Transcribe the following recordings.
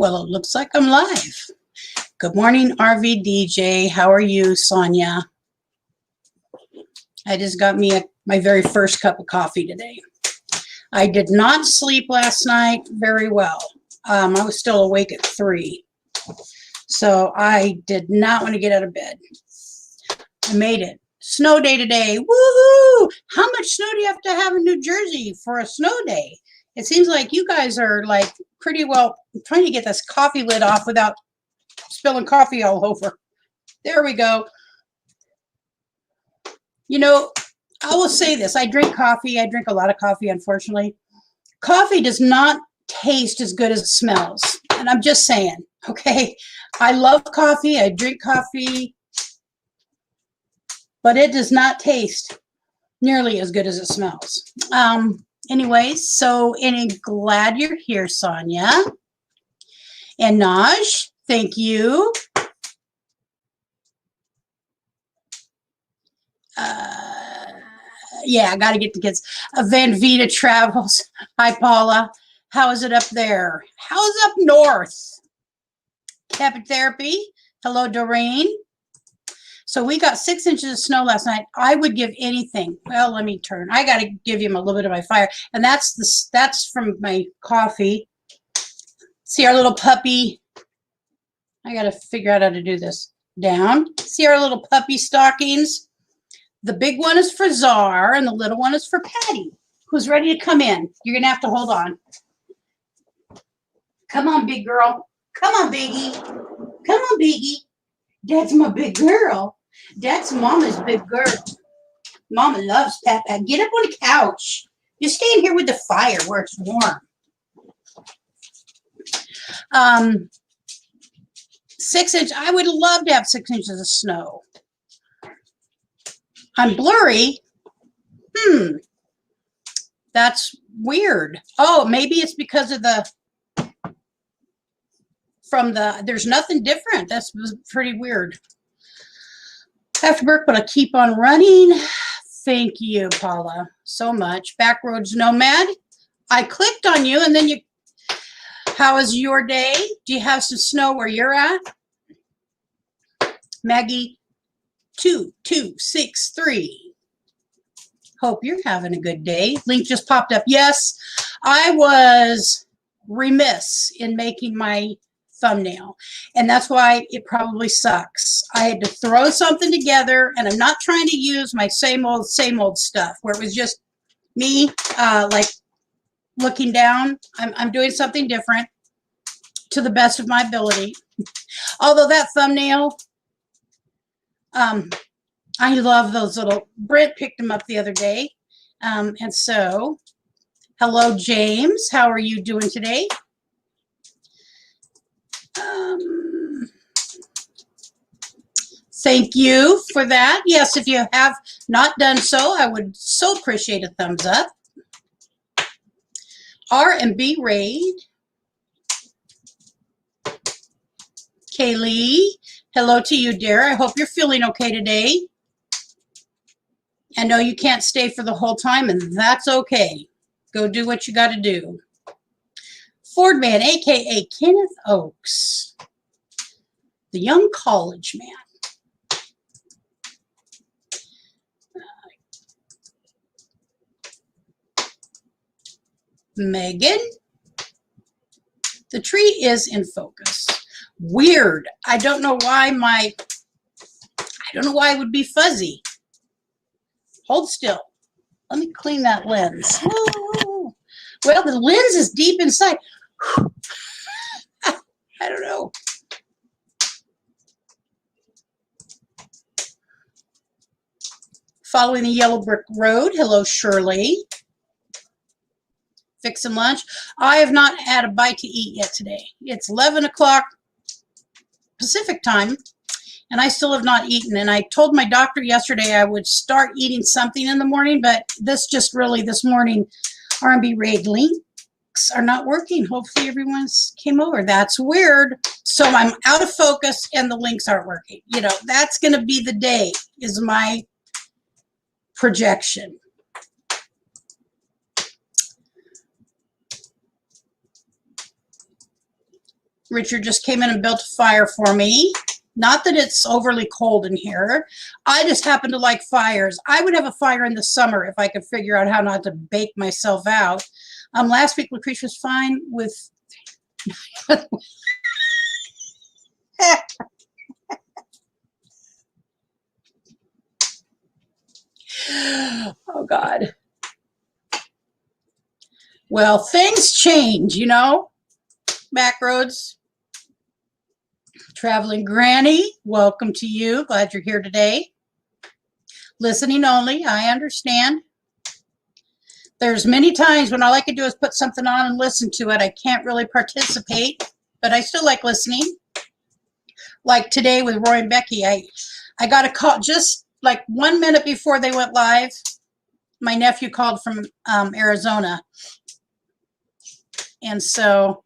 Well, it looks like I'm live. Good morning, THERVDJ. How are you, Sonia? I just got me my very first cup of coffee today. I did not sleep last night very well. I was still awake at 3. So I did not want to get out of bed. I made it. Snow day today. Woohoo! How much snow do you have to have in New Jersey for a snow day? It seems like you guys are like pretty well. I'm trying to get this coffee lid off without spilling coffee all over. There we go. You know, I will say this. I drink coffee. I drink a lot of coffee, unfortunately. Coffee does not taste as good as it smells. And I'm just saying, okay? I love coffee. I drink coffee. But it does not taste nearly as good as it smells. Anyways, so glad you're here, Sonia. And Naj, thank you. Yeah, I got to get the kids. Van Vita Travels. Hi, Paula. How is it up there? How's up north? Happy Therapy. Hello, Doreen. So we got 6 inches of snow last night. I would give anything. Well, let me turn. I got to give him a little bit of my fire. And that's from my coffee. See our little puppy. I got to figure out how to do this. Down. See our little puppy stockings. The big one is for Czar, and the little one is for Patty, who's ready to come in. You're going to have to hold on. Come on, big girl. Come on, Biggie. Come on, Biggie. That's my big girl. That's Mama's big girl. Mama loves Papa. Get up on the couch. You stay in here with the fire where it's warm. 6 inch. I would love to have 6 inches of snow. I'm blurry. That's weird. Oh, maybe it's because of there's nothing different. That's pretty weird. I have to work, but I keep on running. Thank you, Paula, so much. Backroads Nomad. I clicked on you, and then you. How is your day? Do you have some snow where you're at? Maggie 2263. Hope you're having a good day. Link just popped up. Yes, I was remiss in making my thumbnail, and that's why it probably sucks. I had to throw something together, and I'm not trying to use my same old stuff where it was just me like looking down. I'm doing something different to the best of my ability. Although that thumbnail, I love those little, Brent picked them up the other day. And so, hello, James. How are you doing today? Thank you for that. Yes, if you have not done so, I would so appreciate a thumbs up. R&B Raid. Kaylee. Hello to you, dear. I hope you're feeling okay today. I know you can't stay for the whole time, and that's okay. Go do what you got to do. Fordman AKA Kennethoaks. The young college man. Megan. The tree is in focus. Weird. I don't know why it would be fuzzy. Hold still. Let me clean that lens. Woo. Well, the lens is deep inside. I don't know. Following the yellow brick road. Hello, Shirley. Fixing lunch. I have not had a bite to eat yet today. It's 11 o'clock Pacific time, and I still have not eaten. And I told my doctor yesterday I would start eating something in the morning, but this morning, R&B Raid links are not working. Hopefully everyone's came over. That's weird. So I'm out of focus and the links aren't working. You know, that's going to be the day, is my projection. Richard just came in and built a fire for me. Not that it's overly cold in here. I just happen to like fires. I would have a fire in the summer if I could figure out how not to bake myself out. Last week, Lucretia was fine with... Oh, God. Well, things change, you know. Back roads. Traveling Granny, welcome to you. Glad you're here today. Listening only, I understand. There's many times when all I can do is put something on and listen to it. I can't really participate, but I still like listening. Like today with Roy and Becky, I got a call just like 1 minute before they went live. My nephew called from Arizona. And so...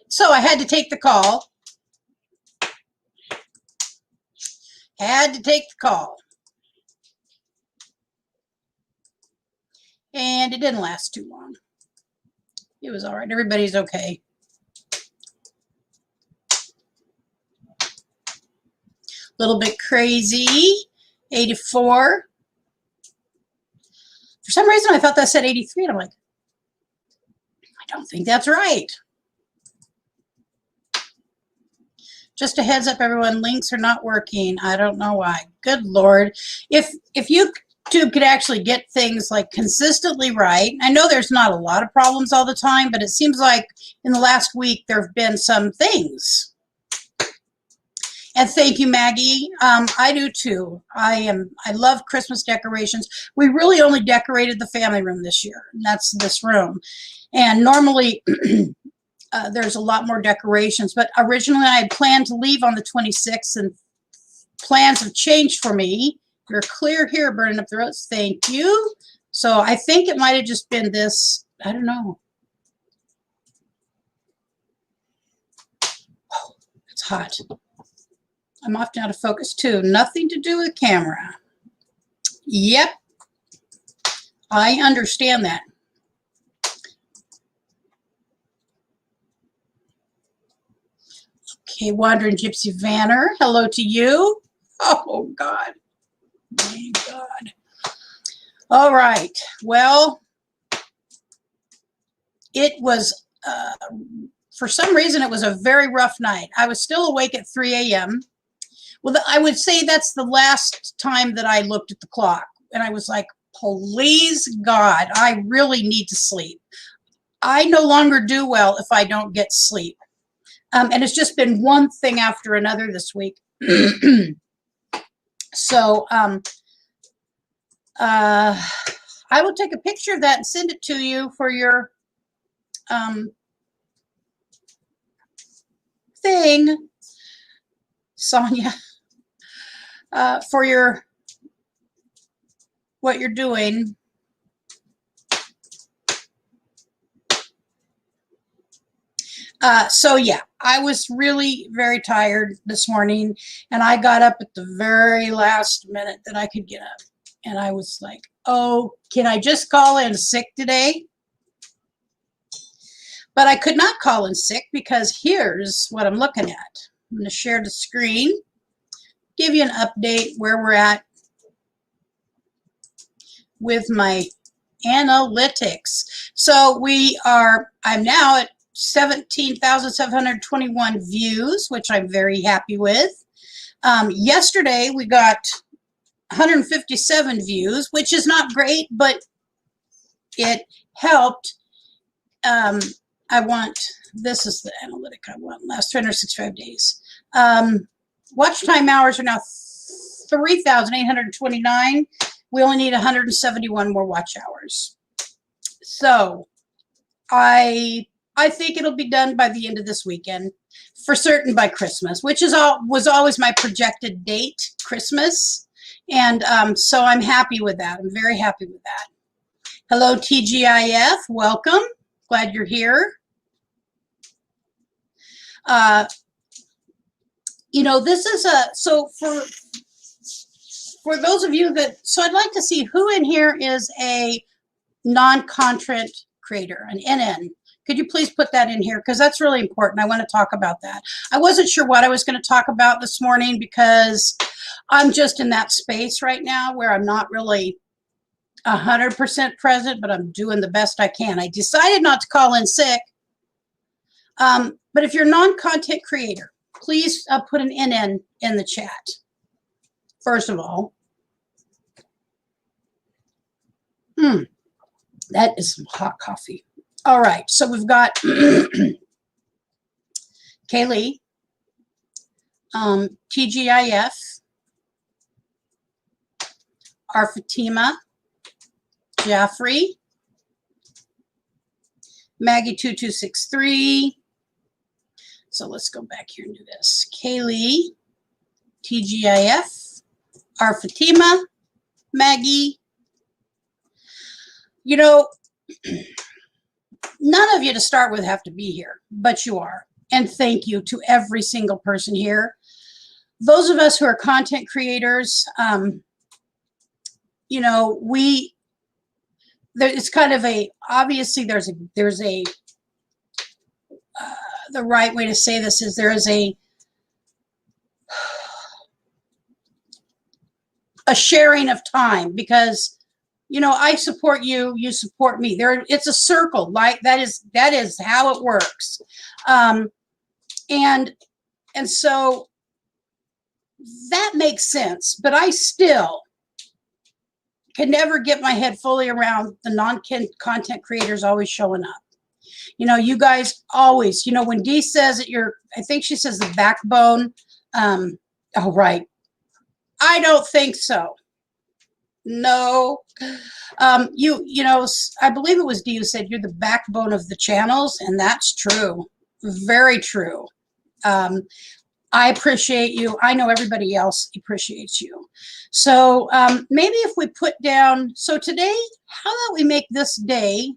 So I had to take the call. Had to take the call. And it didn't last too long. It was all right. Everybody's okay. A little bit crazy. 84. For some reason, I thought that said 83. And I'm like, I don't think that's right. Just a heads up, everyone, links are not working. I don't know why. Good Lord. If YouTube could actually get things like consistently right, I know there's not a lot of problems all the time, but it seems like in the last week there have been some things. And thank you, Maggie. I do too. I love Christmas decorations. We really only decorated the family room this year, and that's this room. And normally there's a lot more decorations, but originally I had planned to leave on the 26th, and plans have changed for me. You're clear here, burning up the roads. Thank you. So I think it might have just been this. I don't know. Oh, it's hot. I'm often out of focus too. Nothing to do with camera. Yep. I understand that. Okay, Wandering Gypsy Vanner, hello to you. Oh, God. My God. All right. Well, it was, for some reason, it was a very rough night. I was still awake at 3 a.m. Well, I would say that's the last time that I looked at the clock. And I was like, please, God, I really need to sleep. I no longer do well if I don't get sleep. And it's just been one thing after another this week. So I will take a picture of that and send it to you for your thing, Sonia, for your what you're doing. So yeah, I was really very tired this morning, and I got up at the very last minute that I could get up. And I was like, oh, can I just call in sick today? But I could not call in sick because here's what I'm looking at. I'm going to share the screen, give you an update where we're at with my analytics. So I'm now at 17,721 views, which I'm very happy with. Yesterday we got 157 views, which is not great, but it helped. This is the analytic I want, last 365 days. Watch time hours are now 3,829. We only need 171 more watch hours. So I think it'll be done by the end of this weekend, for certain by Christmas, which was always my projected date, Christmas. And so I'm happy with that. I'm very happy with that. Hello, TGIF. Welcome. Glad you're here. You know, this is so for for those of you that, so I'd like to see who in here is a non-content creator, an NN. Could you please put that in here? Because that's really important. I want to talk about that. I wasn't sure what I was going to talk about this morning because I'm just in that space right now where I'm not really 100% present, but I'm doing the best I can. I decided not to call in sick. But if you're a non-content creator, please put an NN in the chat. First of all, that is some hot coffee. All right, so we've got Kaylee, TGIF, Arfatima, Jaffrey, Maggie2263. So let's go back here and do this. Kaylee, TGIF, Arfatima, Maggie. You know, none of you to start with have to be here, but you are. And thank you to every single person here. Those of us who are content creators, you know, it's kind of a, obviously there's a the right way to say this is there is a sharing of time because, you know, I support you, you support me. It's a circle, like that is how it works. And so that makes sense, but I still can never get my head fully around the non-content creators always showing up. You know, you guys always, you know, when Dee says that you're, I think she says the backbone. Oh, right. I don't think so. No. You know, I believe it was Dee who said you're the backbone of the channels, and that's true. Very true. I appreciate you. I know everybody else appreciates you. So maybe if we put down, so today, how about we make this day,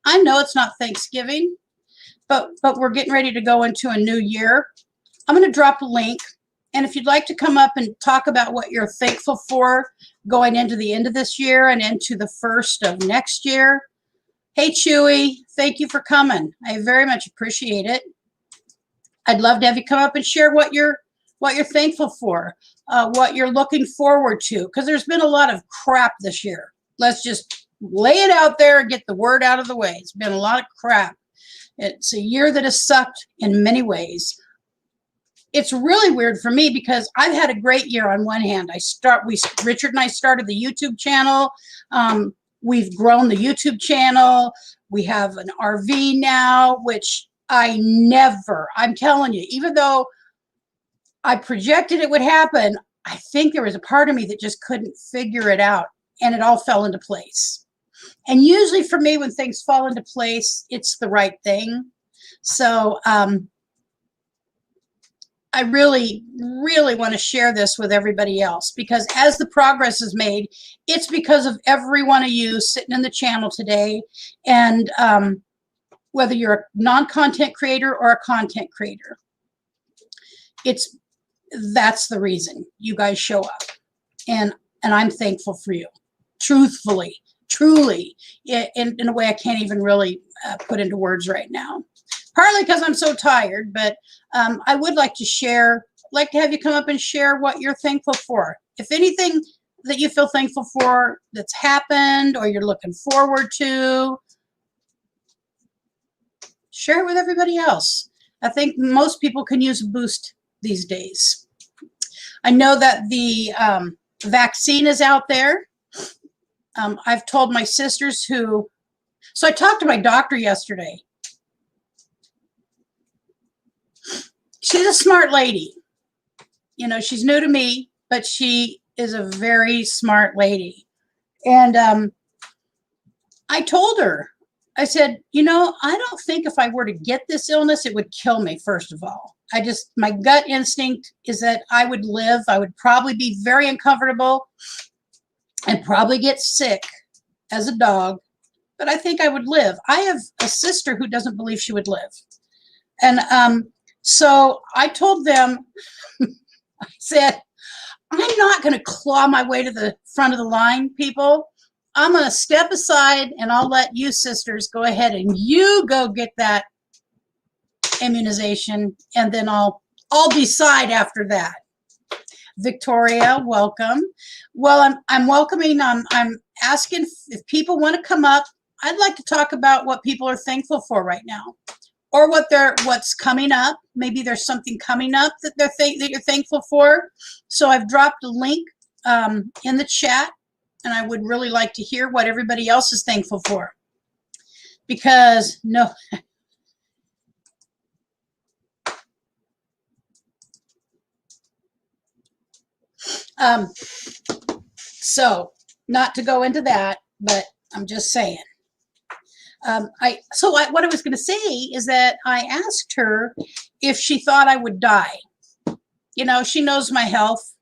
I know it's not Thanksgiving, but we're getting ready to go into a new year. I'm going to drop a link. And if you'd like to come up and talk about what you're thankful for going into the end of this year and into the first of next year. Hey, Chewy, thank you for coming. I very much appreciate it. I'd love to have you come up and share what you're thankful for, what you're looking forward to, because there's been a lot of crap this year. Let's just lay it out there and get the word out of the way. It's been a lot of crap. It's a year that has sucked in many ways. It's really weird for me because I've had a great year on one hand. Richard and I started the YouTube channel. We've grown the YouTube channel. We have an RV now, which I'm telling you, even though I projected it would happen, I think there was a part of me that just couldn't figure it out, and it all fell into place. And usually for me, when things fall into place, it's the right thing. So I really, really want to share this with everybody else, because as the progress is made, it's because of every one of you sitting in the channel today. And whether you're a non-content creator or a content creator, that's the reason you guys show up. And I'm thankful for you, truthfully, truly, in a way I can't even really put into words right now. Partly because I'm so tired, but I would like to have you come up and share what you're thankful for. If anything that you feel thankful for that's happened or you're looking forward to, share it with everybody else. I think most people can use a boost these days. I know that the vaccine is out there. I've told my sisters so I talked to my doctor yesterday. She's a smart lady. You know, she's new to me, but she is a very smart lady. And I told her, I said, you know, I don't think if I were to get this illness, it would kill me, first of all. My gut instinct is that I would live. I would probably be very uncomfortable and probably get sick as a dog, but I think I would live. I have a sister who doesn't believe she would live. And so I told them, I said, I'm not going to claw my way to the front of the line, people. I'm going to step aside and I'll let you sisters go ahead and you go get that immunization, and then I'll decide after that. Victoria, welcome. Well, I'm welcoming. I'm asking if people want to come up. I'd like to talk about what people are thankful for right now, or what's coming up. Maybe there's something coming up that that you're thankful for. So I've dropped a link in the chat, and I would really like to hear what everybody else is thankful for. Because no. So not to go into that, but I'm just saying. What I was going to say is that I asked her if she thought I would die. You know, she knows my health.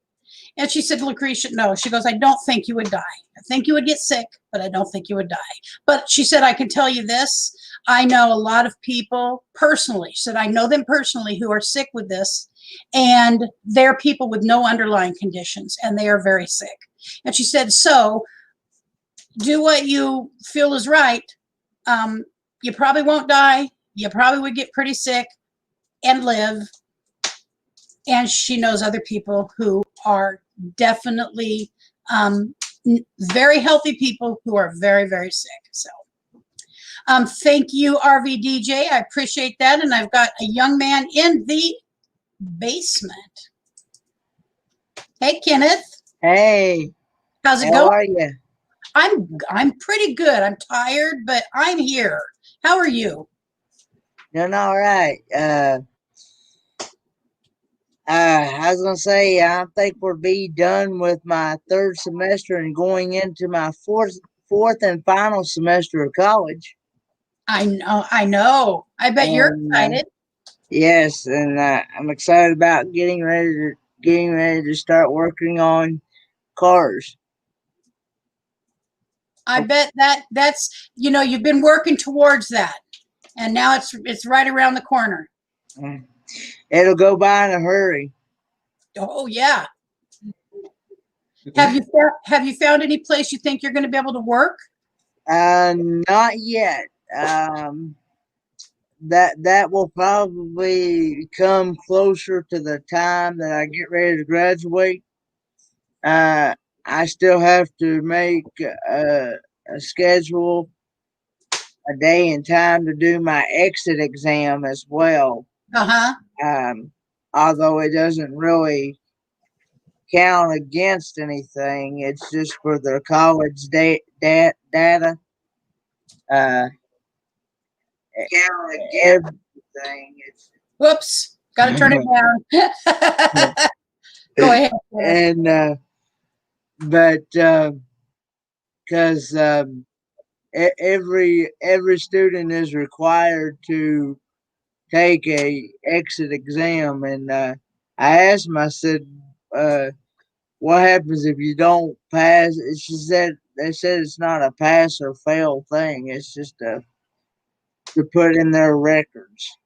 And she said, Lucretia, no. She goes, I don't think you would die. I think you would get sick, but I don't think you would die. But she said, I can tell you this. I know a lot of people personally. She said, I know them personally who are sick with this. And they're people with no underlying conditions, and they are very sick. And she said, so do what you feel is right. You probably won't die. You probably would get pretty sick and live. And she knows other people who are definitely very healthy people who are very, very sick. So thank you, RVDJ. I appreciate that. And I've got a young man in the basement. Hey, Kenneth. Hey. How's it going? How are you? I'm pretty good. I'm tired, but I'm here. How are you? Doing all right. I was gonna say I think we'll be done with my third semester and going into my fourth and final semester of college. I know. I bet you're excited. Yes, and I'm excited about getting ready to start working on cars. I bet that's you've been working towards that, and now it's right around the corner. It'll go by in a hurry. Oh yeah. Have you found any place you think you're going to be able to work? Not yet. That will probably come closer to the time that I get ready to graduate. I still have to make a schedule, a day and time to do my exit exam as well. Although it doesn't really count against anything, it's just for the college data. Everything. Whoops, got to turn it down. Go ahead. And because every student is required to take a exit exam, and I asked him, I said, what happens if you don't pass? They said it's not a pass or fail thing. It's just to put in their records.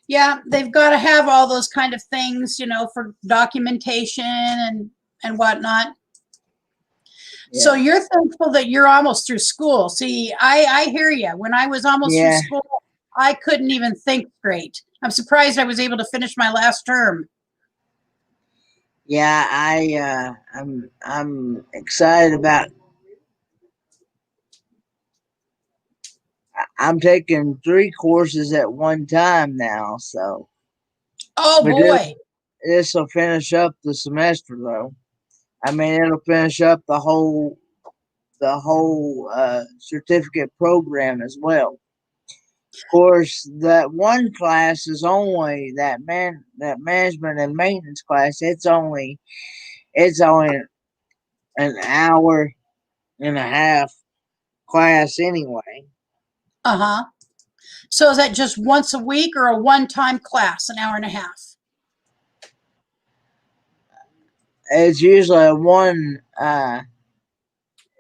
Yeah, they've got to have all those kind of things, for documentation and whatnot. Yeah. So you're thankful that you're almost through school. See, I hear you. When I was almost through school, I couldn't even think straight. I'm surprised I was able to finish my last term. Yeah, I'm excited about. I'm taking 3 courses at one time now, so. Oh boy! This will finish up the semester, though. I mean, it'll finish up the whole certificate program as well. Of course, that one class is only that management and maintenance class. It's only an hour and a half class anyway. So is that just once a week or a one-time class, an hour and a half? It's usually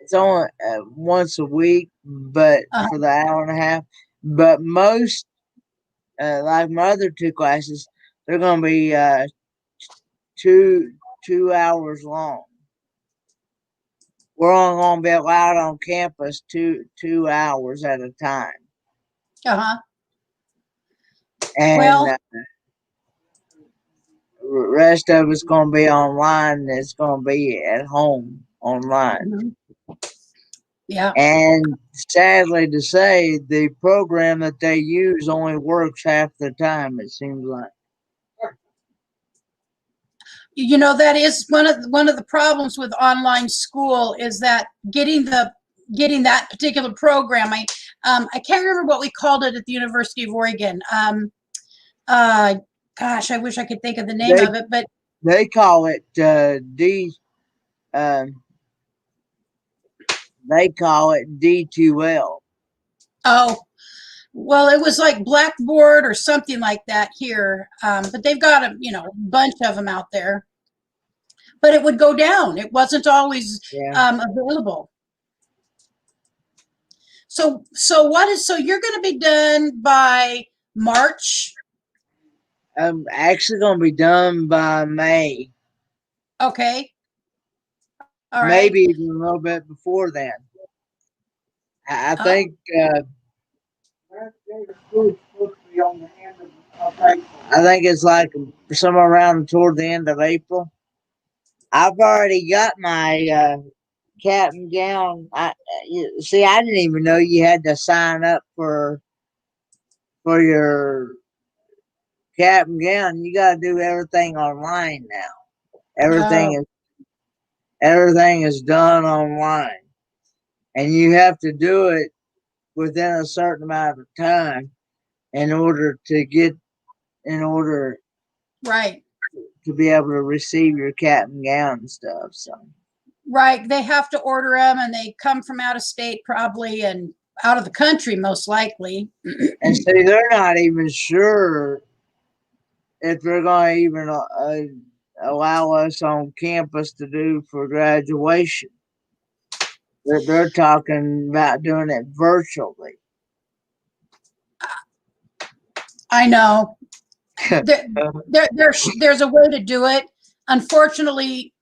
it's only once a week, but for the hour and a half. But most, like my other 2 classes, they're going to be two hours long. We're only going to be allowed on campus 2 hours at a time. Uh-huh. And Well, rest of it's going to be online. It's going to be at home online. mhm. Yeah. And sadly to say, the program that they use only works half the time, it seems like. You know, that is one of the problems with online school is that getting that particular program. I can't remember what we called it at the University of Oregon. Gosh, I wish I could think of the name of it, but they call it they call it D2L. oh, well, it was like Blackboard or something like that here. But they've got a bunch of them out there. But it would go down. It wasn't always available. So you're going to be done by March? I'm actually going to be done by May. Okay. All right. Maybe even a little bit before then. I think I think it's like somewhere around toward the end of April. I've already got my cap and gown. See, I didn't even know you had to sign up for your cap and gown. You got to do everything online now. Everything is done online, and you have to do it within a certain amount of time in order Right. to be able to receive your cap and gown and stuff. So right, they have to order them, and they come from out of state probably, and out of the country most likely. and see, they're not even sure if they're going to even allow us on campus to do for graduation. They're talking about doing it virtually. I know. There's a way to do it. Unfortunately,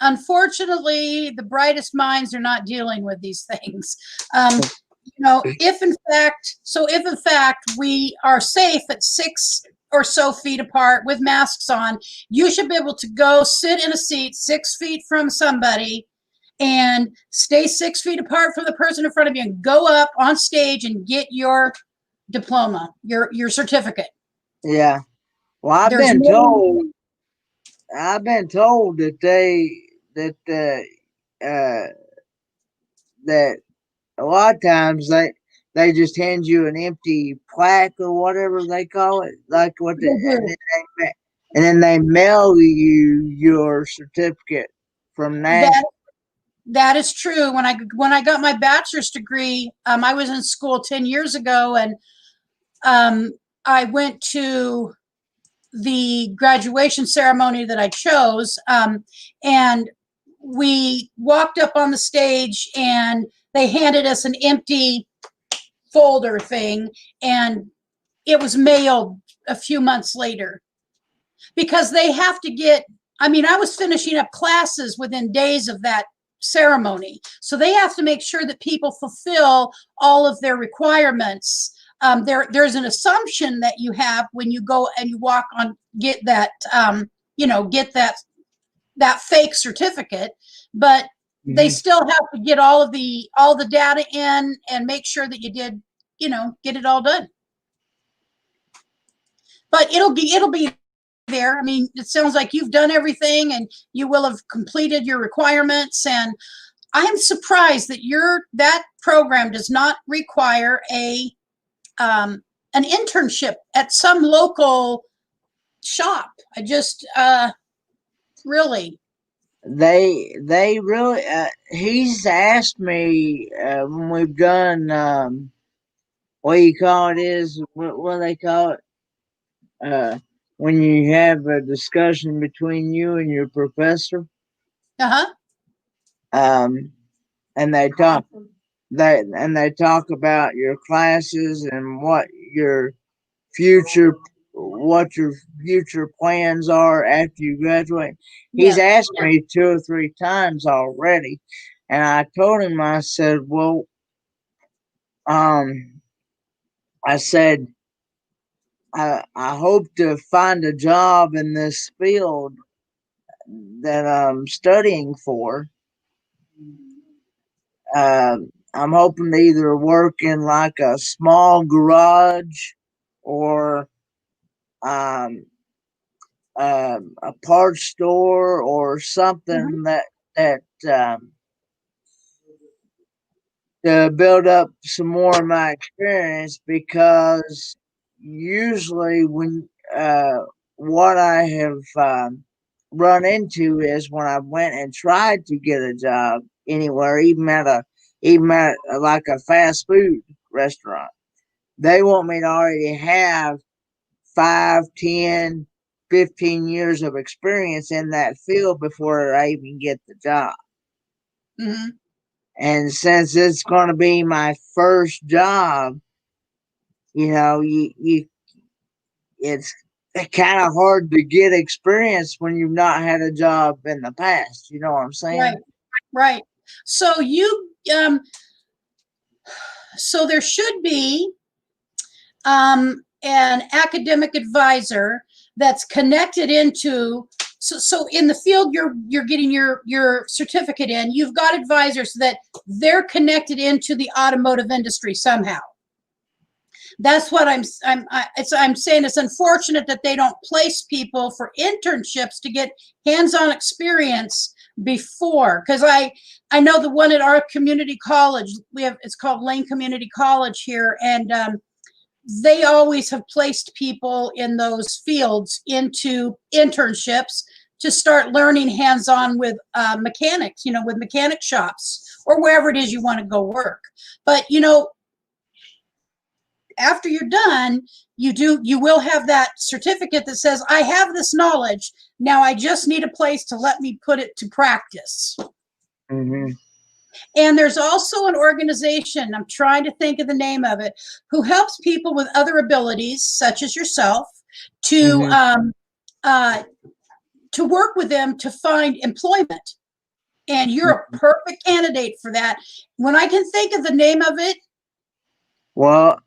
the brightest minds are not dealing with these things. If in fact we are safe at 6 or so feet apart with masks on, you should be able to go sit in a seat 6 feet from somebody and stay 6 feet apart from the person in front of you and go up on stage and get your diploma, your certificate. Yeah. Well, I've been told that a lot of times they just hand you an empty plaque or whatever they call it, like and then they mail you your certificate from Nashville. That is true. When I got my bachelor's degree, I was in school 10 years ago, and I went to the graduation ceremony that I chose, and we walked up on the stage, and they handed us an empty folder thing, and it was mailed a few months later, because they have to get, I was finishing up classes within days of that ceremony. So they have to make sure that people fulfill all of their requirements. There's an assumption that you have when you go and you walk on, get that, get that fake certificate, but they still have to get all the data in and make sure that you did, get it all done. But it'll be there. It sounds like you've done everything and you will have completed your requirements. And I am surprised that that program does not require an internship at some local shop. I just really. They really. He's asked me when we've done what you call it is what do they call it when you have a discussion between you and your professor. And they talk about your classes and what your future what your future plans are after you graduate. He's Yeah. asked me 2 or 3 times already, and I told him, I said, well, I said, I hope to find a job in this field that I'm studying for. I'm hoping to either work in like a small garage or um, a parts store or something Mhm. that to build up some more of my experience, because usually when what I have run into is when I went and tried to get a job anywhere, even at like a fast food restaurant, they want me to already have 5, 10, 15 years of experience in that field before I even get the job. Mhm. And since it's going to be my first job, you it's kind of hard to get experience when you've not had a job in the past. You know what I'm Right. saying? Right. So so there should be an academic advisor that's connected into. So in the field you're getting your certificate in, you've got advisors that they're connected into the automotive industry somehow. That's what I'm saying. It's unfortunate that they don't place people for internships to get hands-on experience before, because I know the one at our community college, it's called Lane Community College here, and they always have placed people in those fields into internships to start learning hands-on with mechanics, with mechanic shops or wherever it is you want to go work. But after you're done, you will have that certificate that says, I have this knowledge. Now I just need a place to let me put it to practice. Mm-hmm. And there's also an organization, I'm trying to think of the name of it, who helps people with other abilities, such as yourself, to to work with them to find employment. And you're a perfect candidate for that. When I can think of the name of it. Well,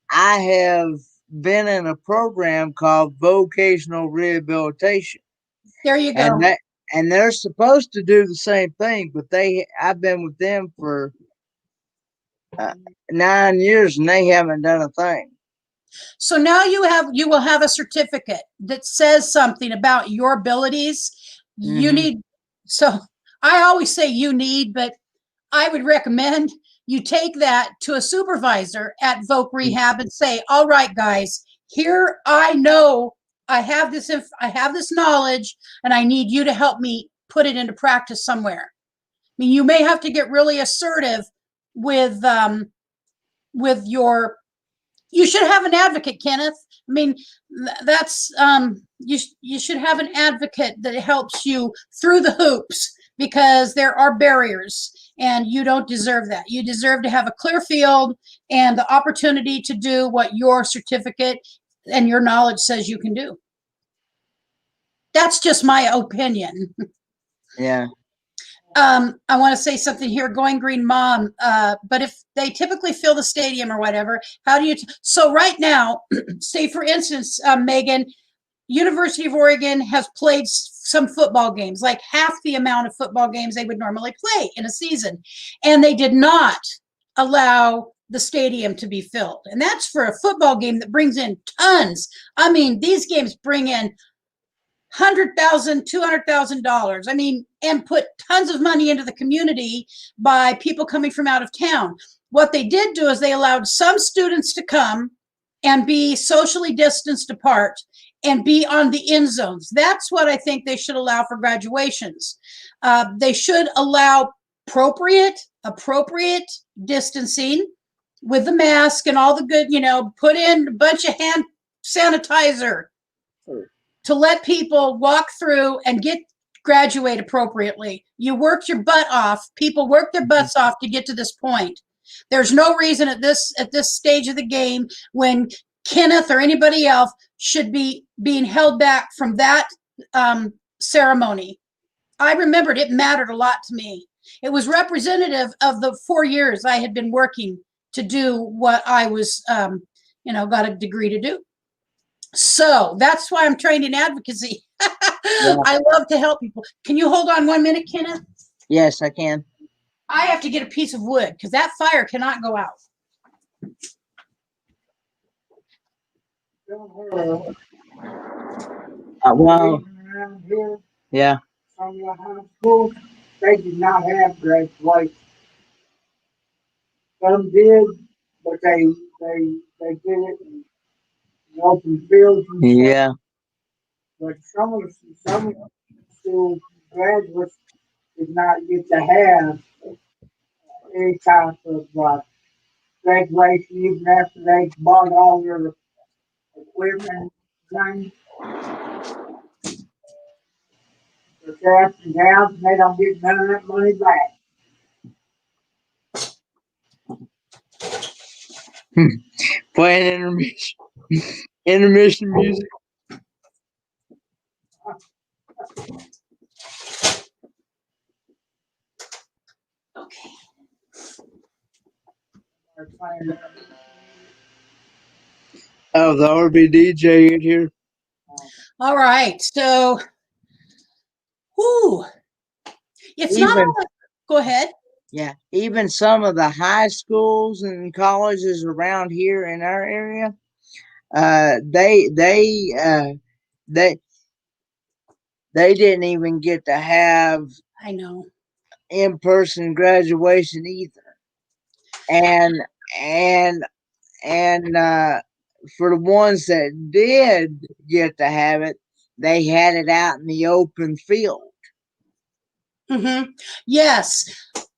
I have been in a program called vocational rehabilitation. There you And go. they're supposed to do the same thing, but I've been with them for 9 years and they haven't done a thing. So now you will have a certificate that says something about your abilities. You Mm-hmm. need, so I always say you need, but I would recommend you take that to a supervisor at Voc Rehab and say, all right, guys, here I know I have this knowledge and I need you to help me put it into practice somewhere. I mean, you may have to get really assertive with your, you should have an advocate, Kenneth. I mean, that's you should have an advocate that helps you through the hoops, because there are barriers and you don't deserve that. You deserve to have a clear field and the opportunity to do what your certificate and your knowledge says you can do. That's just my opinion. Yeah. I want to say something here, Going Green Mom, but if they typically fill the stadium or whatever, how do you, so right now, say for instance, Megan, University of Oregon has played some football games, like half the amount of football games they would normally play in a season, and they did not allow the stadium to be filled. And that's for a football game that brings in tons. I mean, these games bring in $100,000, $200,000. I mean, and put tons of money into the community by people coming from out of town. What they did do is they allowed some students to come and be socially distanced apart and be on the end zones. That's what I think they should allow for graduations. They should allow appropriate distancing with the mask and all the good, put in a bunch of hand sanitizer to let people walk through and graduate appropriately. You worked your butt off. People work their butts off to get to this point. There's no reason at this stage of the game, when Kenneth or anybody else should be being held back from that ceremony. I remembered it mattered a lot to me. It was representative of the 4 years I had been working to do what I was, got a degree to do. So that's why I'm trained in advocacy. Yeah. I love to help people. Can you hold on 1 minute, Kenneth? Yes, I can. I have to get a piece of wood because that fire cannot go out. Well, Around here, yeah. some of the high schools, they did not have graduation. Some did, but they did it in the open fields and stuff. Yeah. But some of the school graduates did not get to have any type of graduation even after they bought all their equipment and things. Their caps and gowns, and they don't get none of that money back. Playing intermission music. Okay. They're playing that. Oh, the RBDJ in here. All right. So, it's not Even all. Go ahead. Yeah, even some of the high schools and colleges around here in our area, they didn't even get to have I know. in-person graduation either. And for the ones that did get to have it, they had it out in the open field. Mm-hmm. Yes.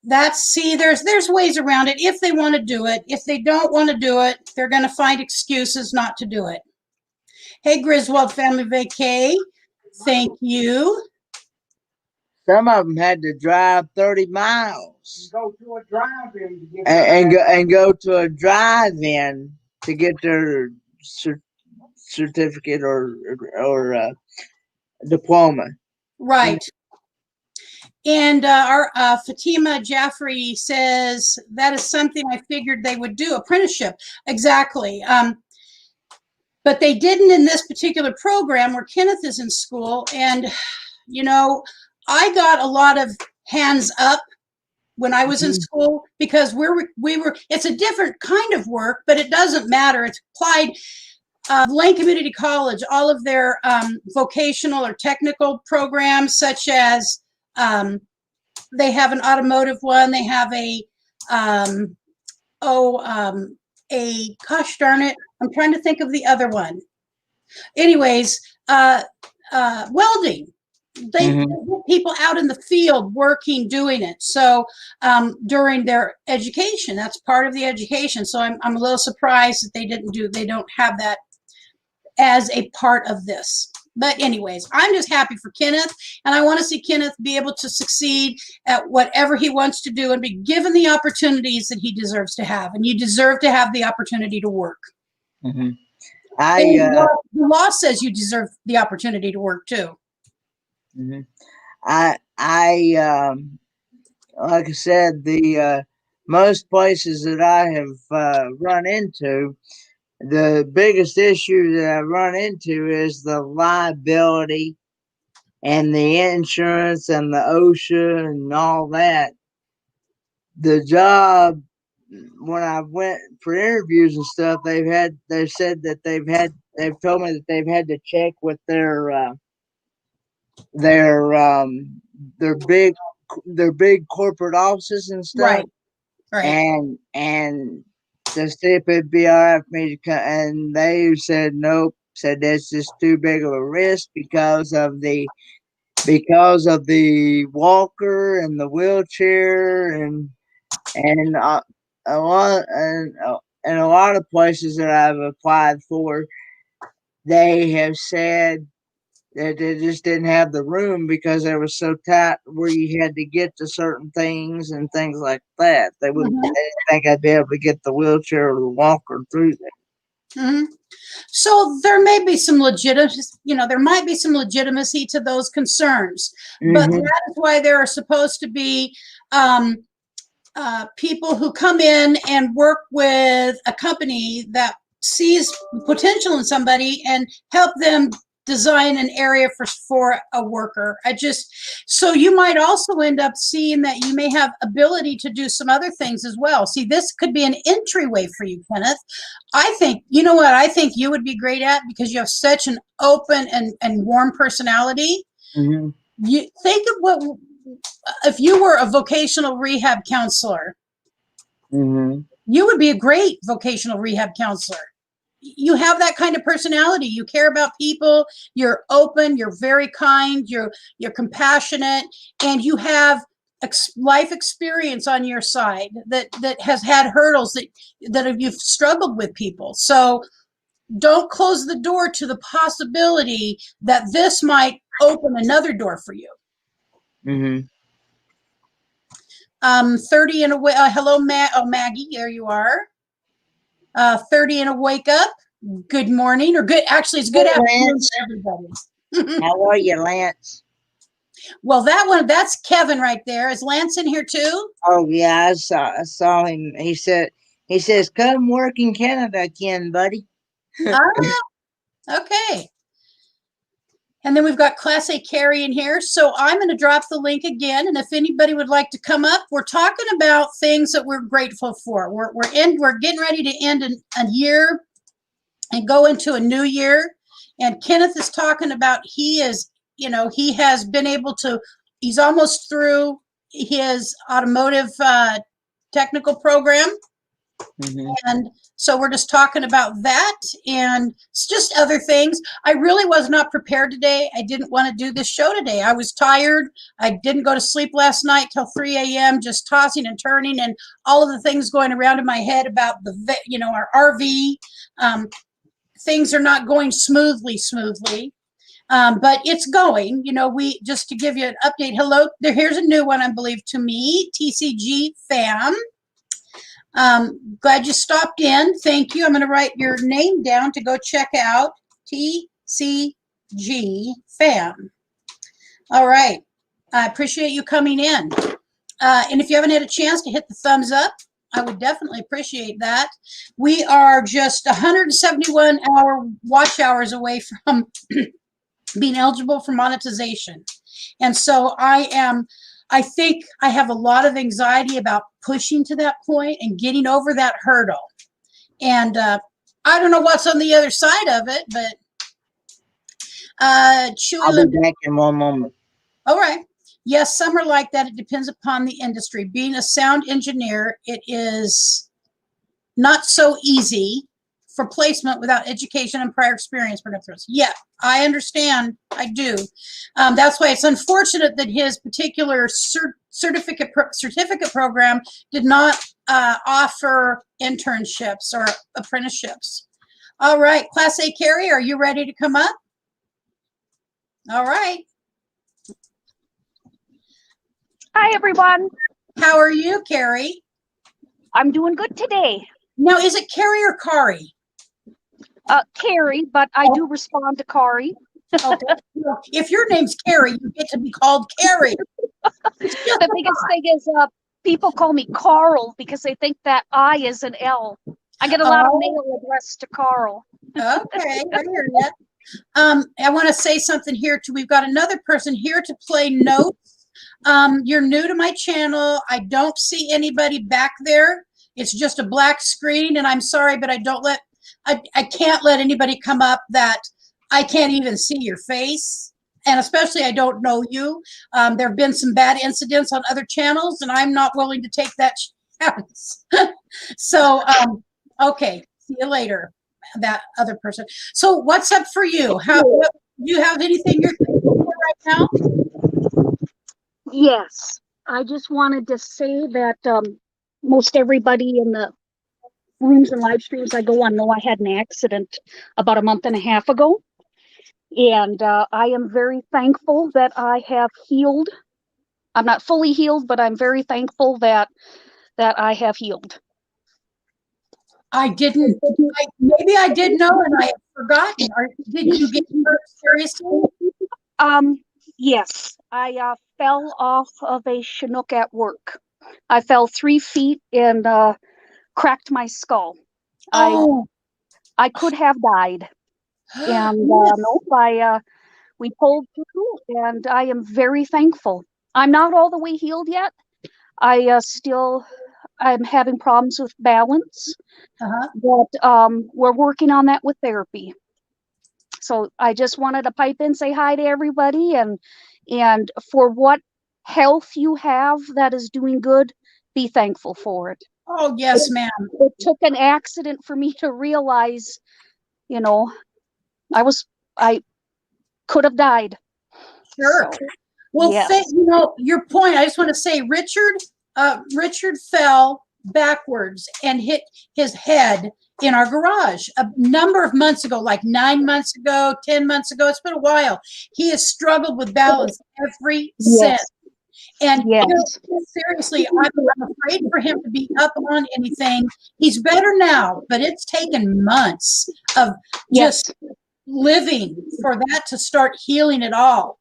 There's ways around it if they want to do it. If they don't want to do it, they're going to find excuses not to do it. Hey, Griswold Family Vacay, thank you. Some of them had to drive 30 miles Go to a drive-in to get and go to a drive-in to get their certificate or diploma. Right. And our Fatima Jaffrey says that is something I figured they would do, apprenticeship. Exactly. But they didn't in this particular program where Kenneth is in school. And, I got a lot of hands up when I was in school because it's a different kind of work, but it doesn't matter. It's applied. Lane Community College, all of their vocational or technical programs, such as they have an automotive one. They have gosh darn it, I'm trying to think of the other one. Anyways, welding. They get people out in the field working, doing it. So during their education, that's part of the education. So I'm a little surprised that they don't have that as a part of this. But anyways, I'm just happy for Kenneth, and I want to see Kenneth be able to succeed at whatever he wants to do and be given the opportunities that he deserves to have. And you deserve to have the opportunity to work. Mm-hmm. The law says you deserve the opportunity to work too. Mm-hmm. Like I said, the most places that I have run into, the biggest issue that I run into is the liability and the insurance and the OSHA and all that. The job, when I went for interviews and stuff, they've said that they've told me that they've had to check with their big corporate offices and stuff. Right. And to see if it'd be all right for me to come, and they said nope. Said that's just too big of a risk because of the walker and the wheelchair and a lot of places that I've applied for, they have said that they just didn't have the room because they were so tight where you had to get to certain things and things like that. They didn't think I'd be able to get the wheelchair or the walker through there. Mm-hmm. So there may be some there might be some legitimacy to those concerns, but that is why there are supposed to be people who come in and work with a company that sees potential in somebody and help them design an area for a worker. So you might also end up seeing that you may have ability to do some other things as well. See, this could be an entryway for you, Kenneth. I think, you know what I think you would be great at, because you have such an open and warm personality. You think of if you were a vocational rehab counselor, you would be a great vocational rehab counselor. You have that kind of personality. You care about people. You're open. You're very kind. You're compassionate, and you have life experience on your side that has had hurdles that you've struggled with people. So don't close the door to the possibility that this might open another door for you. 30 and awake. Hello, Maggie. There you are. 30 and a wake up. Good morning, or good. Actually, it's good afternoon to everybody. How are you, Lance? Well, that's Kevin right there. Is Lance in here too? Oh yeah, I saw him. He says, "Come work in Canada again, buddy." Okay. And then we've got ClassACari in here. So I'm going to drop the link again. And if anybody would like to come up, we're talking about things that we're grateful for. We're getting ready to end a year and go into a new year. And Kenneth is talking about he has been able to, he's almost through his automotive technical program. And so we're just talking about that and just other things. I really was not prepared today. I didn't want to do this show today. I was tired. I didn't go to sleep last night till 3 a.m. just tossing and turning and all of the things going around in my head about our RV. Things are not going smoothly. But it's going, just to give you an update. Hello, here's a new one, I believe, to me, TCG fam. Glad you stopped in. Thank you. I'm going to write your name down to go check out TCG fam. All right. I appreciate you coming in. And if you haven't had a chance to hit the thumbs up, I would definitely appreciate that. We are just 171 watch hours away from being eligible for monetization. And so I think I have a lot of anxiety about pushing to that point and getting over that hurdle. And I don't know what's on the other side of it, but I'll be back in one moment. All right. Yes, some are like that. It depends upon the industry. Being a sound engineer, it is not so easy for placement without education and prior experience. Yeah, I understand. I do. That's why it's unfortunate that his particular certificate program did not offer internships or apprenticeships. All right, ClassACari, are you ready to come up? All right. Hi, everyone. How are you, Carrie? I'm doing good today. Now, is it Carrie or Kari? Carrie, but I do respond to Kari. Okay. If your name's Carrie, you get to be called Carrie. The biggest thing is people call me Carl because they think that I is an L. I get a lot of mail addressed to Carl. Okay, I hear that. I want to say something here too. We've got another person here to play notes. You're new to my channel. I don't see anybody back there. It's just a black screen, and I'm sorry, but I can't let anybody come up that I can't even see your face. And especially I don't know you. There have been some bad incidents on other channels, and I'm not willing to take that chance. So, okay, see you later, that other person. So what's up for you? Do you have anything you're thankful for right now? Yes, I just wanted to say that most everybody in the rooms and live streams I go on know I had an accident about a month and a half ago. And I am very thankful that I have healed. I'm not fully healed, but I'm very thankful that I have healed. I didn't. Maybe I did know and I have forgotten. Or did you get hurt seriously? Yes, I fell off of a Chinook at work. I fell 3 feet and cracked my skull. Oh, I could have died, and nope, we pulled through, and I am very thankful. I'm not all the way healed yet. I'm having problems with balance, but we're working on that with therapy. So I just wanted to pipe in, say hi to everybody, and for what health you have that is doing good, be thankful for it. oh yes, ma'am. It took an accident for me to realize, you know, I could have died. Sure. So, Well, yes. your point. I just want to say, Richard fell backwards and hit his head in our garage a number of months ago, like 9 months ago, 10 months ago. It's been a while. He has struggled with balance every since. And Yes. seriously, I'm afraid for him to be up on anything. He's better now, but it's taken months of just living for that to start healing at all.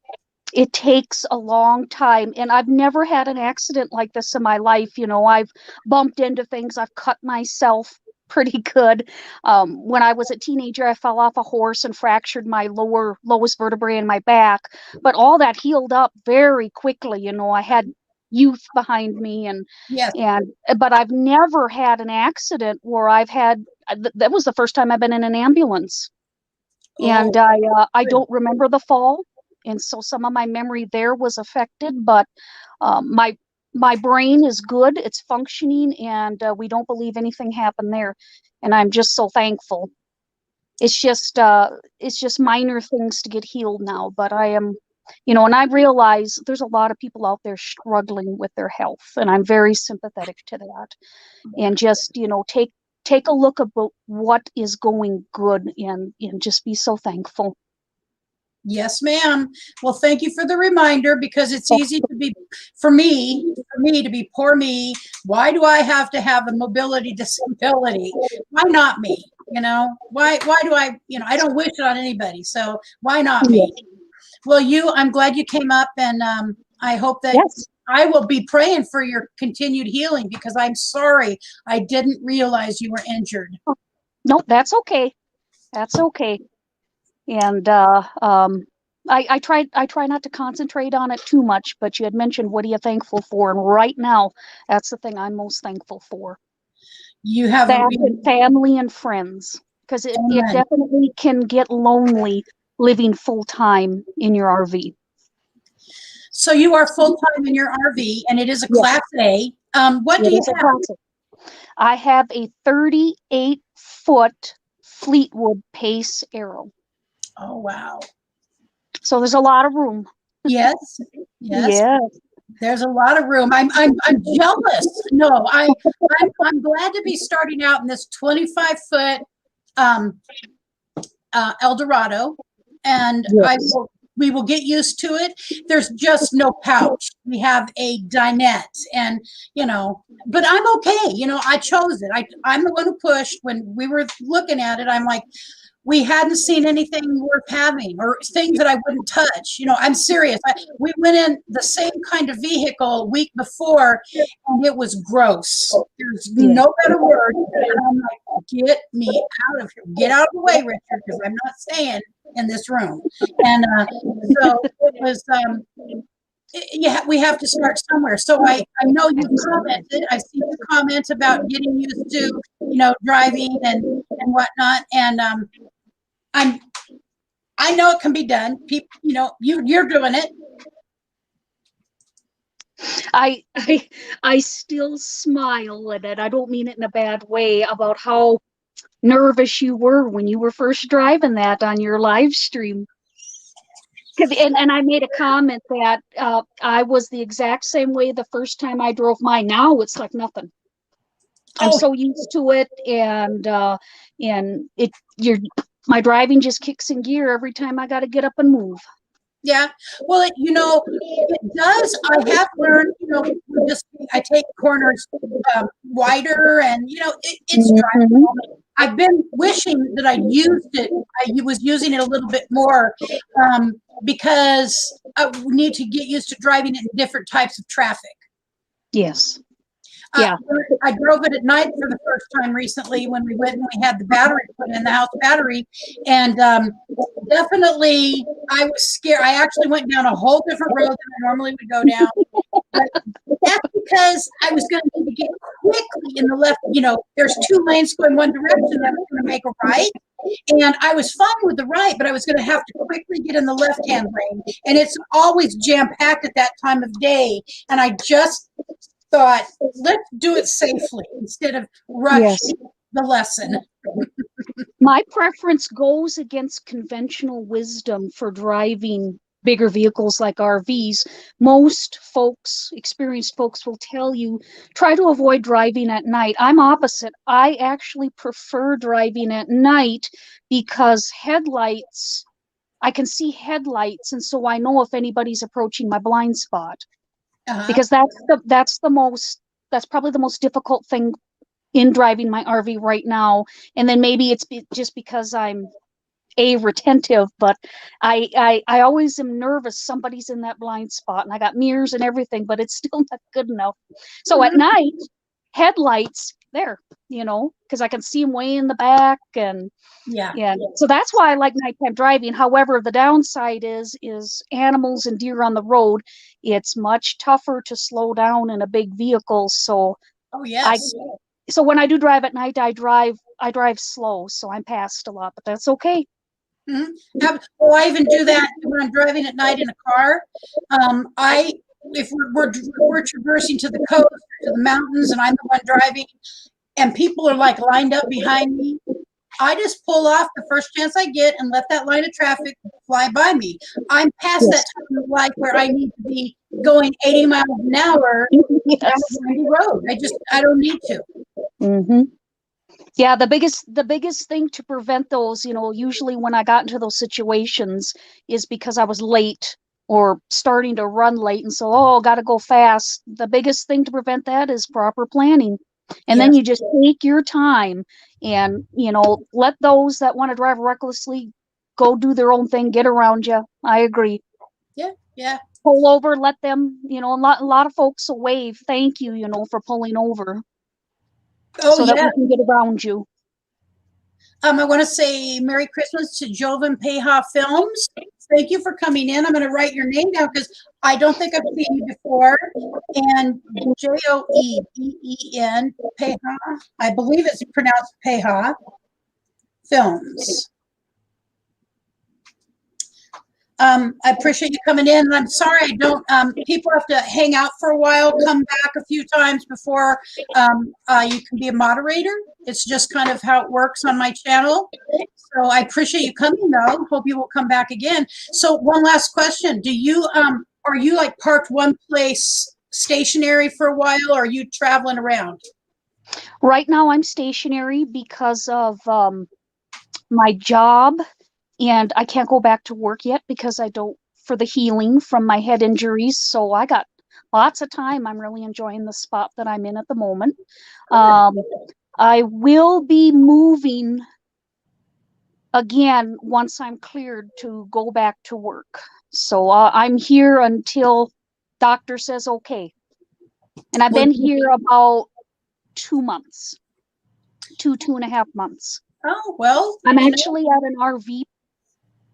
It takes a long time, and I've never had an accident like this in my life. I've bumped into things. I've cut myself pretty good. When I was a teenager, I fell off a horse and fractured my lowest vertebrae in my back, but all that healed up very quickly. I had youth behind me, but I've never had an accident where that was the first time I've been in an ambulance. And I don't remember the fall. And so some of my memory there was affected, but my brain is good, it's functioning, and we don't believe anything happened there. And I'm just so thankful. It's just minor things to get healed now, but I am, and I realize there's a lot of people out there struggling with their health, and I'm very sympathetic to that. And just, take a look about what is going good and just be so thankful. Yes, ma'am. Well, thank you for the reminder, because it's easy to be, for me to be poor me. Why do I have to have a mobility disability? Why not me? Why do I, I don't wish it on anybody. So why not me? Well, I'm glad you came up, and I hope that I will be praying for your continued healing, because I'm sorry I didn't realize you were injured. No, that's okay. That's okay. And I try not to concentrate on it too much, but you had mentioned, what are you thankful for? And right now, that's the thing I'm most thankful for. You have family and friends, because it definitely can get lonely living full time in your RV. So you are full time in your RV, and it is a Class A. What do you have? I have a 38-foot Fleetwood Pace Arrow. Oh, wow. So there's a lot of room. Yes. There's a lot of room. I'm jealous. No, I'm glad to be starting out in this 25-foot Eldorado, and we will get used to it. There's just no pouch. We have a dinette, and but I'm okay. I chose it. I'm the one who pushed. When we were looking at it, I'm like, we hadn't seen anything worth having, or things that I wouldn't touch. I'm serious. We went in the same kind of vehicle a week before, and it was gross. There's no better word. And I'm like, get me out of here. Get out of the way, Richard, because I'm not staying in this room. And so it was, we have to start somewhere. So I know you commented. I see your comments about getting used to, driving and whatnot. And I know it can be done. People, you're doing it. I still smile at it. I don't mean it in a bad way, about how nervous you were when you were first driving that on your live stream. And I made a comment that I was the exact same way the first time I drove mine. Now it's like nothing. I'm so used to it, and my driving just kicks in gear every time I got to get up and move. Yeah. Well, it does. I have learned, just I take corners wider, and it's Mhm. drivable. I've been wishing that I used it. I was using it a little bit more because I need to get used to driving it in different types of traffic. Yes. Yeah. I drove it at night for the first time recently when we went and we had the battery put in, the house battery, and definitely I was scared. I actually went down a whole different road than I normally would go down. But that's because I was going to need to get quickly in the left. There's 2 lanes going one direction. I was going to make a right. And I was fine with the right, but I was going to have to quickly get in the left-hand lane. And it's always jam-packed at that time of day. And I just thought, let's do it safely instead of rushing the lesson. My preference goes against conventional wisdom for driving bigger vehicles like RVs. Most folks, experienced folks, will tell you, try to avoid driving at night. I'm opposite. I actually prefer driving at night because headlights, I can see headlights, and so I know if anybody's approaching my blind spot. Because that's probably the most difficult thing in driving my RV right now. And then maybe it's just because I'm retentive, but I always am nervous somebody's in that blind spot, and I got mirrors and everything, but it's still not good enough. So at night, headlights there, because I can see them way in the back, and so that's why I like nighttime driving. However, the downside is animals and deer on the road. It's much tougher to slow down in a big vehicle. So so when I do drive at night, I drive slow, so I'm passed a lot, but that's okay. Mm-hmm. Well, I even do that when I'm driving at night in a car. If we're traversing to the coast or to the mountains, and I'm the one driving, and people are like lined up behind me, I just pull off the first chance I get and let that line of traffic fly by me. I'm past that time of life where I need to be going 80 miles an hour down a windy road. I don't need to. Mm-hmm. Yeah, the biggest thing to prevent those, usually when I got into those situations is because I was late or starting to run late, and so got to go fast. The biggest thing to prevent that is proper planning. And then you just take your time and, let those that want to drive recklessly go do their own thing, get around you. I agree. Yeah. Pull over, let them, a lot of folks will wave, thank you, for pulling over. So that we can get around you. I want to say Merry Christmas to Joven Peja Films. Thank you for coming in. I'm going to write your name down because I don't think I've seen you before. And Joeben, Peja, I believe it's pronounced Peja Films. I appreciate you coming in. I'm sorry I don't, people have to hang out for a while, come back a few times before you can be a moderator. It's just kind of how it works on my channel. So I appreciate you coming though. Hope you will come back again. So one last question. Do you, are you like parked one place stationary for a while, or are you traveling around? Right now I'm stationary because of my job. And I can't go back to work yet because for the healing from my head injuries. So I got lots of time. I'm really enjoying the spot that I'm in at the moment. I will be moving again once I'm cleared to go back to work. So I'm here until doctor says okay. And I've been here about 2 months, 2.5 months. Oh, well. I'm actually at an RV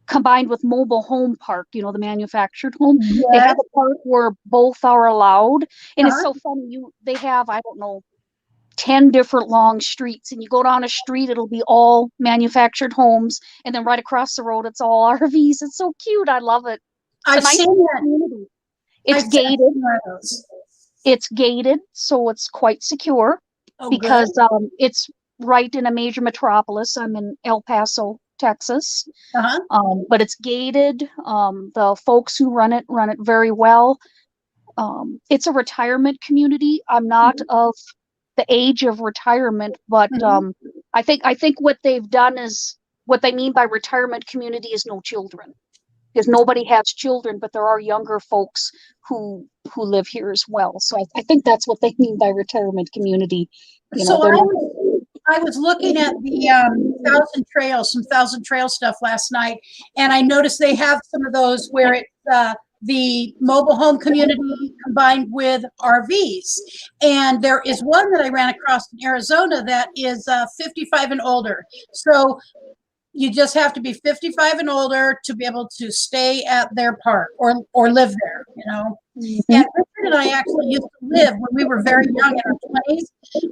combined with mobile home park, the manufactured home. Yes. They have a park where both are allowed. And it's so funny. They have, I don't know, 10 different long streets, and you go down a street, it'll be all manufactured homes. And then right across the road, it's all RVs. It's so cute. I love it. I've seen that. It's gated. It's gated, so it's quite secure because it's right in a major metropolis. I'm in El Paso, Texas, but it's gated. The folks who run it very well. It's a retirement community. I'm not of the age of retirement, but I think what they've done is, what they mean by retirement community is no children. because nobody has children, but there are younger folks who live here as well. So I think that's what they mean by retirement community. You know, So they're I was looking at the some Thousand Trail stuff last night, and I noticed they have some of those where it's the mobile home community combined with RVs. And there is one that I ran across in Arizona that is 55 and older. So you just have to be 55 and older to be able to stay at their park or live there, you know. And Richard and I actually used to live when we were very young in our 20s.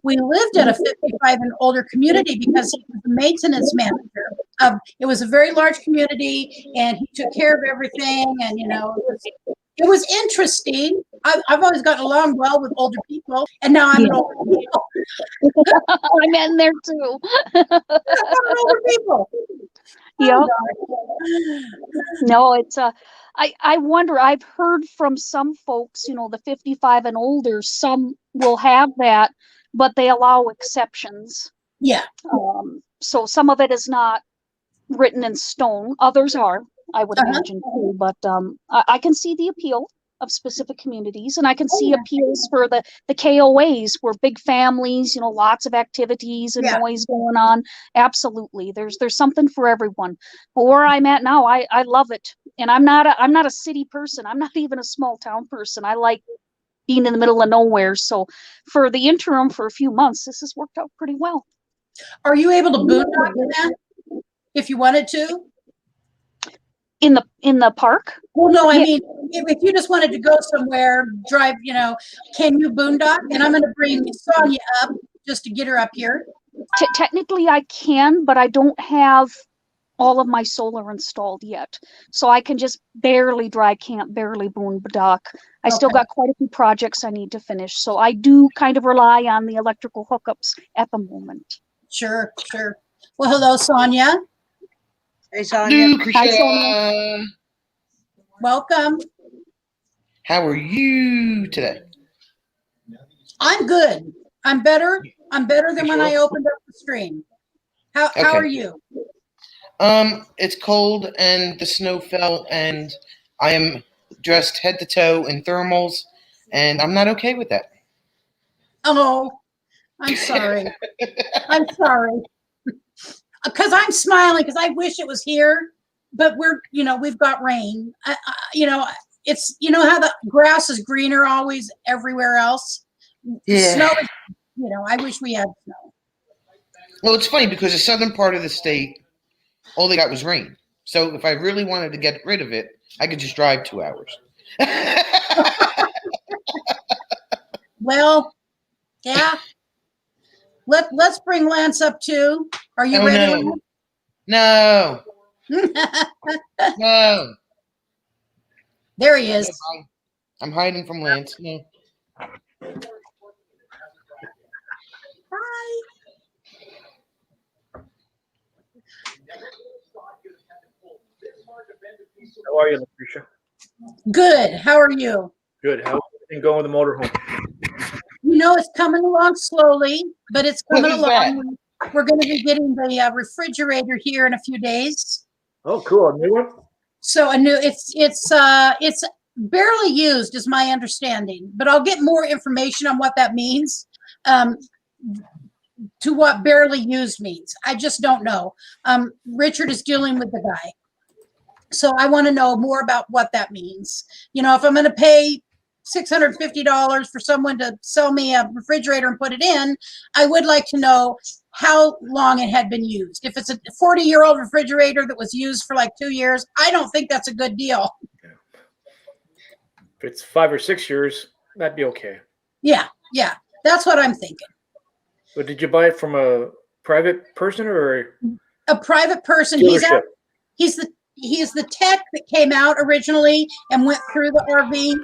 We lived at a 55 and older community because he was the maintenance manager. It was a very large community, and he took care of everything. And you know, it was interesting. I've always gotten along well with older people, and now I'm an older people. I'm in there too. I'm an older people. Yeah. No, it's I wonder, I've heard from some folks, you know, the 55 and older, some will have that, but they allow exceptions. Yeah. So some of it is not written in stone. Others are, I would imagine too, but I can see the appeal of specific communities, and I can see appeals for the KOAs where big families, you know, lots of activities and noise going on. Absolutely. There's something for everyone. But where I'm at now, I love it. And I'm not a city person. I'm not even a small town person. I like being in the middle of nowhere. So for the interim, for a few months, this has worked out pretty well. Are you able to boondock in that if you wanted to? In the park? Well, no, I mean, if you just wanted to go somewhere, drive, you know, can you boondock? And I'm going to bring Sonia up just to get her up here. Technically, I can, but I don't have all of my solar installed yet. So I can just barely dry camp, barely boondock. I still got quite a few projects I need to finish. So I do kind of rely on the electrical hookups at the moment. Sure, sure. Well, hello, Sonia. Hey, Sonia. Hi, Sonia. Welcome. How are you today? I'm good. I'm better. I'm better than when I opened up the stream. How are you? It's cold and the snow fell, and I am dressed head to toe in thermals, and I'm not okay with that. Oh, I'm sorry. I'm sorry. Because I'm smiling because I wish it was here, but we've got rain. It's, you know how the grass is greener always everywhere else? Yeah. Snow is, I wish we had snow. Well, it's funny because the southern part of the state, all they got was rain. So if I really wanted to get rid of it, I could just drive 2 hours. Well, yeah. Let's bring Lance up too. Are you ready? No. No. There he is. I'm hiding from Lance. No. Hi. How are you, Lucretia? Good. How are you? Good. How's everything going with the motorhome? It's coming along slowly, but it's coming What is along. We're going to be getting the refrigerator here in a few days. Oh, cool. A new one? So it's barely used, is my understanding, but I'll get more information on what that means. To what barely used means, I just don't know. Richard is dealing with the guy, so I want to know more about what that means. If I'm going to pay $650 for someone to sell me a refrigerator and put it in, I would like to know how long it had been used. If it's a 40-year-old refrigerator that was used for like 2 years, I don't think that's a good deal. Yeah. If it's 5 or 6 years, that'd be okay. Yeah, that's what I'm thinking. But did you buy it from a private person or a private person? Dealership? He's the tech that came out originally and went through the RV,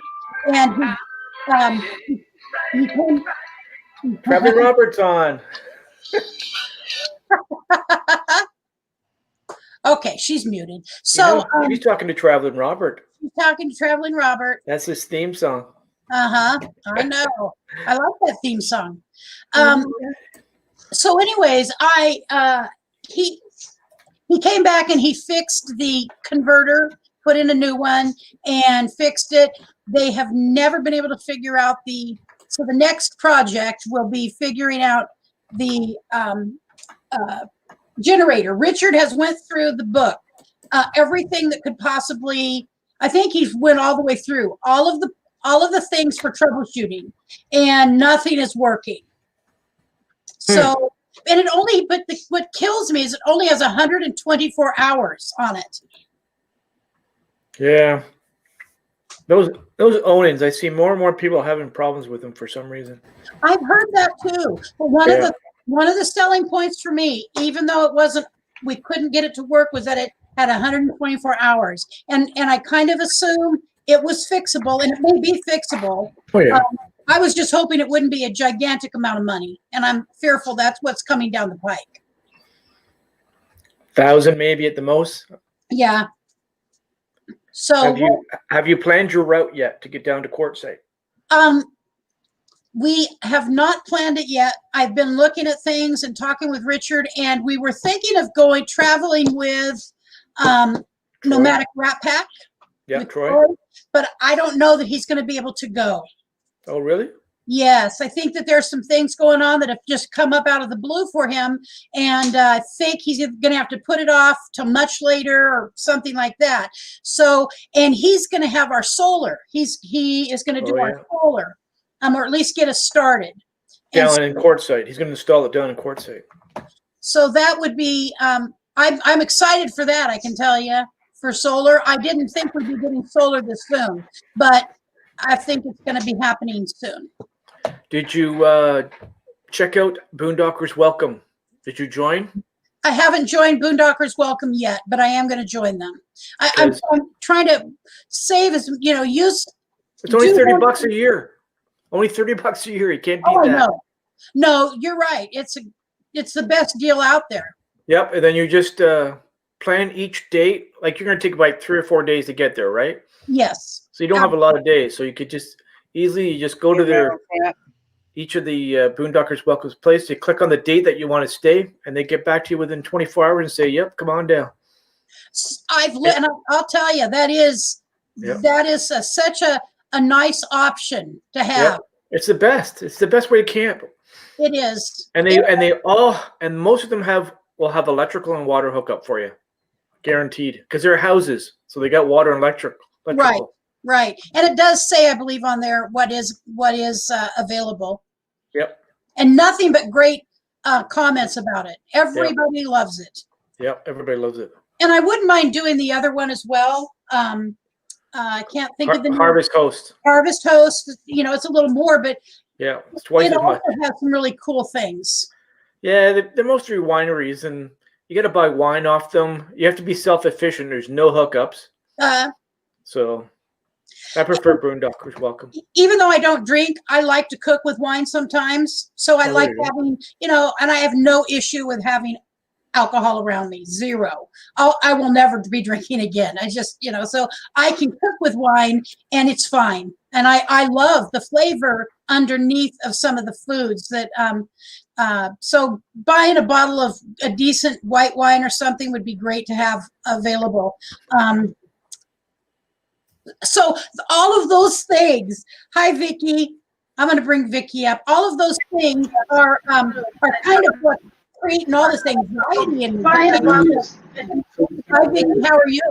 and he came. Traveling Robert's on. Okay, she's muted. So he's talking to Traveling Robert. He's talking to Traveling Robert. That's his theme song. I know. I like that theme song. So, anyways, he came back and he fixed the converter put in a new one and fixed it. They have never been able to figure out so the next project will be figuring out the generator. Richard has went through the book, everything that could possibly, I think he's went all the way through all of the things for troubleshooting, and nothing is working. So, and what kills me is it only has 124 hours on it. Yeah. Those Onins, I see more and more people having problems with them for some reason. I've heard that too. But one of the selling points for me, even though we couldn't get it to work, was that it had 124 hours. And I kind of assumed it was fixable, and it may be fixable. Oh, yeah. I was just hoping it wouldn't be a gigantic amount of money, and I'm fearful that's what's coming down the pike. 1,000 maybe at the most. Yeah. So have you planned your route yet to get down to Quartzsite? We have not planned it yet. I've been looking at things and talking with Richard, and we were thinking of traveling with Nomadic Ratpack. Yeah, Troy. But I don't know that he's going to be able to go. Oh, really? Yes, I think that there's some things going on that have just come up out of the blue for him, and I think he's going to have to put it off till much later or something like that. So, and he's going to have our solar. He is going to do our solar, or at least get us started. Down in Quartzsite. He's going to install it down in Quartzsite. So that would be, I'm excited for that, I can tell you, for solar. I didn't think we'd be getting solar this soon, but I think it's going to be happening soon. Did you check out Boondockers Welcome? Did you join? I haven't joined Boondockers Welcome yet, but I am going to join them. I'm trying to save as, use. It's only $30 a year. Only $30 a year. You can't beat that. No, you're right. It's the best deal out there. Yep. And then you just plan each date. Like, you're going to take about 3 or 4 days to get there, right? Yes. So you don't have a lot of days. So you could just easily go to each of the Boondockers Welcome's place. You click on the date that you want to stay, and they get back to you within 24 hours and say, "Yep, come on down." And I'll tell you, that is such a nice option to have. Yep. It's the best. It's the best way to camp. It is. And most of them will have electrical and water hookup for you, guaranteed, because they're houses, so they got water and electrical. Right. And it does say, I believe, on there what is available. Yep. And nothing but great comments about it. Everybody loves it. Yep. Everybody loves it. And I wouldn't mind doing the other one as well. I can't think of the name. Harvest Host. Harvest Host. It's a little more, but yeah, it's twice as much. It has some really cool things. Yeah, they're mostly wineries, and you got to buy wine off them. You have to be self-efficient. There's no hookups. So I prefer Boondockers Welcome. Even though I don't drink, I like to cook with wine sometimes. So I like having, and I have no issue with having alcohol around me. Zero. I will never be drinking again. I just, so I can cook with wine and it's fine. And I love the flavor underneath of some of the foods that, so buying a bottle of a decent white wine or something would be great to have available. So all of those things. Hi, Vicky. I'm going to bring Vicky up. All of those things are kind of what creating all this anxiety in me. Hi, Vicky. How are you?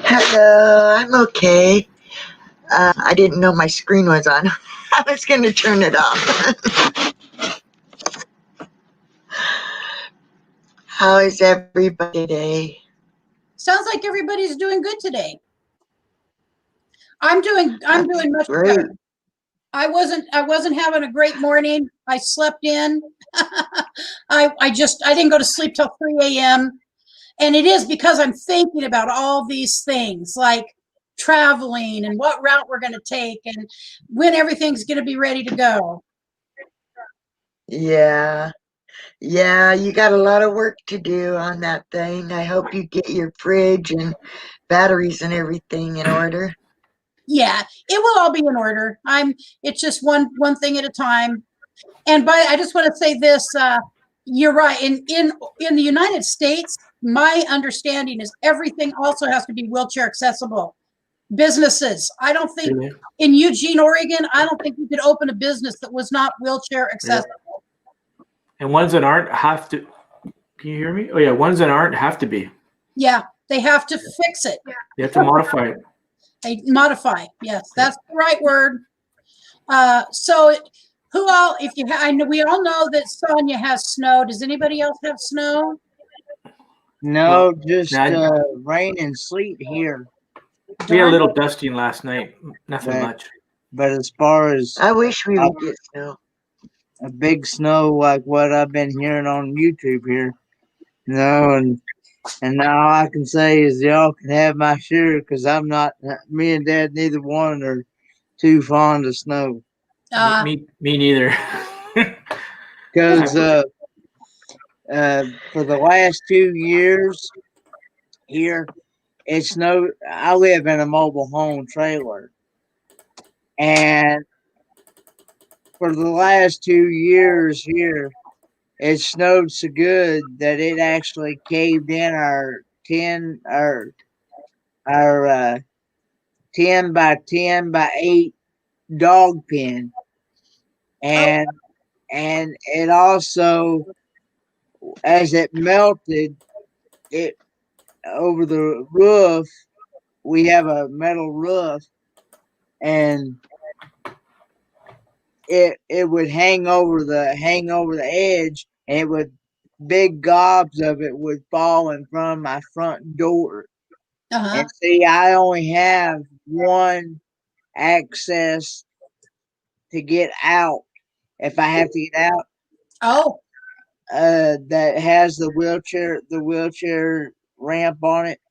Hello. I'm okay. I didn't know my screen was on. I was going to turn it off. How is everybody today? Sounds like everybody's doing good today. I'm doing much better. I wasn't having a great morning. I slept in. I didn't go to sleep till 3 a.m. And it is because I'm thinking about all these things like traveling and what route we're going to take and when everything's going to be ready to go. Yeah. Yeah, you got a lot of work to do on that thing. I hope you get your fridge and batteries and everything in order. Yeah, it will all be in order. It's just one thing at a time. And I just want to say this, you're right. In the United States, my understanding is everything also has to be wheelchair accessible. Businesses. I don't think in Eugene, Oregon, I don't think you could open a business that was not wheelchair accessible. Yeah. And ones that aren't have to. Can you hear me? Oh yeah, ones that aren't have to be. Yeah, they have to fix it. They have to modify it. They modify. Yes, that's the right word. So who all? If you, I know we all know that Sonia has snow. Does anybody else have snow? No, just rain and sleet here. We had a little dusting last night. Nothing much. But as far as I wish we would get snow. A big snow like what I've been hearing on YouTube here, you know, and now I can say is y'all can have my share because I'm not. Me and Dad, neither one are too fond of snow. Me neither. Because for the last 2 years here, it snowed. I live in a mobile home trailer, and for the last 2 years here, it snowed so good that it actually caved in our 10 by 10 by 8 dog pen, and it also, as it melted it over the roof, we have a metal roof, and it would hang over the edge, and it would, big gobs of it would fall in front of my front door. And see, I only have one access to get out if I have to get out. Oh. That has the wheelchair ramp on it.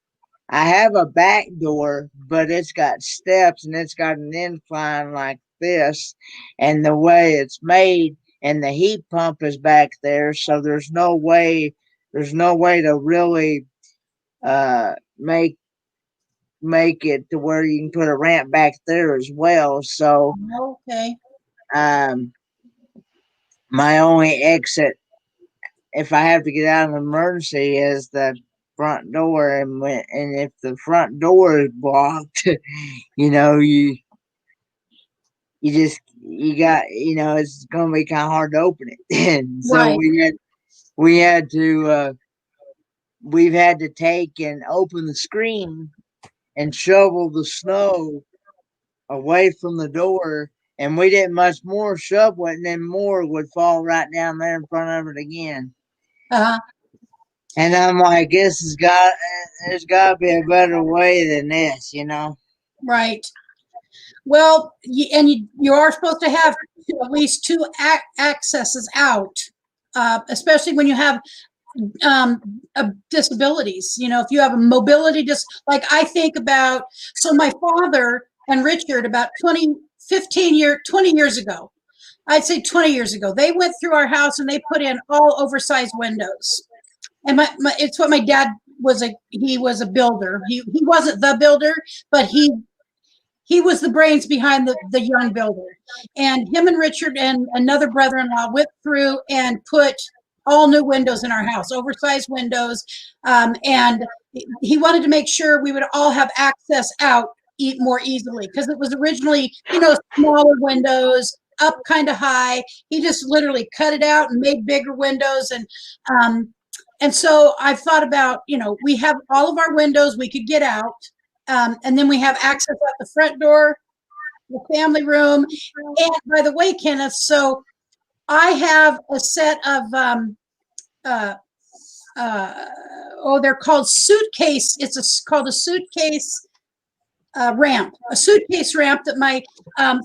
I have a back door, but it's got steps and it's got an incline like this, and the way it's made, and the heat pump is back there, so there's no way to really make it to where you can put a ramp back there as well. So okay. My only exit, if I have to get out of an emergency, is the front door, and if the front door is blocked, you know, you got, you know, it's gonna be kind of hard to open it. And so right. we've had to take and open the screen and shovel the snow away from the door, and we didn't much more shovel it, and then more would fall right down there in front of it again. And I'm like, there's got to be a better way than this, you know? Right. Well, you are supposed to have at least 2 accesses out, especially when you have disabilities. You know, if you have a mobility like I think about, so my father and Richard about 20 years ago, I'd say 20 years ago, they went through our house and they put in all oversized windows. And it's what my dad was he was a builder. He wasn't the builder, but he was the brains behind the young builder. And him and Richard and another brother-in-law went through and put all new windows in our house, oversized windows. And he wanted to make sure we would all have access out more easily, because it was originally, you know, smaller windows up kind of high. He just literally cut it out and made bigger windows. And so I thought about, you know, we have all of our windows we could get out. And then we have access at the front door, the family room. And by the way, Kenneth, so I have a set of, they're called suitcase. Called a suitcase ramp, a suitcase ramp that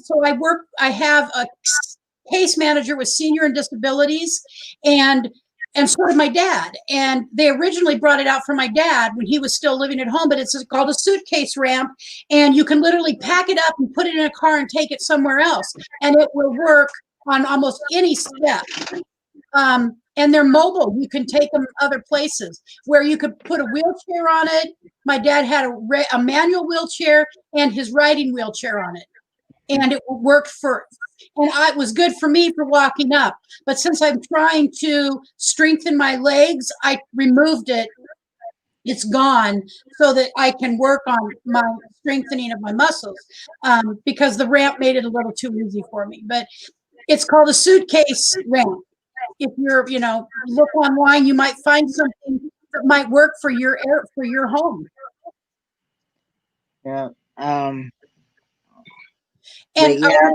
so I have a case manager with senior and disabilities, and so did my dad. And they originally brought it out for my dad when he was still living at home, but it's called a suitcase ramp, and you can literally pack it up and put it in a car and take it somewhere else, and it will work on almost any step. And they're mobile. You can take them other places where you could put a wheelchair on it. My dad had a manual wheelchair and his riding wheelchair on it, and it worked and it was good for me for walking up. But since I'm trying to strengthen my legs, I removed it it's gone so that I can work on my strengthening of my muscles, because the ramp made it a little too easy for me. But it's called a suitcase ramp. If you're, look online, you might find something that might work for your home. Yeah. And But yeah,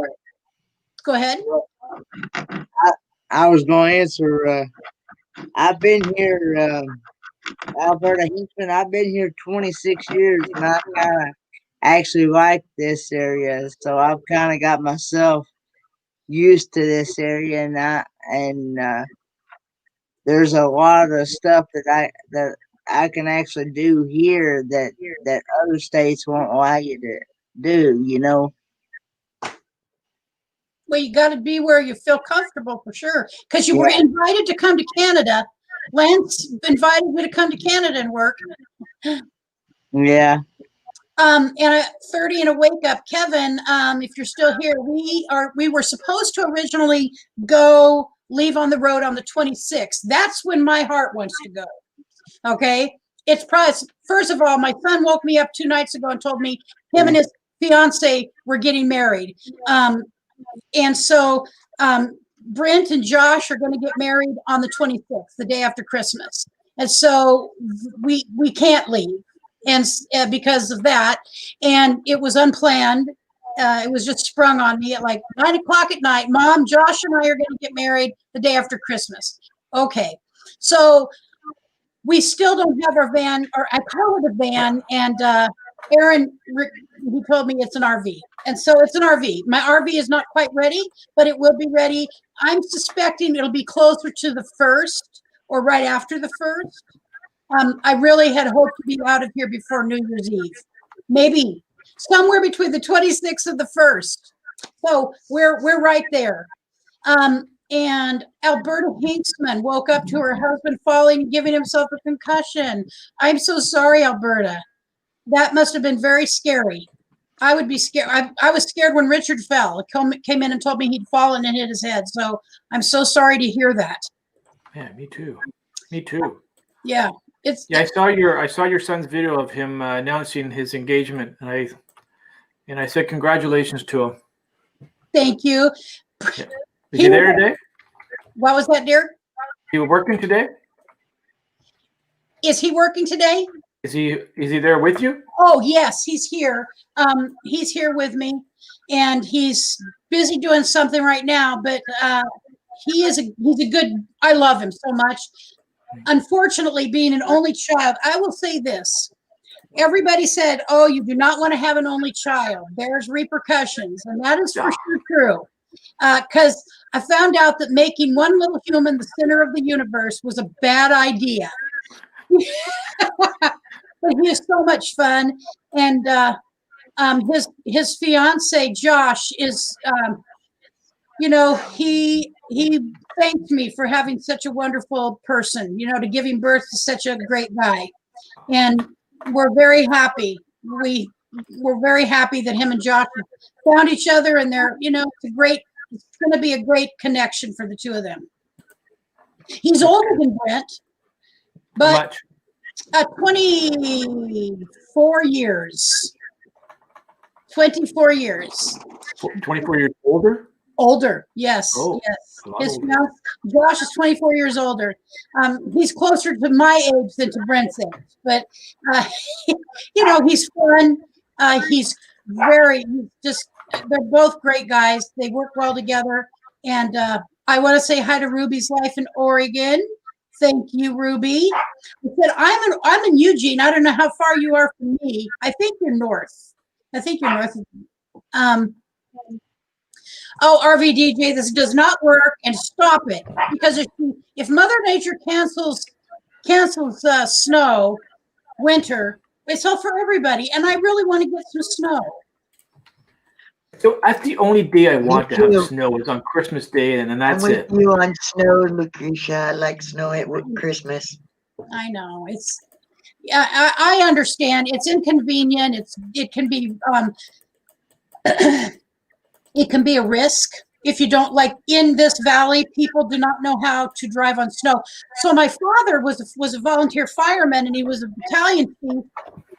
go ahead. I was going to answer. I've been here, Alberta Hinchman. I've been here 26 years, and I kind of actually like this area. So I've kind of got myself used to this area, and there's a lot of stuff that I can actually do here that other states won't allow you to do. Well, you got to be where you feel comfortable for sure, because you were invited to come to Canada. Lance invited me to come to Canada and work. Yeah. And 30 and a wake up, Kevin. If you're still here, we were supposed to originally leave on the road on the 26th. That's when my heart wants to go. Okay, it's probably, first of all, my son woke me up 2 nights ago and told me him and his fiance were getting married. And so Brent and Josh are going to get married on the 26th, the day after Christmas. And so we can't leave, and because of that, and it was unplanned. It was just sprung on me at like 9 o'clock at night. Mom, Josh and I are going to get married the day after Christmas. Okay, so we still don't have our van, or I call it a van, and Aaron, he told me it's an RV. And so it's an RV. My RV is not quite ready, but it will be ready. I'm suspecting it'll be closer to the 1st or right after the 1st. I really had hoped to be out of here before New Year's Eve. Maybe somewhere between the 26th and the 1st. So we're right there. And Alberta Hinksman woke up to her husband falling, giving himself a concussion. I'm so sorry, Alberta. That must have been very scary. I would be scared. I was scared when Richard fell. It came in and told me he'd fallen and hit his head. So I'm so sorry to hear that. Yeah, me too. Me too. Yeah, I saw your son's video of him announcing his engagement, and I said congratulations to him. Thank you. Yeah. Is he there today? What was that, dear? He working today? Is he working today? Is he there with you? Oh, yes, he's here. He's here with me, and he's busy doing something right now, but he's a good, I love him so much. Unfortunately, being an only child, I will say this. Everybody said, oh, you do not want to have an only child. There's repercussions, and that is for sure true. Because I found out that making one little human the center of the universe was a bad idea. But he is so much fun, and his fiance Josh is, he thanked me for having such a wonderful person, to giving birth to such a great guy, and we're very happy. We're very happy that him and Josh found each other, and they're, it's going to be a great connection for the two of them. He's older than Brent, but 24 years. 24 years. 24 years older? Older, yes. Oh, yes. Josh is 24 years older. He's closer to my age than to Brent's age, but he's fun. They're both great guys. They work well together, and I want to say hi to Ruby's life in Oregon. Thank you, Ruby. I said, I'm in Eugene. I don't know how far you are from me. I think you're north. RVDJ, this does not work, and stop it. Because if Mother Nature cancels snow, winter, it's all for everybody. And I really want to get some snow. So that's the only day I want to have snow is on Christmas Day, and then that's it. I'm with you on snow, Lucretia. I like snow at Christmas. I know I understand. It's inconvenient. It can be it can be a risk. if you don't like in this valley, people do not know how to drive on snow. So my father was a volunteer fireman, and he was a battalion chief.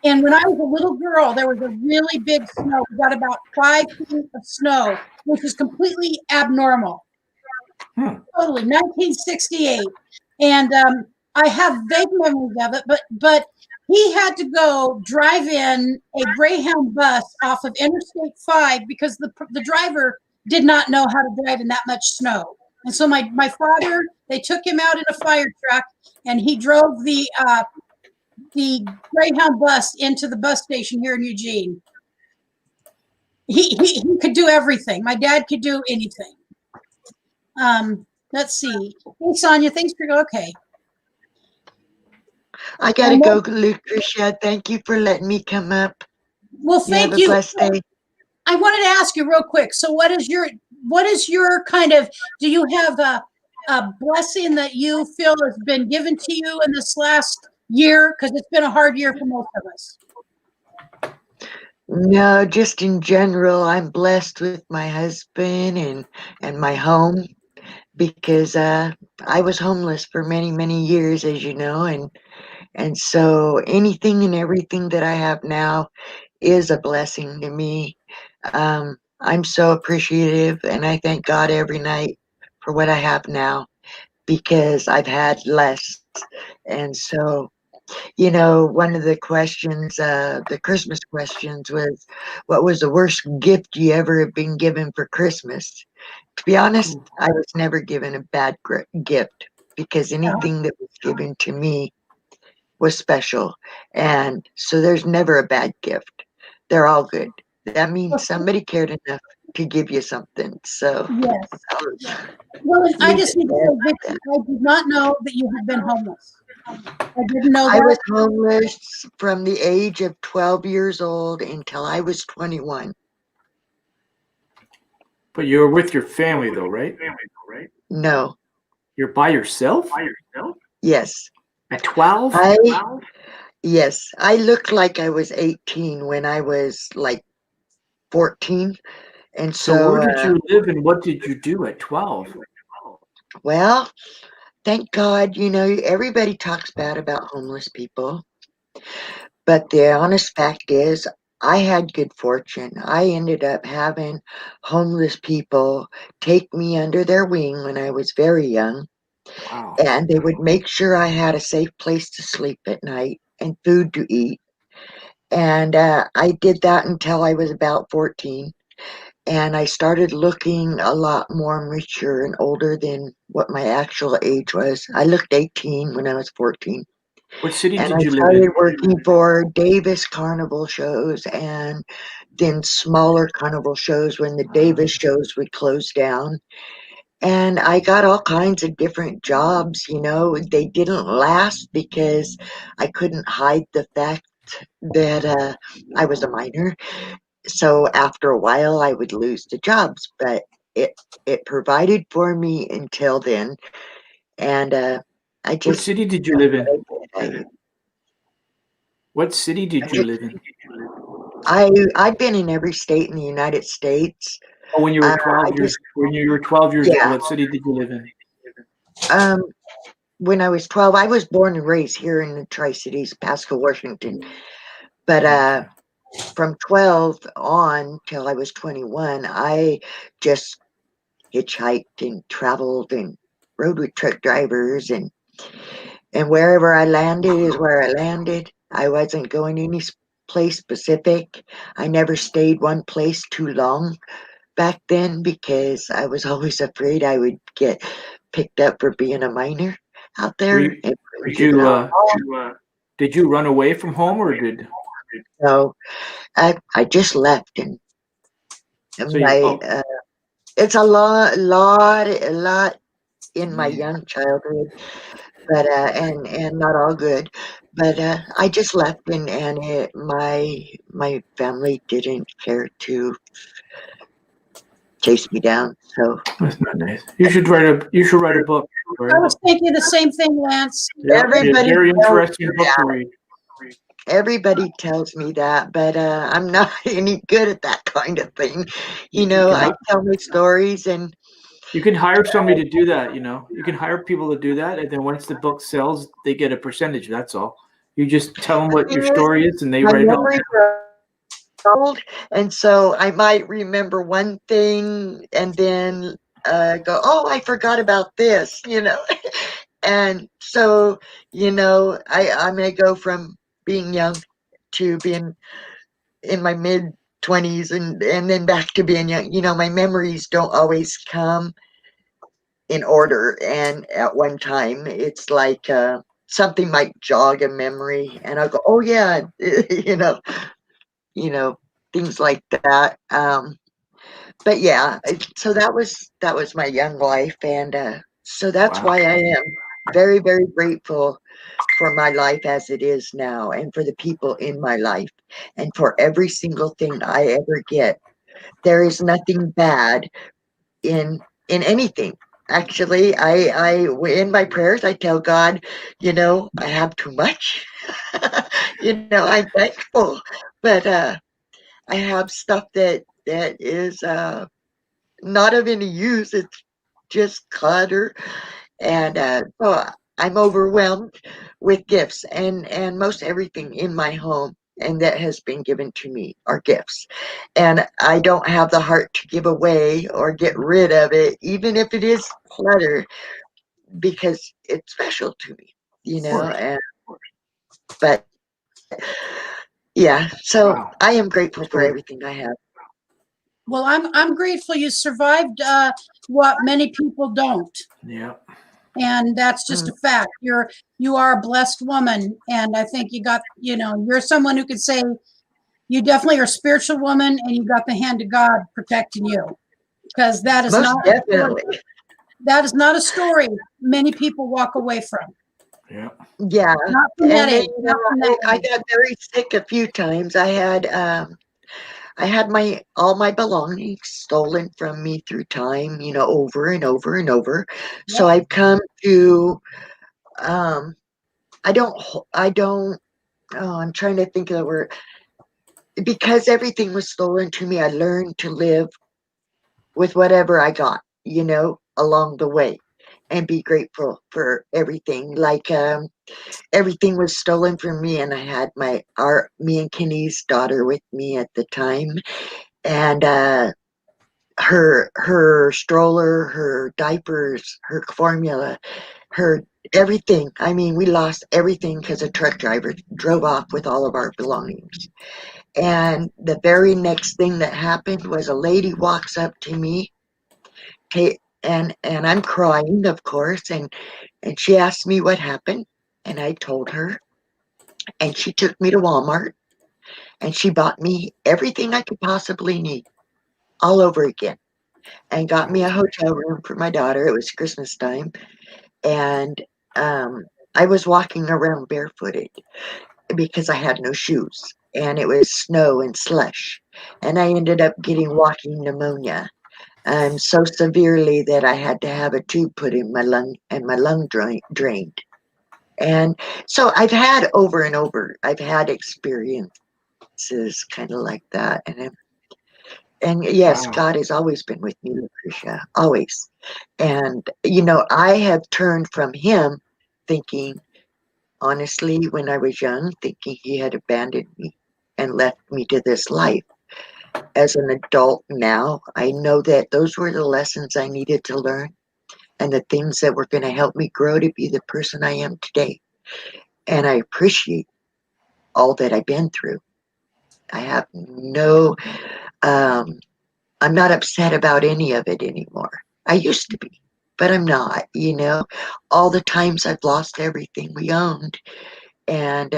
And when I was a little girl, there was a really big snow. We got about 5 feet of snow, which is completely abnormal. Totally, 1968. And I have vague memories of it, but he had to go drive in a Greyhound bus off of Interstate 5 because the driver did not know how to drive in that much snow. And so my father, they took him out in a fire truck, and he drove the Greyhound bus into the bus station here in Eugene. He could do everything. My dad could do anything. Let's see. Hey, Sonia, thanks for okay. I gotta go, Lucretia. Thank you for letting me come up. Well, thank you. Have a blessed day. I wanted to ask you real quick. So what is your kind of, do you have a blessing that you feel has been given to you in this last year? Because it's been a hard year for most of us. No, just in general, I'm blessed with my husband and my home, because I was homeless for many, many years, as you know, and so anything and everything that I have now is a blessing to me. I'm so appreciative, and I thank God every night for what I have now, because I've had less. And so, you know, one of the questions, the Christmas questions, was, what was the worst gift you ever have been given for Christmas? To be honest, I was never given a bad gift, because anything that was given to me was special. And so there's never a bad gift. They're all good. That means somebody cared enough to give you something. So yes. Well, I just need to say, Vicki, I did not know that you had been homeless. I didn't know that. I was homeless from the age of 12 years old until I was 21. But you were with your family, though, right? No. You're by yourself? Yes. At 12? Yes. I looked like I was 18 when I was like 14. And so where did you live, and what did you do at 12? Well, thank God, you know, everybody talks bad about homeless people. But the honest fact is, I had good fortune. I ended up having homeless people take me under their wing when I was very young. Wow. And they would make sure I had a safe place to sleep at night and food to eat. And I did that until I was about 14. And I started looking a lot more mature and older than what my actual age was. I looked 18 when I was 14. What city And did I you live started in? working for Davis Carnival shows, and then smaller Carnival shows when the Davis shows would close down. And I got all kinds of different jobs, you know. They didn't last because I couldn't hide the fact that I was a minor. So after a while, I would lose the jobs, but it provided for me until then. And I just. What city did you live in? What city did you live in? I've been in every state in the United States. Oh, when you were 12 years. When you were 12 years old, what city did you live in? When I was 12, I was born and raised here in the Tri-Cities, Pasco, Washington. But from 12 on till I was 21, I just hitchhiked and traveled and rode with truck drivers, and wherever I landed is where I landed. I wasn't going any place specific. I never stayed one place too long back then because I was always afraid I would get picked up for being a minor out there. Did you run away from home, or did? No, I just left, and it's a lot in my young childhood, but and not all good. But I just left, and my family didn't care to chase me down. So that's not nice. You should write a book. I was thinking the same thing, Lance. Yeah, everybody, very interesting book to read. Everybody tells me that, but I'm not any good at that kind of thing. You I tell my stories, and you can hire somebody to do that. You can hire people to do that, and then once the book sells, they get a percentage. That's all. You just tell them what your story is, and they my write it all. memories are old, and so I might remember one thing and then go, "Oh, I forgot about this," And so, I may go from being young to being in my mid-20s, and then back to being young. My memories don't always come in order, and at one time it's like something might jog a memory, and I'll go, "Oh yeah," things like that. But yeah, so that was my young life, and so that's Wow. why I am very, very grateful for my life as it is now, and for the people in my life, and for every single thing I ever get. There is nothing bad in anything. Actually, I in my prayers I tell God, I have too much. I'm thankful, but I have stuff that is not of any use. It's just clutter, and so I'm overwhelmed with gifts, and most everything in my home and that has been given to me are gifts, and I don't have the heart to give away or get rid of it, even if it is clutter, because it's special to me, and but yeah, so Wow. I am grateful That's for great. everything I have. Well, I'm grateful you survived what many people don't. Yeah. And that's just a fact. You are a blessed woman, and I think you're someone who could say you definitely are a spiritual woman, and you got the hand of God protecting you, because that is Most definitely. that is not a story many people walk away from. Yeah. Yeah, Not from and that then age. Not from that I age. got very sick a few times. I had all my belongings stolen from me through time, over and over and over. So I've come to, I don't, oh, I'm trying to think of the word. Because everything was stolen to me, I learned to live with whatever I got, along the way, and be grateful for everything. Like, everything was stolen from me, and I had me and Kenny's daughter with me at the time, and her stroller, her diapers, her formula, her everything. I mean, we lost everything because a truck driver drove off with all of our belongings. And the very next thing that happened was a lady walks up to me, and I'm crying, of course, and she asked me what happened, and I told her, and she took me to Walmart, and she bought me everything I could possibly need all over again, and got me a hotel room for my daughter. It was Christmas time, and I was walking around barefooted because I had no shoes, and it was snow and slush, and I ended up getting walking pneumonia. So severely that I had to have a tube put in my lung, and my lung drained. And so I've had over and over, I've had experiences kind of like that. And yes, Wow. God has always been with me, Lucretia, always. And, I have turned from him thinking, honestly, when I was young, thinking he had abandoned me and left me to this life. As an adult now, I know that those were the lessons I needed to learn, and the things that were going to help me grow to be the person I am today. And I appreciate all that I've been through. I have I'm not upset about any of it anymore. I used to be, but I'm not, All the times I've lost everything we owned, and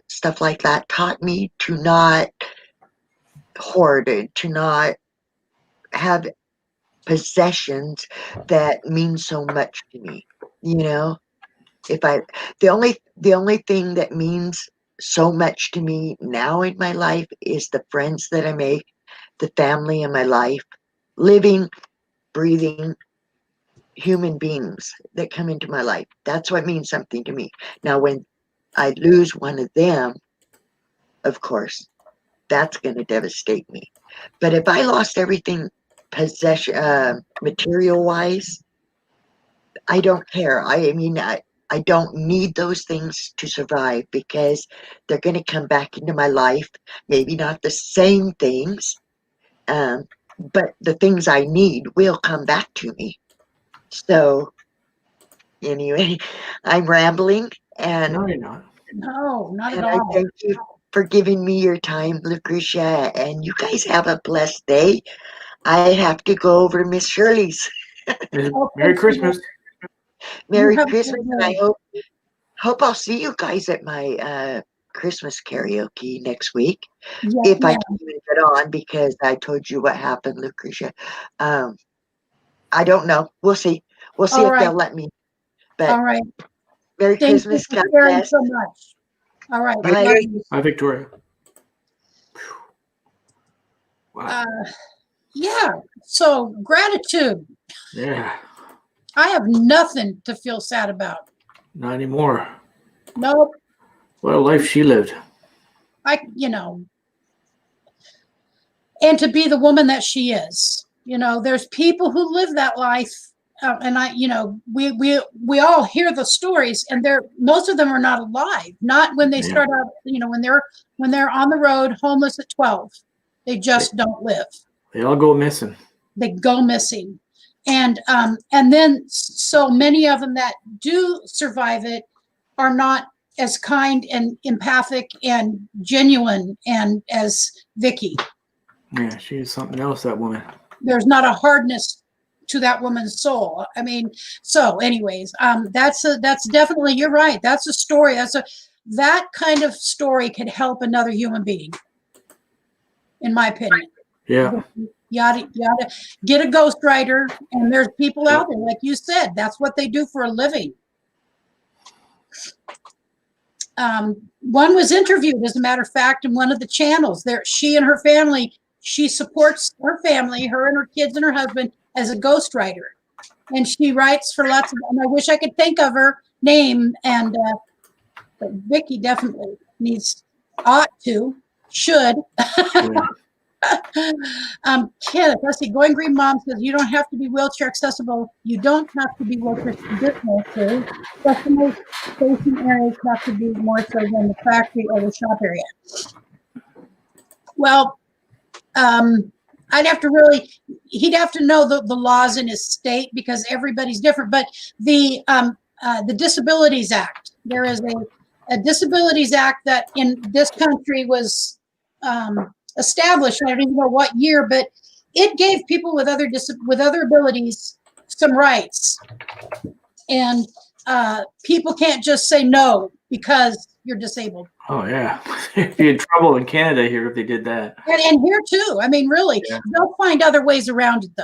stuff like that taught me to not hoard it, to not have possessions that mean so much to me. If I the only thing that means so much to me now in my life is the friends that I make, the family in my life, living, breathing human beings that come into my life. That's what means something to me. Now, when I lose one of them, of course, that's going to devastate me. But if I lost everything material wise, I don't care. I mean, I don't need those things to survive because they're going to come back into my life. Maybe not the same things, but the things I need will come back to me. So, anyway, I'm rambling, and No, you're not. No, not at and I all. thank you for giving me your time, Lucretia. And you guys have a blessed day. I have to go over to Miss Shirley's. Merry Christmas. Merry have a Christmas, good and I day. hope I'll see you guys at my Christmas karaoke next week. Yes, If I ma'am. can even get on, because I told you what happened, Lucretia. I don't know. We'll see. We'll see All if right. they'll let me. But All right. Merry Thank you Christmas. for God sharing bless. so much. All right. Bye. Love you. Hi, Victoria. Wow. Yeah. So gratitude. Yeah. I have nothing to feel sad about. Not anymore. Nope. What a life she lived. And to be the woman that she is. There's people who live that life, and we all hear the stories, and most of them are not alive. Not when they start out, when they're on the road, homeless at 12, they just don't live. They all go missing. They go missing, and then so many of them that do survive it are not as kind and empathic and genuine and as Vicky. Yeah, she is something else, that woman. There's not a hardness to that woman's soul. I mean, so anyways, that's definitely, you're right. That's a story. That kind of story could help another human being, in my opinion. Yeah. You ought to get a ghostwriter, and there's people out there, like you said, that's what they do for a living. One was interviewed, as a matter of fact, in one of the channels. She and her family, she supports her family, her and her kids and her husband, as a ghostwriter. And she writes for lots of, and I wish I could think of her name, but Vicky definitely should. Yeah. Kenneth, let's see. Going Green Mom says you don't have to be wheelchair accessible. You don't have to be wheelchair accessible. Customer facing areas have to be more so than the factory or the shop area. Well, he'd have to know the laws in his state, because everybody's different. But the Disabilities Act, there is a Disabilities Act that in this country was established. I don't even know what year, but it gave people with other abilities some rights, and people can't just say no because you're disabled. Oh yeah, you'd be in trouble in Canada here if they did that. And here too. I mean, really, They'll find other ways around it, though.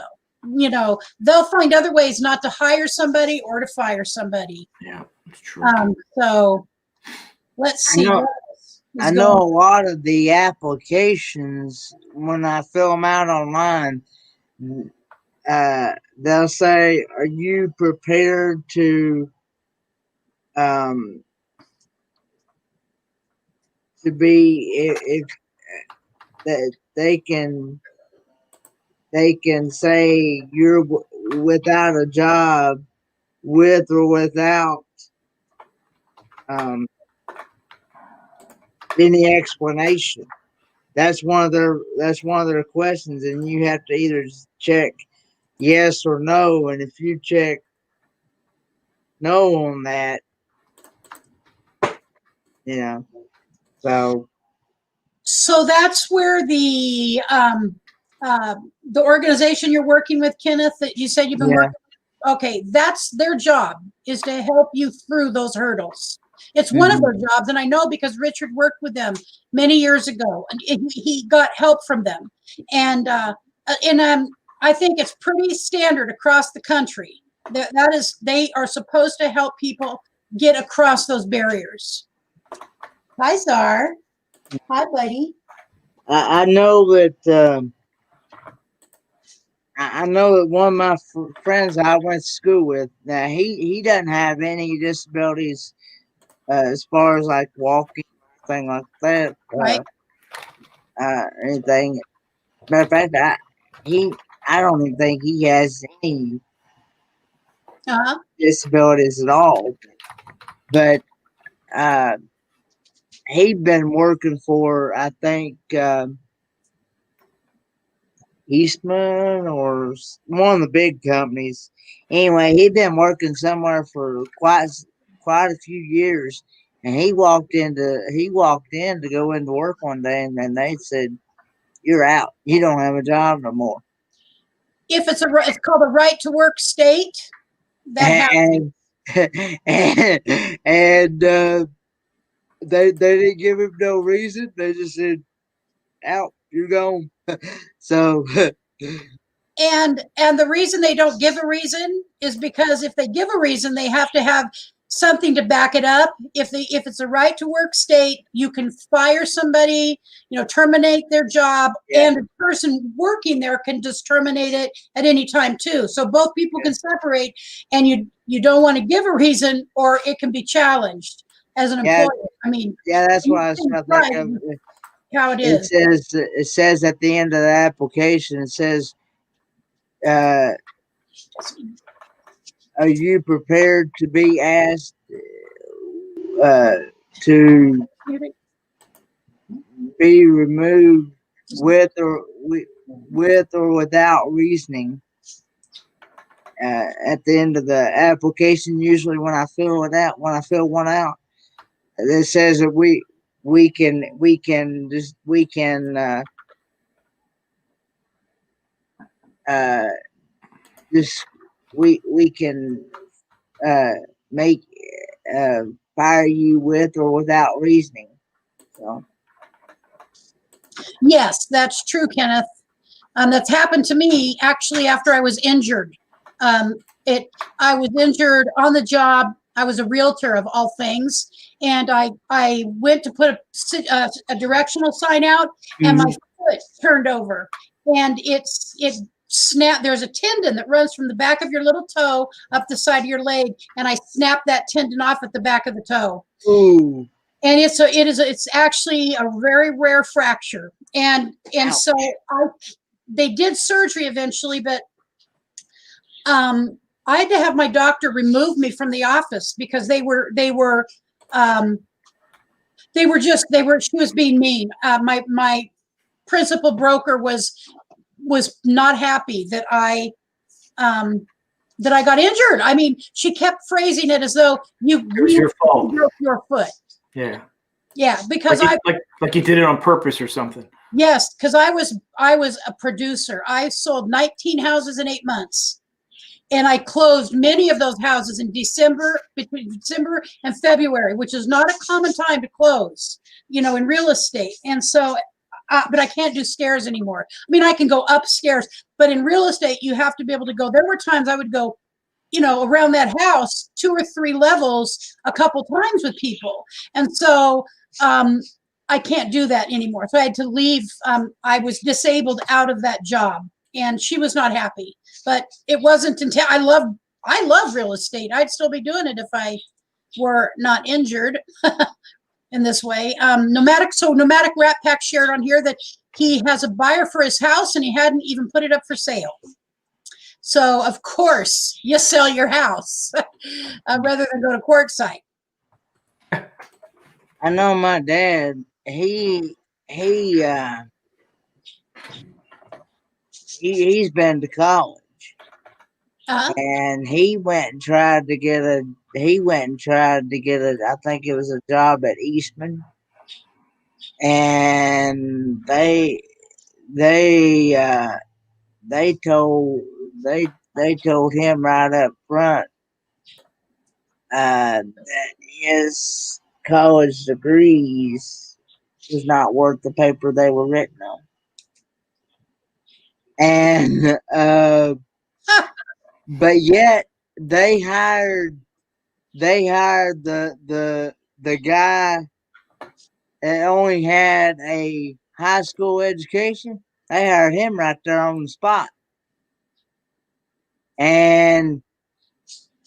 They'll find other ways not to hire somebody or to fire somebody. Yeah, that's true. So let's see. I know a lot of the applications, when I fill them out online, they'll say, "Are you prepared to be if that they can say you're without a job, with or without any explanation." That's one of their questions, and you have to either check yes or no. And if you check no on that, So that's where the organization you're working with, Kenneth, that you said you've been working with, okay, that's their job, is to help you through those hurdles. It's one of their jobs, and I know because Richard worked with them many years ago, and he got help from them. And I think it's pretty standard across the country. They are supposed to help people get across those barriers. Hi, Czar. Hi, buddy. I know that I know that one of my friends I went to school with, now he doesn't have any disabilities as far as like walking, thing like that. Right. anything. Matter of fact, I don't even think he has any disabilities at all. But he'd been working for, I think, Eastman or one of the big companies. Anyway, he'd been working somewhere for quite a few years, and he walked in to go into work one day, and then they said, "You're out. You don't have a job no more." If it's called a right to work state, that happens. And they didn't give him no reason. They just said, "Out, you're gone." So. And the reason they don't give a reason is because if they give a reason, they have to have something to back it up. If it's a right to work state, you can fire somebody, terminate their job, and the person working there can just terminate it at any time too. So both people can separate, and you don't want to give a reason, or it can be challenged as an employer. I mean, that's why I was trying to think of it. How it is. It says at the end of the application, it says, are you prepared to be asked to be removed with or without reasoning? At the end of the application, usually when I fill one out, it says that we can make fire you with or without reasoning. So. Yes, that's true, Kenneth. That's happened to me actually after I was injured. I was injured on the job. I was a realtor of all things, and I went to put a directional sign out, and my foot turned over, and it snapped. There's a tendon that runs from the back of your little toe up the side of your leg, and I snapped that tendon off at the back of the toe. Ooh. And it's actually a very rare fracture, and Ouch. So they did surgery eventually, but I had to have my doctor remove me from the office because she was being mean. My principal broker was not happy that I got injured. I mean, she kept phrasing it as though it was your fault. Broke your foot. Yeah. Yeah, because like you did it on purpose or something. Yes, because I was a producer. I sold 19 houses in 8 months. And I closed many of those houses in between December and February, which is not a common time to close, in real estate. And so, but I can't do stairs anymore. I mean, I can go upstairs, but in real estate, you have to be able to go. There were times I would go, around that house 2 or 3 levels a couple times with people. And so, I can't do that anymore. So I had to leave. I was disabled out of that job, and she was not happy. But it wasn't until I love real estate. I'd still be doing it if I were not injured in this way. Nomadic Ratpack shared on here that he has a buyer for his house and he hadn't even put it up for sale. So of course you sell your house rather than go to court site. I know my dad, he's been to college. And he went and tried to get I think it was a job at Eastman. And they told him right up front that his college degrees was not worth the paper they were written on. And but yet they hired the guy that only had a high school education. They hired him right there on the spot. And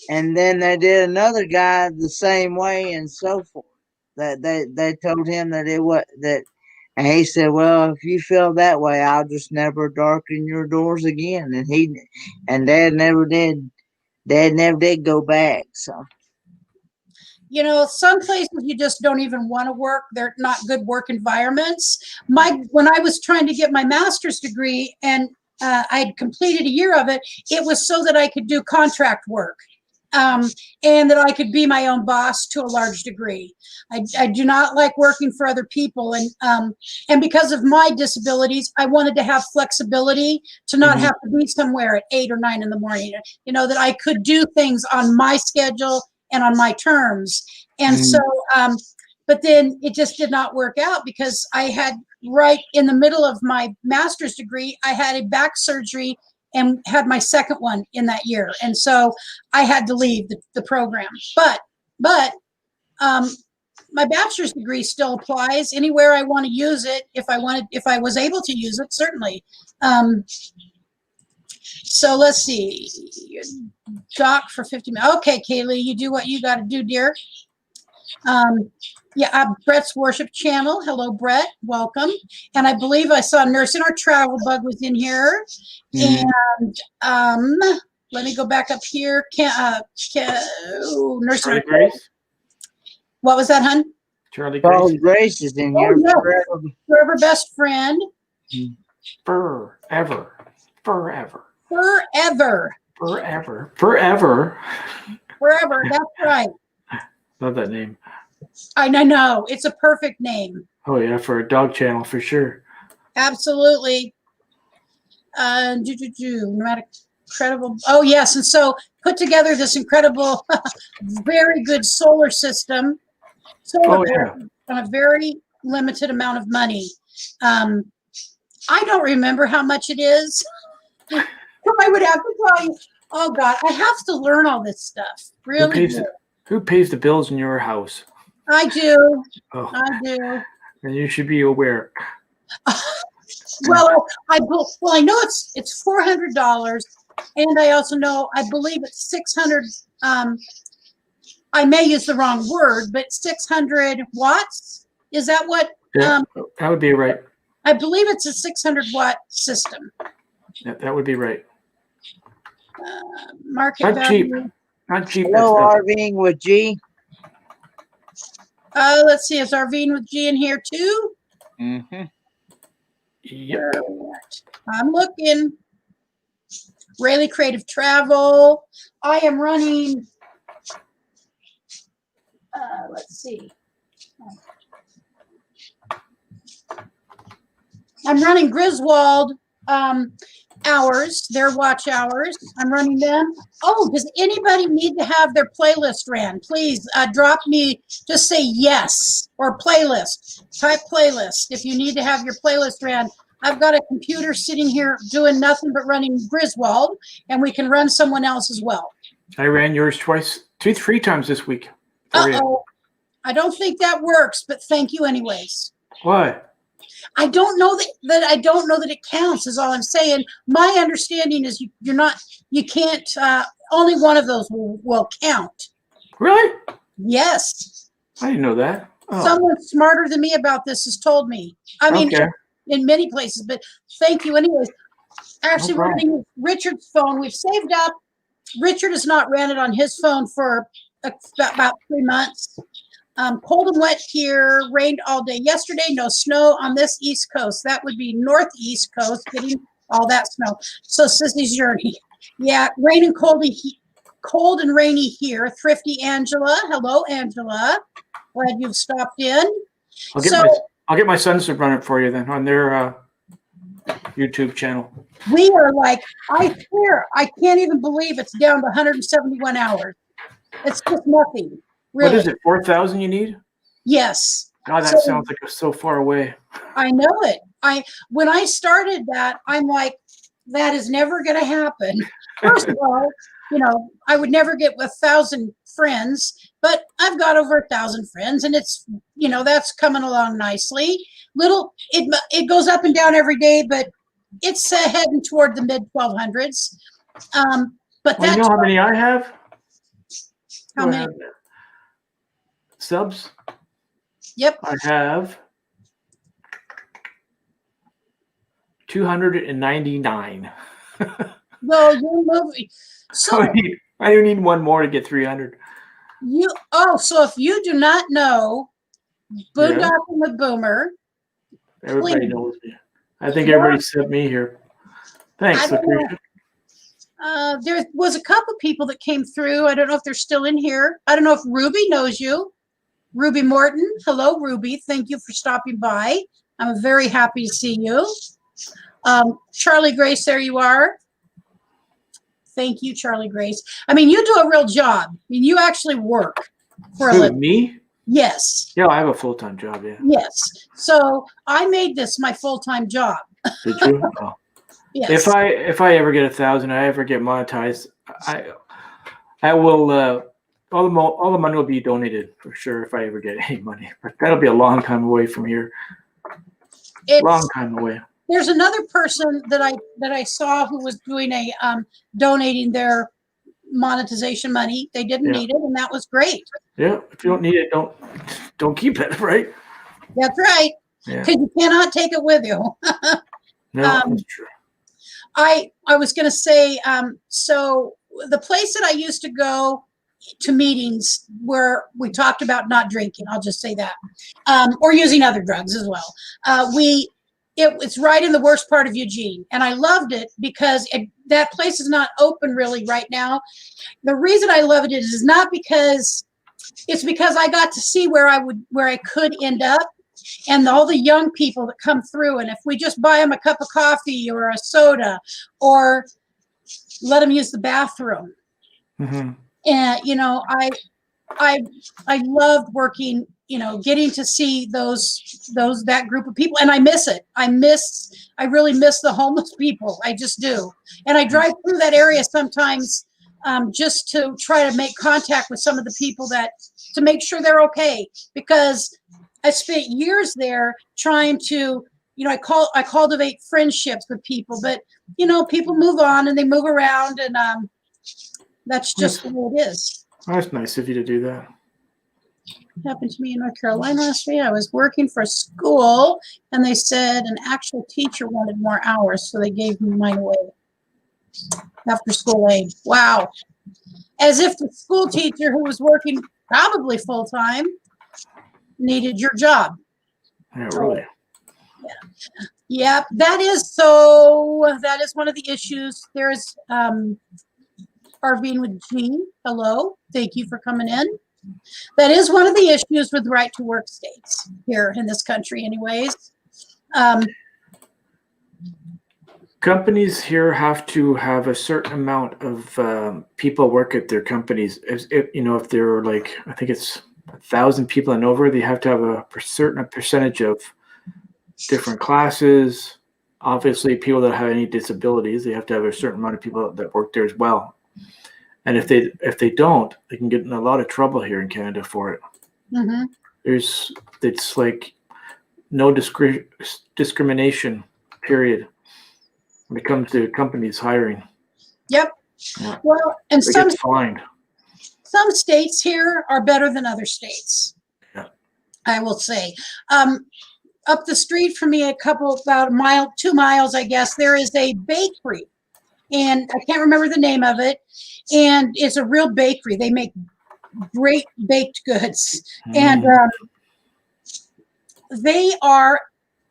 then they did another guy the same way and so forth. That they told him that And he said, "Well, if you feel that way, I'll just never darken your doors again." And Dad never did. Dad never did go back. So. You know, some places you just don't even want to work. They're not good work environments. When I was trying to get my master's degree and I'd completed a year of it, it was so that I could do contract work. And that I could be my own boss to a large degree. I do not like working for other people, and because of my disabilities, I wanted to have flexibility to not have to be somewhere at 8 or 9 in the morning. You know, that I could do things on my schedule and on my terms. And so, but then it just did not work out because I had right in the middle of my master's degree, I had a back surgery and had my second one in that year. And so I had to leave the program. But my bachelor's degree still applies anywhere I want to use it. If I was able to use it, certainly. So let's see. Doc for 50 minutes. Okay, Kaylee, you do what you got to do, dear. Yeah, Brett's Worship Channel. Hello, Brett. Welcome. And I believe I saw Nursing Our Travel Bug was in here. And let me go back up here. Nursing Our Grace. What was that, hun? Charlie Grace. Oh, Grace is in here. Yeah. Forever best friend. Forever. Forever. That's right. Love that name. I know. It's a perfect name. Oh yeah, for a dog channel for sure. Absolutely. Nomadic incredible. Oh yes, and so put together this incredible, very good solar system. On a very limited amount of money. I don't remember how much it is. I would have to tell you. Oh God, I have to learn all this stuff. Really. Who pays the bills in your house? I do. Oh. I do. And you should be aware. Well, I know it's $400, and I also know I believe it's 600. I may use the wrong word, but 600 watts. Is that what? Yeah, that would be right. I believe it's a 600-watt system. Yeah, that would be right. Market value. Not cheap. Hello, RVing with G. Let's see. Is RVing with G in here too? Yep. I'm looking. Rayleigh Creative Travel. I am running. Let's see. I'm running Griswold hours, their watch hours. I'm running them. Oh, does anybody need to have their playlist ran? Please drop me, just say yes or playlist. Type playlist if you need to have your playlist ran. I've got a computer sitting here doing nothing but running Griswold, and we can run someone else as well. I ran yours three times this week. Uh-oh. I don't think that works, but thank you anyways. Why? I don't know that I don't know that it counts is all I'm saying. My understanding is you can't, only one of those will count. Really? Yes. I didn't know that. Oh. Someone smarter than me about this has told me. I mean, in many places, but thank you anyways. Actually, we're going to use Richard's phone. We've saved up. Richard has not ran it on his phone for about 3 months. Cold and wet here, rained all day yesterday, no snow on this East Coast. That would be Northeast Coast, getting all that snow. So Sissy's journey. Yeah, rain and cold and rainy here. Thrifty Angela. Hello, Angela. Glad you've stopped in. I'll get my sons to run it for you then on their YouTube channel. We are like, I swear, I can't even believe it's down to 171 hours. It's just nothing. Really. What is it, 4,000 you need? Yes. God, that sounds like it's so far away. I know it. When I started that, I'm like, that is never going to happen. First of all, I would never get 1,000 friends, but I've got over 1,000 friends, and it's, that's coming along nicely. It goes up and down every day, but it's heading toward the mid 1200s. But you know how many I have? How many? Subs? Yep. I have 299. No, your movie. So I do need one more to get 300. so if you do not know Boondocking with Boomer, Everybody please. knows me. I think everybody sent me here. Thanks, Lucretia. There was a couple people that came through. I don't know if they're still in here. I don't know if Ruby knows you. Ruby Morton. Hello, Ruby. Thank you for stopping by. I'm very happy to see you. Charlie Grace, there you are. Thank you, Charlie Grace. I mean, you do a real job. I mean, you actually work for a living. Me? Yes. Yeah, I have a full-time job, yeah. Yes. So I made this my full-time job. Did you? Oh. Yes. If I ever get 1,000, I ever get monetized, I will all the money will be donated for sure if I ever get any money. But that'll be a long time away from here. Long time away. There's another person that I saw who was doing a donating their monetization money. They didn't need it, and that was great. Yeah, if you don't need it, don't keep it, right? That's right. Because you cannot take it with you. No, that's true. I was going to say, so the place that I used to go to meetings where we talked about not drinking, I'll just say that, or using other drugs as well. It's right in the worst part of Eugene, and I loved it because that place is not open really right now. The reason I loved it is not because I got to see where I could end up, and all the young people that come through, and if we just buy them a cup of coffee or a soda, or let them use the bathroom, and I loved working. Getting to see that group of people, and I miss it. I really miss the homeless people. I just do. And I drive through that area sometimes just to try to make contact with some of the people to make sure they're okay, because I spent years there trying to, I cultivate friendships with people, but people move on and they move around, and that's just the way it is. That's nice of you to do that. Happened to me in North Carolina last week. I was working for a school, and they said an actual teacher wanted more hours, so they gave me mine away. After school aid. Wow. As if the school teacher who was working probably full time needed your job. Yeah, really. Yeah, that is one of the issues. There's RVing with Jean. Hello. Thank you for coming in. That is one of the issues with right to work states here in this country anyways. Companies here have to have a certain amount of people work at their companies. If they're like, I think it's 1,000 people and over, they have to have a certain percentage of different classes. Obviously, people that have any disabilities, they have to have a certain amount of people that work there as well. And if they don't, they can get in a lot of trouble here in Canada for it. Mm-hmm. It's like no discrimination, period, when it comes to companies hiring. Yep. Yeah. Well, and they get fined. Some states here are better than other states. Yeah. I will say. Up the street from me, about a mile, 2 miles, I guess, there is a bakery. And I can't remember the name of it. And it's a real bakery. They make great baked goods. And they are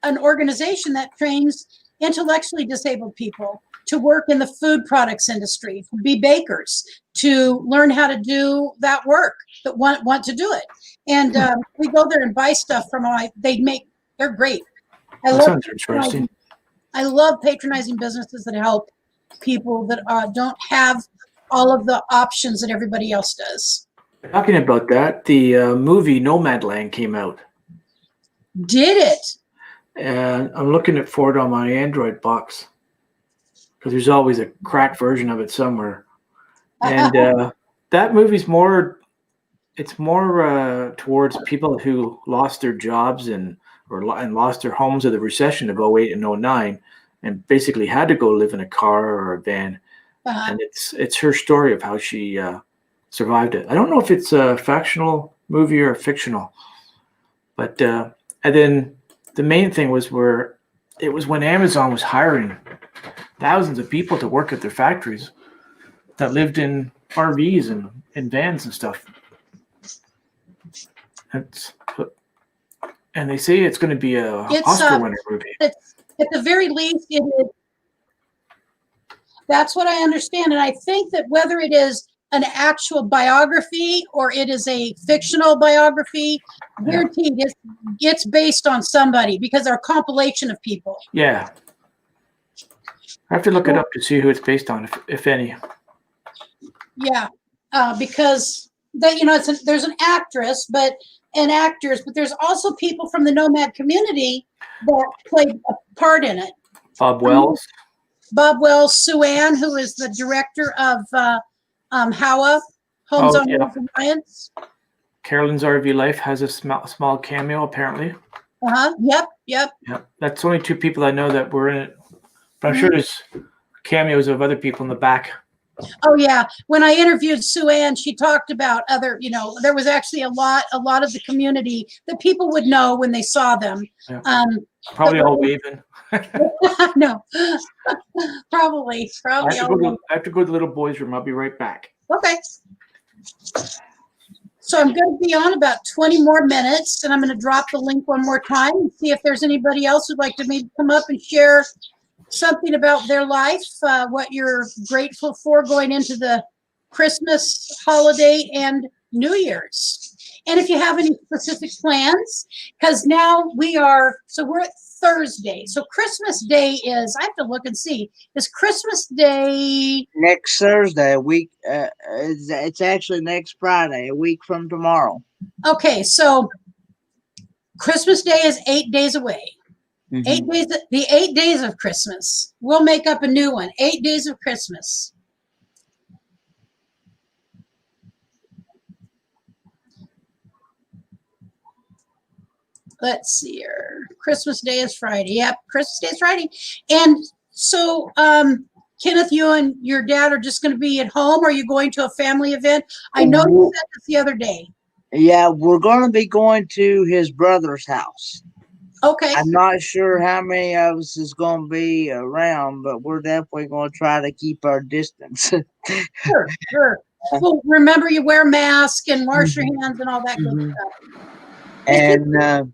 an organization that trains intellectually disabled people to work in the food products industry, to be bakers, to learn how to do that work, that want to do it. And we go there and buy stuff from them. They're great. Sounds interesting. I love patronizing businesses that help people that don't have all of the options that everybody else does. Talking about that, the movie Nomadland came out. Did it? And I'm looking for it on my Android box because there's always a cracked version of it somewhere. And that movie's more towards people who lost their jobs and lost their homes of the recession of 08 and 09 and basically had to go live in a car or a van. And it's her story of how she survived it. I don't know if it's a factional movie or a fictional, but and then the main thing was where it was when Amazon was hiring thousands of people to work at their factories that lived in RVs and in vans and stuff. And they say it's going to be a Oscar winner movie. At the very least, it is. That's what I understand. And I think that whether it is an actual biography or it is a fictional biography, guaranteed it's based on somebody because they're a compilation of people. Yeah. I have to look it up to see who it's based on, if any. Yeah, because that, you know, there's an actress, and actors, but there's also people from the nomad community that played a part in it. Bob Wells. Sue Ann, who is the director of HOWA, Homes on Wheels Alliance. Carolyn's RV Life has a small cameo, apparently. Yep. Yeah, that's only two people I know that were in it. But I'm sure there's cameos of other people in the back. Oh yeah. When I interviewed Sue Ann, she talked about other, you know, there was actually a lot of the community that people would know when they saw them. Yeah. Probably all waving. No, probably. I have to go to the little boys' room. I'll be right back. Okay. So I'm going to be on about 20 more minutes, and I'm going to drop the link one more time and see if there's anybody else who'd like to maybe come up and share something about their life, what you're grateful for going into the Christmas holiday and New Year's. And if you have any specific plans, because now we're at Thursday. So Christmas Day is, I have to look and see, is Christmas Day next Thursday, a week, it's actually next Friday, a week from tomorrow. Okay, so Christmas Day is 8 days away. 8 days, the 8 days of Christmas. We'll make up a new one. 8 days of Christmas. Let's see here. Christmas Day is Friday. Yep, Christmas Day is Friday. And so, Kenneth, you and your dad are just going to be at home, or are you going to a family event? I know you said this the other day. Yeah, we're going to be going to his brother's house. Okay. I'm not sure how many of us is going to be around, but we're definitely going to try to keep our distance. Sure. Well, remember, you wear masks and wash your hands and all that good stuff. And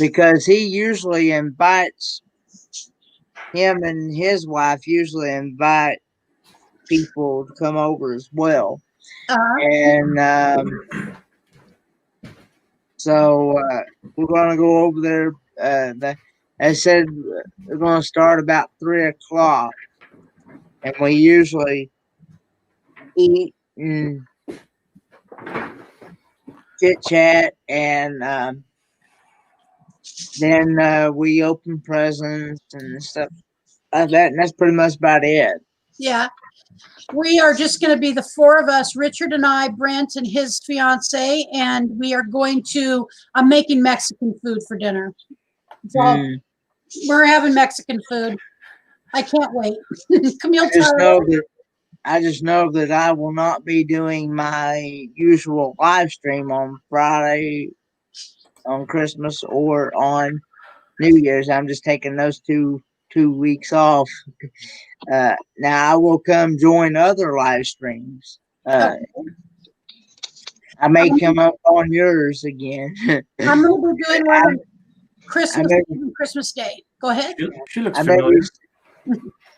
because he usually invites, him and his wife usually invite people to come over as well. And so we're going to go over there. I said we're going to start about 3 o'clock, and we usually eat and chit-chat, and then we open presents and stuff like that, and that's pretty much about it. Yeah. We are just going to be the four of us, Richard and I, Brent and his fiance, and we are going to, I'm making Mexican food for dinner. So we're having Mexican food. I can't wait. Camille, I just know that I will not be doing my usual live stream on Friday, on Christmas, or on New Year's. I'm just taking those two weeks off. Now I will come join other live streams. I may come up on yours again. I'm going to be doing one on Christmas Day. Go ahead. She looks familiar.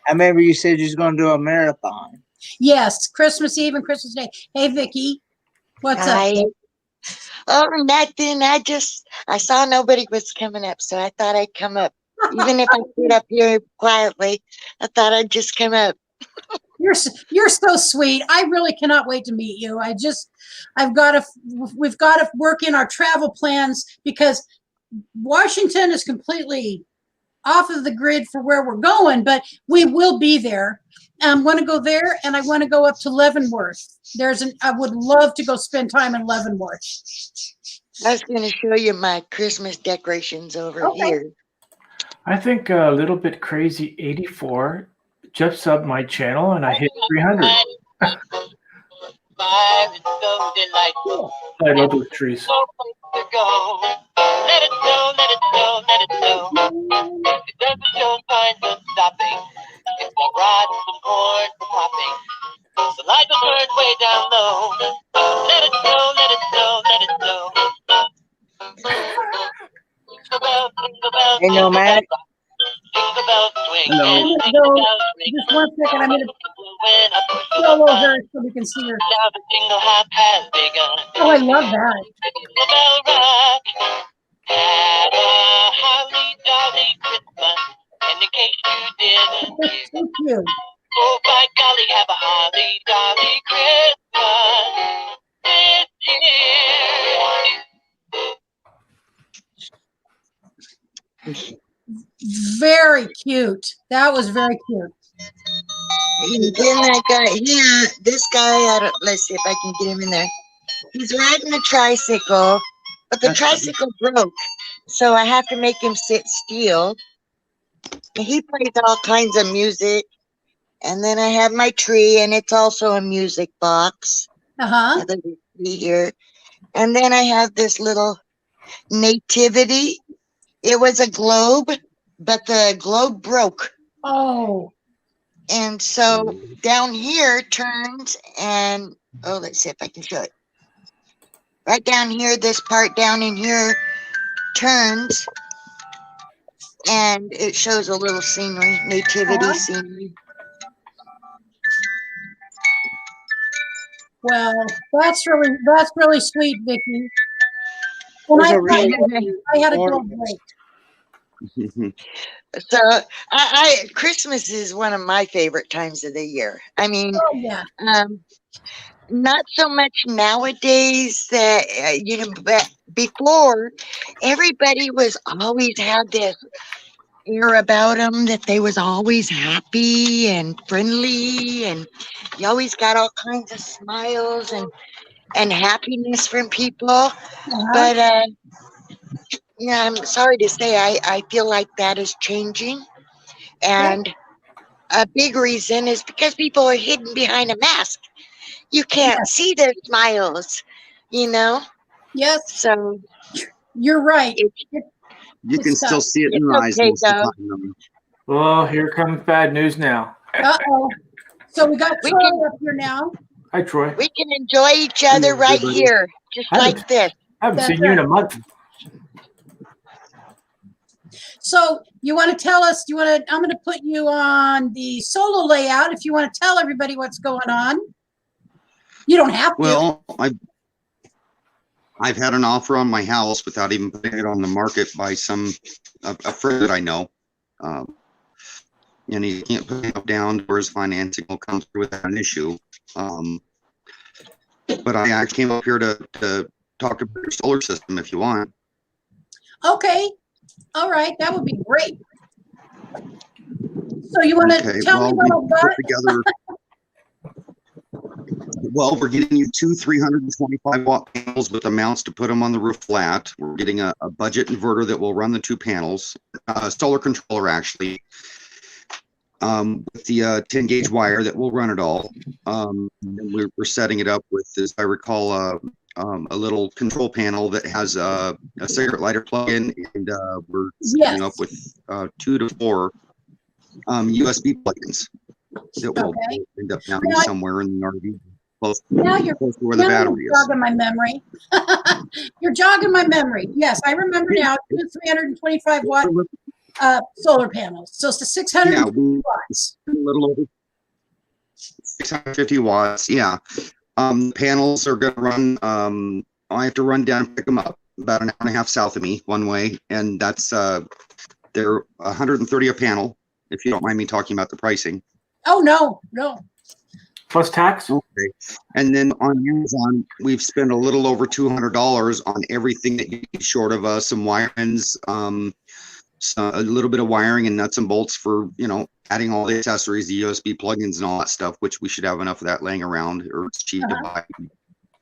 I remember you said you was going to do a marathon. Yes, Christmas Eve and Christmas Day. Hey, Vicki, what's up? Oh, nothing. I saw nobody was coming up, so I thought I'd come up. Even if I sit up here quietly, I thought I'd just come up. You're so sweet. I really cannot wait to meet you. we've got to work in our travel plans because Washington is completely off of the grid for where we're going, but we will be there. I want to go there, and I want to go up to Leavenworth. I would love to go spend time in Leavenworth. I was going to show you my Christmas decorations over here. I think a little bit crazy 84 just subbed my channel, and I hit 300. fire is so delightful. I love those trees. No place to go. Let it snow, let it snow, let it snow. It doesn't show signs of stopping. It's got rods and corn for popping. The light will burn way down low. Let it snow, let it snow, let it snow. Jingle bells, jingle bells, Hey, jingle Nomadic. bells. Jingle bells swing I'm and gonna jingle go, bells ring. just one second, I'm gonna When up to the solo sun. her so we can see her. Now the jingle hop has begun. Oh, I love that. Jingle bell rock. Have a holly jolly Christmas. And in case you didn't That's hear, so cute. oh by golly, have a holly jolly Christmas this year. Very cute. That was very cute. And then that guy here, this guy, I don't, let's see if I can get him in there. He's riding a tricycle, but the tricycle broke. So I have to make him sit still. And he plays all kinds of music. And then I have my tree, and it's also a music box. Uh-huh. That you see here. And then I have this little nativity. It was a globe, but the globe broke. Oh, And so down here turns and, oh, let's see if I can show it. Right down here, this part down in here turns and it shows a little scenery, nativity scenery. well, that's really sweet, Vicky. When Those I, are really I had a go important. break. So Christmas is one of my favorite times of the year. I mean, Oh, yeah. not so much nowadays that, but before everybody was always had this air about them that they was always happy and friendly, and you always got all kinds of smiles and happiness from people. Uh-huh. But yeah, I'm sorry to say I feel like that is changing, and a big reason is because people are hidden behind a mask. You can't see their smiles, Yes, so you're right. You can still see it in It's their eyes okay, most of the though. time. Oh, here comes bad news now. Uh-oh. So we got We Troy can- up here now. Hi, Troy. we can enjoy each other right everybody. here, just I like haven't- this. I haven't That's seen you in right. a month. So you want to tell us, I'm going to put you on the solo layout if you want to tell everybody what's going on. You don't have to. Well, I've had an offer on my house without even putting it on the market by a friend that I know. And he can't put it down or his financing will come through without an issue. But I actually came up here to talk about your solar system if you want. Okay. All right. That would be great. So you want to Okay, tell me well, what I've got? put together. Well, we're getting you two 325 watt panels with the mounts to put them on the roof flat. We're getting a budget inverter that will run the two panels, solar controller actually, with the 10 gauge wire that will run it all. And we're setting it up with, as I recall, a little control panel that has a cigarette lighter plug-in, and we're setting up with 2 to 4 USB plugins that will end up mounting somewhere in the RV. Close to where the battery is. Jogging my memory. You're jogging my memory. Yes, I remember now. 325 watt solar panels. So it's the 600 watts. A little over 650 watts. Yeah. Panels are going to run. I have to run down and pick them up about an hour and a half south of me one way, and that's they're 130 a panel. If you don't mind me talking about the pricing. Oh no. Plus tax. Okay. And then on Amazon, we've spent a little over $200 on everything that you need, short of some wirings, so a little bit of wiring and nuts and bolts for, adding all the accessories, the USB plugins and all that stuff, which we should have enough of that laying around, or it's cheap to buy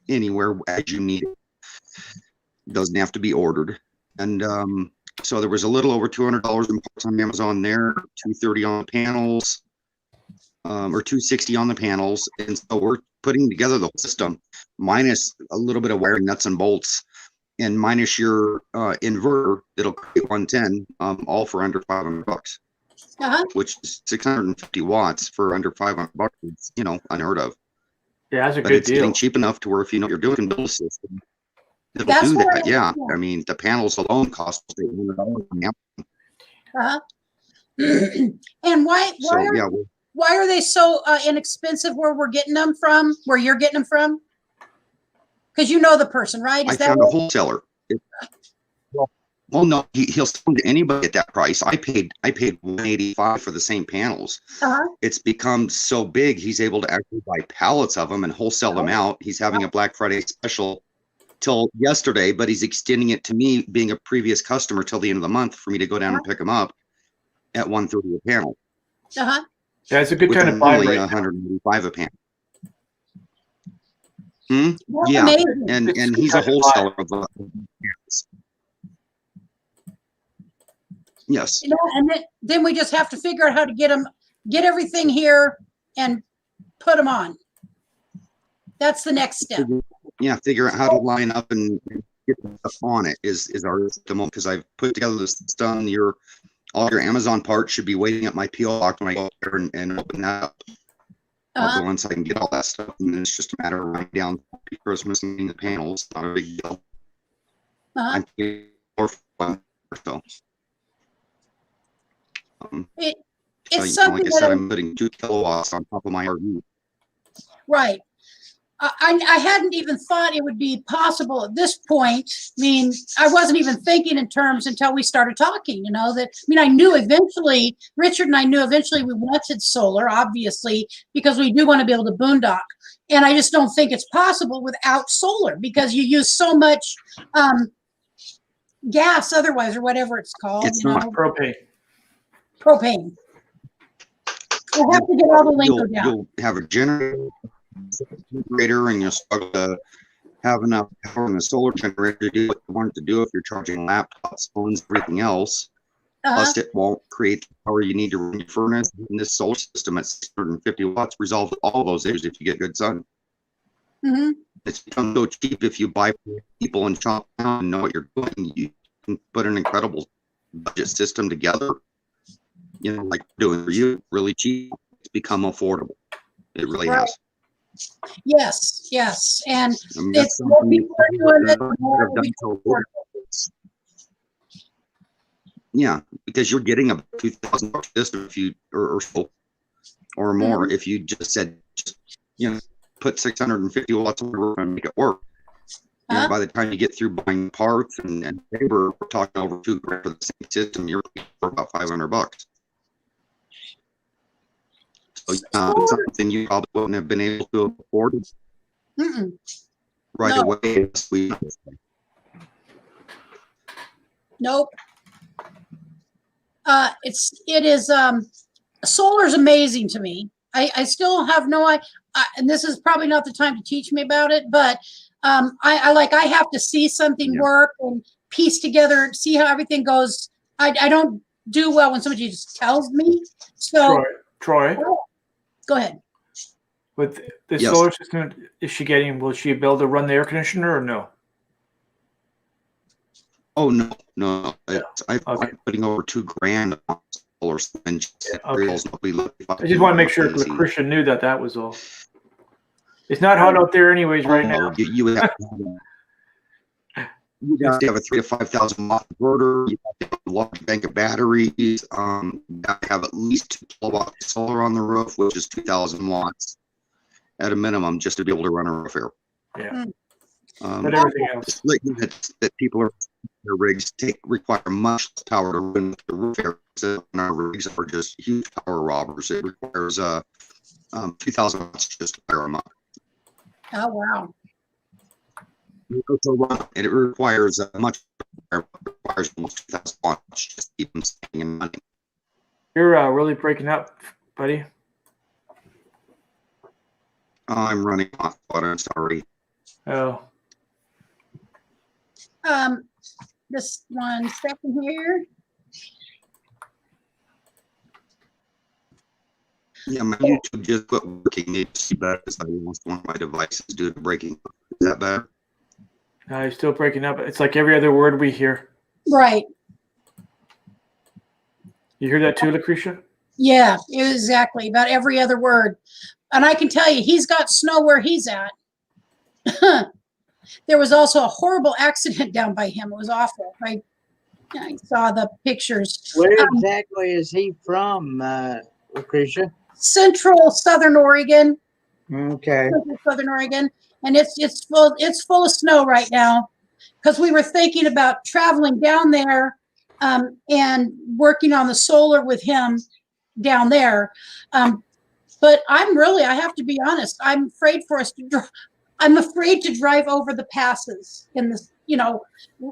anywhere as you need it. It doesn't have to be ordered. And so there was a little over $200 in parts on Amazon there, $230 on the panels. or 260 on the panels. And so we're putting together the whole system minus a little bit of wiring, nuts and bolts, and minus your inverter that'll create 110, all for under $500, which is 650 watts for under $500. It's, unheard of. Yeah, that's a But good it's getting deal. cheap enough to where if you know what you're doing, you can build a system that'll That's do what that. I- Yeah. yeah. I mean, the panels alone cost $800 an amp. And why So yeah, are they so inexpensive where we're getting them from, where you're getting them from? Because you know the person, right? I Is that found a what? wholesaler. Well, no, he'll sell to anybody at that price. I paid $185 for the same panels. It's become so big, he's able to actually buy pallets of them and wholesale them out. He's having a Black Friday special till yesterday, but he's extending it to me, being a previous customer, till the end of the month for me to go down and pick them up at $130 a panel. Yeah, it's a good Which time to is buy only right now. $185 a panel. That's Yeah, amazing. and It's and good he's a time to buy. wholesaler of panels. Yes. And then we just have to figure out how to get everything here and put them on. That's the next step. Yeah, figure out how to line up and get stuff on it is our at the moment, because I've put together the system. All your Amazon parts should be waiting at my PO box when I go up there and open that up. I'll go once I can get all that stuff, and then it's just a matter of writing down Christmas and the panels. Not a big deal. I'm paying more for one or so. It's Like something I said, that I'm putting 2 kilowatts on top of my RV. right. I hadn't even thought it would be possible at this point. I mean, I wasn't even thinking in terms until we started talking, I knew eventually, Richard and I knew eventually we wanted solar, obviously, because we do want to be able to boondock. And I just don't think it's possible without solar because you use so much gas otherwise, or whatever it's called. It's not propane. Propane. We'll have to get all the lingo down. You'll have a generator, and you'll struggle to have enough power in the solar generator to do what you want it to do if you're charging laptops, phones, everything else. Plus, it won't create the power you need to run your furnace. And this solar system at 650 watts resolves all those issues if you get good sun. It's become so cheap if you buy people and shop around and know what you're doing. You can put an incredible budget system together. Like doing for you, really cheap. It's become affordable. It really has. Yes. And that's it's more people are doing it, the more I've done so far. Yeah, because you're getting about $2,000 system if you or so or more if you just said put 650 watts on the roof and make it work. By the time you get through buying parts and labor, we're talking over $2,000 for the same system. You're for about $500. So it's something you probably wouldn't have been able to afford right away. Nope. It is solar's amazing to me. I still have no idea, and this is probably not the time to teach me about it, but I have to see something work and piece together, see how everything goes. I don't do well when somebody just tells me. So Troy. Go ahead. With the solar system, will she be able to run the air conditioner or no? Oh no. I'm putting over $2,000 on solar and I just want to make sure Christian knew that was all. It's not hot out there anyways right now. You would have to have a 3,000 to 5,000 watt inverter. You have to have a large bank of batteries. You have to have at least 2 kilowatt solar on the roof, which is 2,000 watts at a minimum, just to be able to run a roof air. Yeah. But everything else that people are their rigs require much less power to run the roof air. So our rigs are just huge power robbers. It requires 2,000 watts just to fire them up. Oh wow. And it requires almost 2,000 watts just to keep them staying and running. You're really breaking up, buddy. I'm running off, but I'm sorry. Oh. Just 1 second here. Yeah, my YouTube just quit working. It's better because I lost one of my devices due to breaking. Is that better? You're still breaking up. It's like every other word we hear. Right. You hear that too, Lucretia? Yeah, exactly. About every other word. And I can tell you, he's got snow where he's at. There was also a horrible accident down by him. It was awful. I saw the pictures. Where exactly is he from, Lucretia? Central Southern Oregon. Okay. Central Southern Oregon, and it's full of snow right now, because we were thinking about traveling down there and working on the solar with him down there. But I have to be honest, I'm afraid for us to I'm afraid to drive over the passes in this,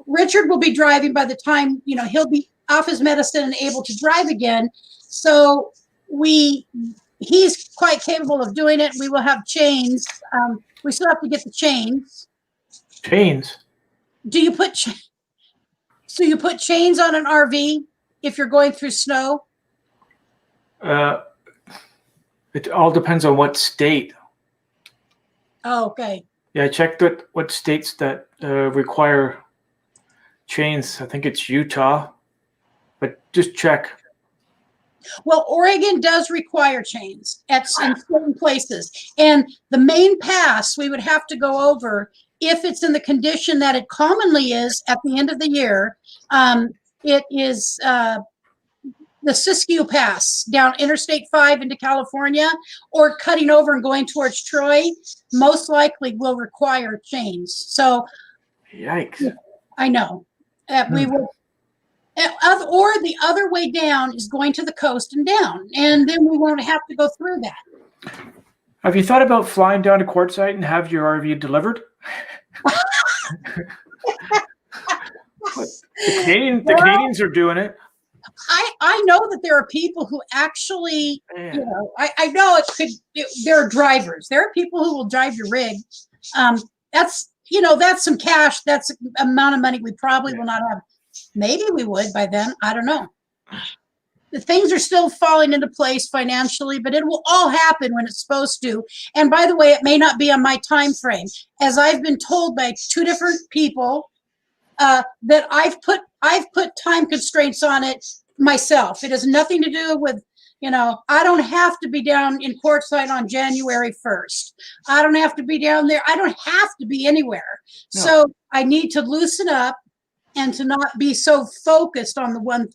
Richard will be driving by the time, he'll be off his medicine and able to drive again. So he's quite capable of doing it. We will have chains. We still have to get the chains. Chains? Do you put so you put chains on an RV if you're going through snow? It all depends on what state. Oh, okay. Yeah, I checked what states that require chains. I think it's Utah, but just check. Well, Oregon does require chains in certain places. And the main pass we would have to go over, if it's in the condition that it commonly is at the end of the year, it is the Siskiyou Pass down Interstate 5 into California, or cutting over and going towards Troy, most likely will require chains. So, yikes! I know. We will, or the other way down is going to the coast and down, and then we won't have to go through that. Have you thought about flying down to Quartzsite and have your RV delivered? The Canadians are doing it. I know that there are people who actually, I know there are drivers. There are people who will drive your rig. That's some cash. That's an amount of money we probably will not have. Maybe we would by then. I don't know. The things are still falling into place financially, but it will all happen when it's supposed to. And by the way, it may not be on my time frame, as I've been told by 2 different people that I've put time constraints on it myself. It has nothing to do with, I don't have to be down in Quartzsite on January 1st. I don't have to be down there. I don't have to be anywhere. No. So I need to loosen up and to not be so focused on the one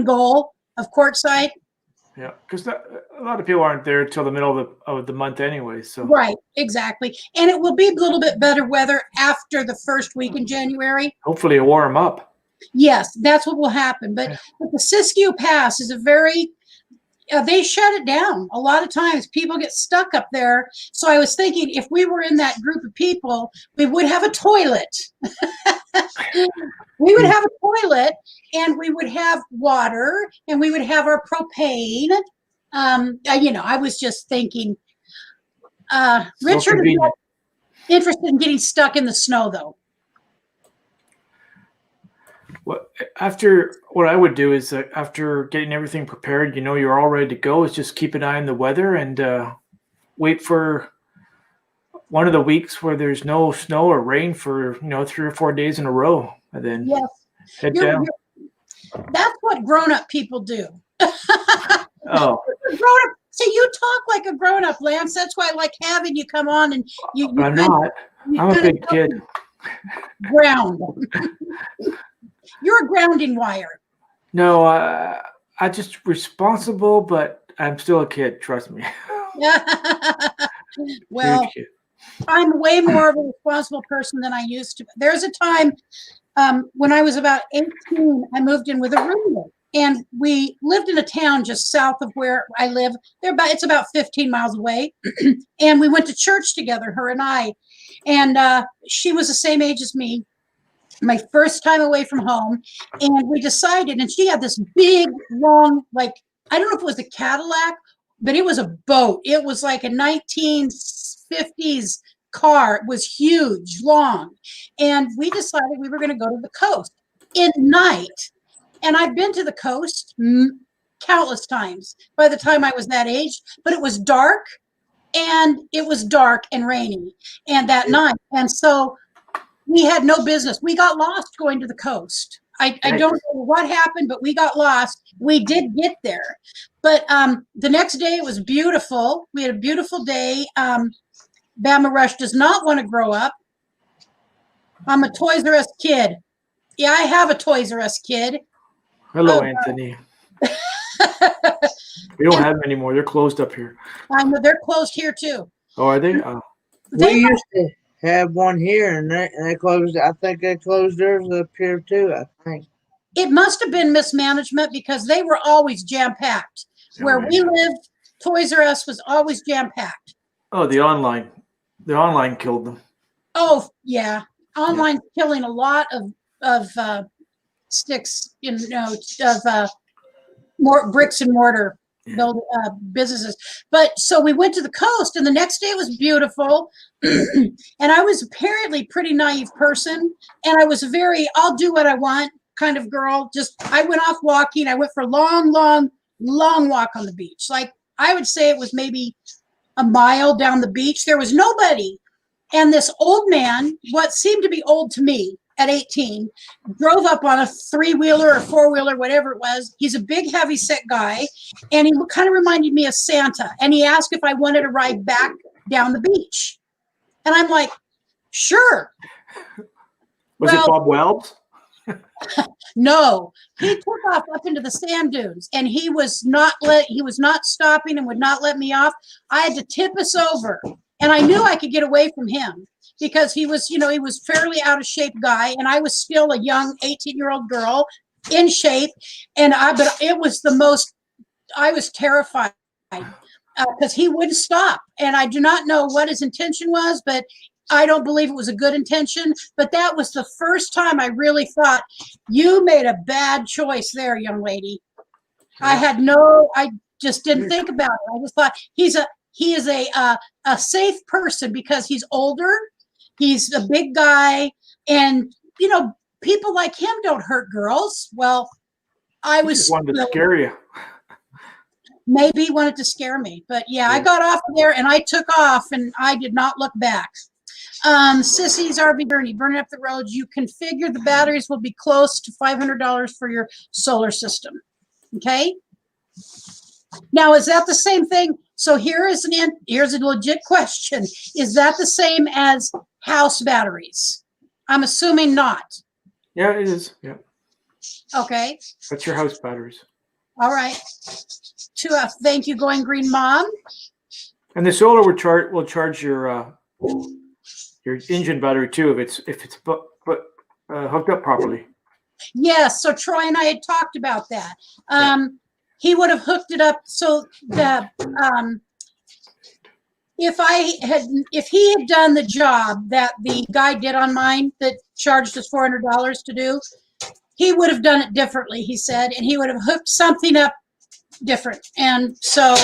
goal of Quartzsite. Yeah, because a lot of people aren't there till the middle of the month anyway. So right, exactly. And it will be a little bit better weather after the first week in January. Hopefully it'll warm up. Yes, that's what will happen. But the Siskiyou Pass is a very, they shut it down. A lot of times people get stuck up there. So I was thinking, if we were in that group of people, we would have a toilet. We would have a toilet, and we would have water, and we would have our propane. I was just thinking, Richard is not interested in getting stuck in the snow, though. What I would do is after getting everything prepared, you're all ready to go, is just keep an eye on the weather and wait for one of the weeks where there's no snow or rain for 3 or 4 days in a row, and then head down. That's what grown-up people do. Oh, grown-up. See, you talk like a grown-up, Lance. That's why I like having you come on, and you. I'm not. I'm a big kid. Ground. You're a grounding wire. No, I'm just responsible, but I'm still a kid. Trust me. Well, I'm way more of a responsible person than I used to. There's a time when I was about 18, I moved in with a roommate, and we lived in a town just south of where I live. It's about 15 miles away, and we went to church together, her and I, and she was the same age as me. My first time away from home, and we decided, and she had this big, long, I don't know if it was a Cadillac, but it was a boat. It was like a 1950s car. It was huge, long. And we decided we were going to go to the coast at night. And I've been to the coast countless times by the time I was that age, but it was dark and rainy and that night. And so we had no business. We got lost going to the coast. I don't know what happened, but we got lost. We did get there. But the next day it was beautiful. We had a beautiful day. Bama Rush does not want to grow up. I'm a Toys R Us kid. Yeah, I have a Toys R Us kid. Hello, Anthony. We don't have them anymore. They're closed up here. I know they're closed here too. Oh, are they? We used to have one here, and they closed. I think they closed theirs up here too. I think it must have been mismanagement because they were always jam packed. Where we lived, Toys R Us was always jam packed. Oh, the online killed them. Oh yeah, online killing a lot of sticks, of more bricks and mortar businesses. But so we went to the coast, and the next day it was beautiful. And I was apparently a pretty naive person, and I was very I'll do what I want kind of girl. Just I went off walking. I went for a long walk on the beach. Like I would say it was maybe a mile down the beach. There was nobody. And this old man, what seemed to be old to me at 18, drove up on a 3-wheeler or 4-wheeler, whatever it was. He's a big, heavy-set guy, and he kind of reminded me of Santa. And he asked if I wanted to ride back down the beach. And I'm like, sure. Was it Bob Wells? No, he took off up into the sand dunes, and he was not stopping and would not let me off. I had to tip us over, and I knew I could get away from him because he was fairly out of shape guy, and I was still a young 18-year-old girl in shape, but it was I was terrified because he wouldn't stop, and I do not know what his intention was, but I don't believe it was a good intention, but that was the first time I really thought, you made a bad choice there, young lady. I just didn't think about it. I just thought he is a safe person because he's older, he's a big guy, and people like him don't hurt girls. Well, I was wanted to scare you. Maybe wanted to scare me, but yeah, I got off of there and I took off and I did not look back. Sissy's RV Journey, burning up the roads. You configure the batteries will be close to $500 for your solar system. Okay. Now, is that the same thing? So here's a legit question. Is that the same as house batteries? I'm assuming not. Yeah, it is. Yeah. Okay. That's your house batteries. All right. Thank you, Going Green Mom. And the solar will charge your engine battery too if it's hooked up properly. Yes. So Troy and I had talked about that. He would have hooked it up so that if he had done the job that the guy did on mine that charged us $400 to do, he would have done it differently, he said, and he would have hooked something up different. And so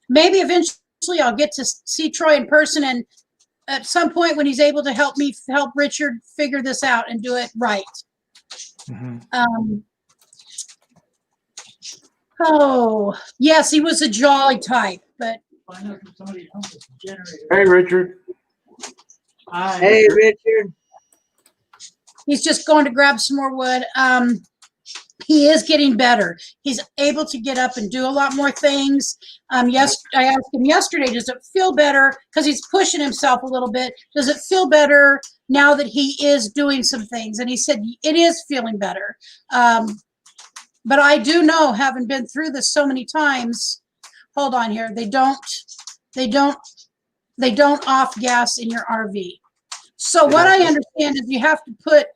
maybe eventually I'll get to see Troy in person, and at some point when he's able to help Richard figure this out and do it right. Mm-hmm. Oh, yes, he was a jolly type, but. Hey, Richard. Hi. Hey, Richard. He's just going to grab some more wood. He is getting better. He's able to get up and do a lot more things. Yes, I asked him yesterday, does it feel better? Because he's pushing himself a little bit. Does it feel better now that he is doing some things? And he said it is feeling better. But I do know, having been through this so many times, hold on here, they don't off gas in your RV. So what I understand is you have to put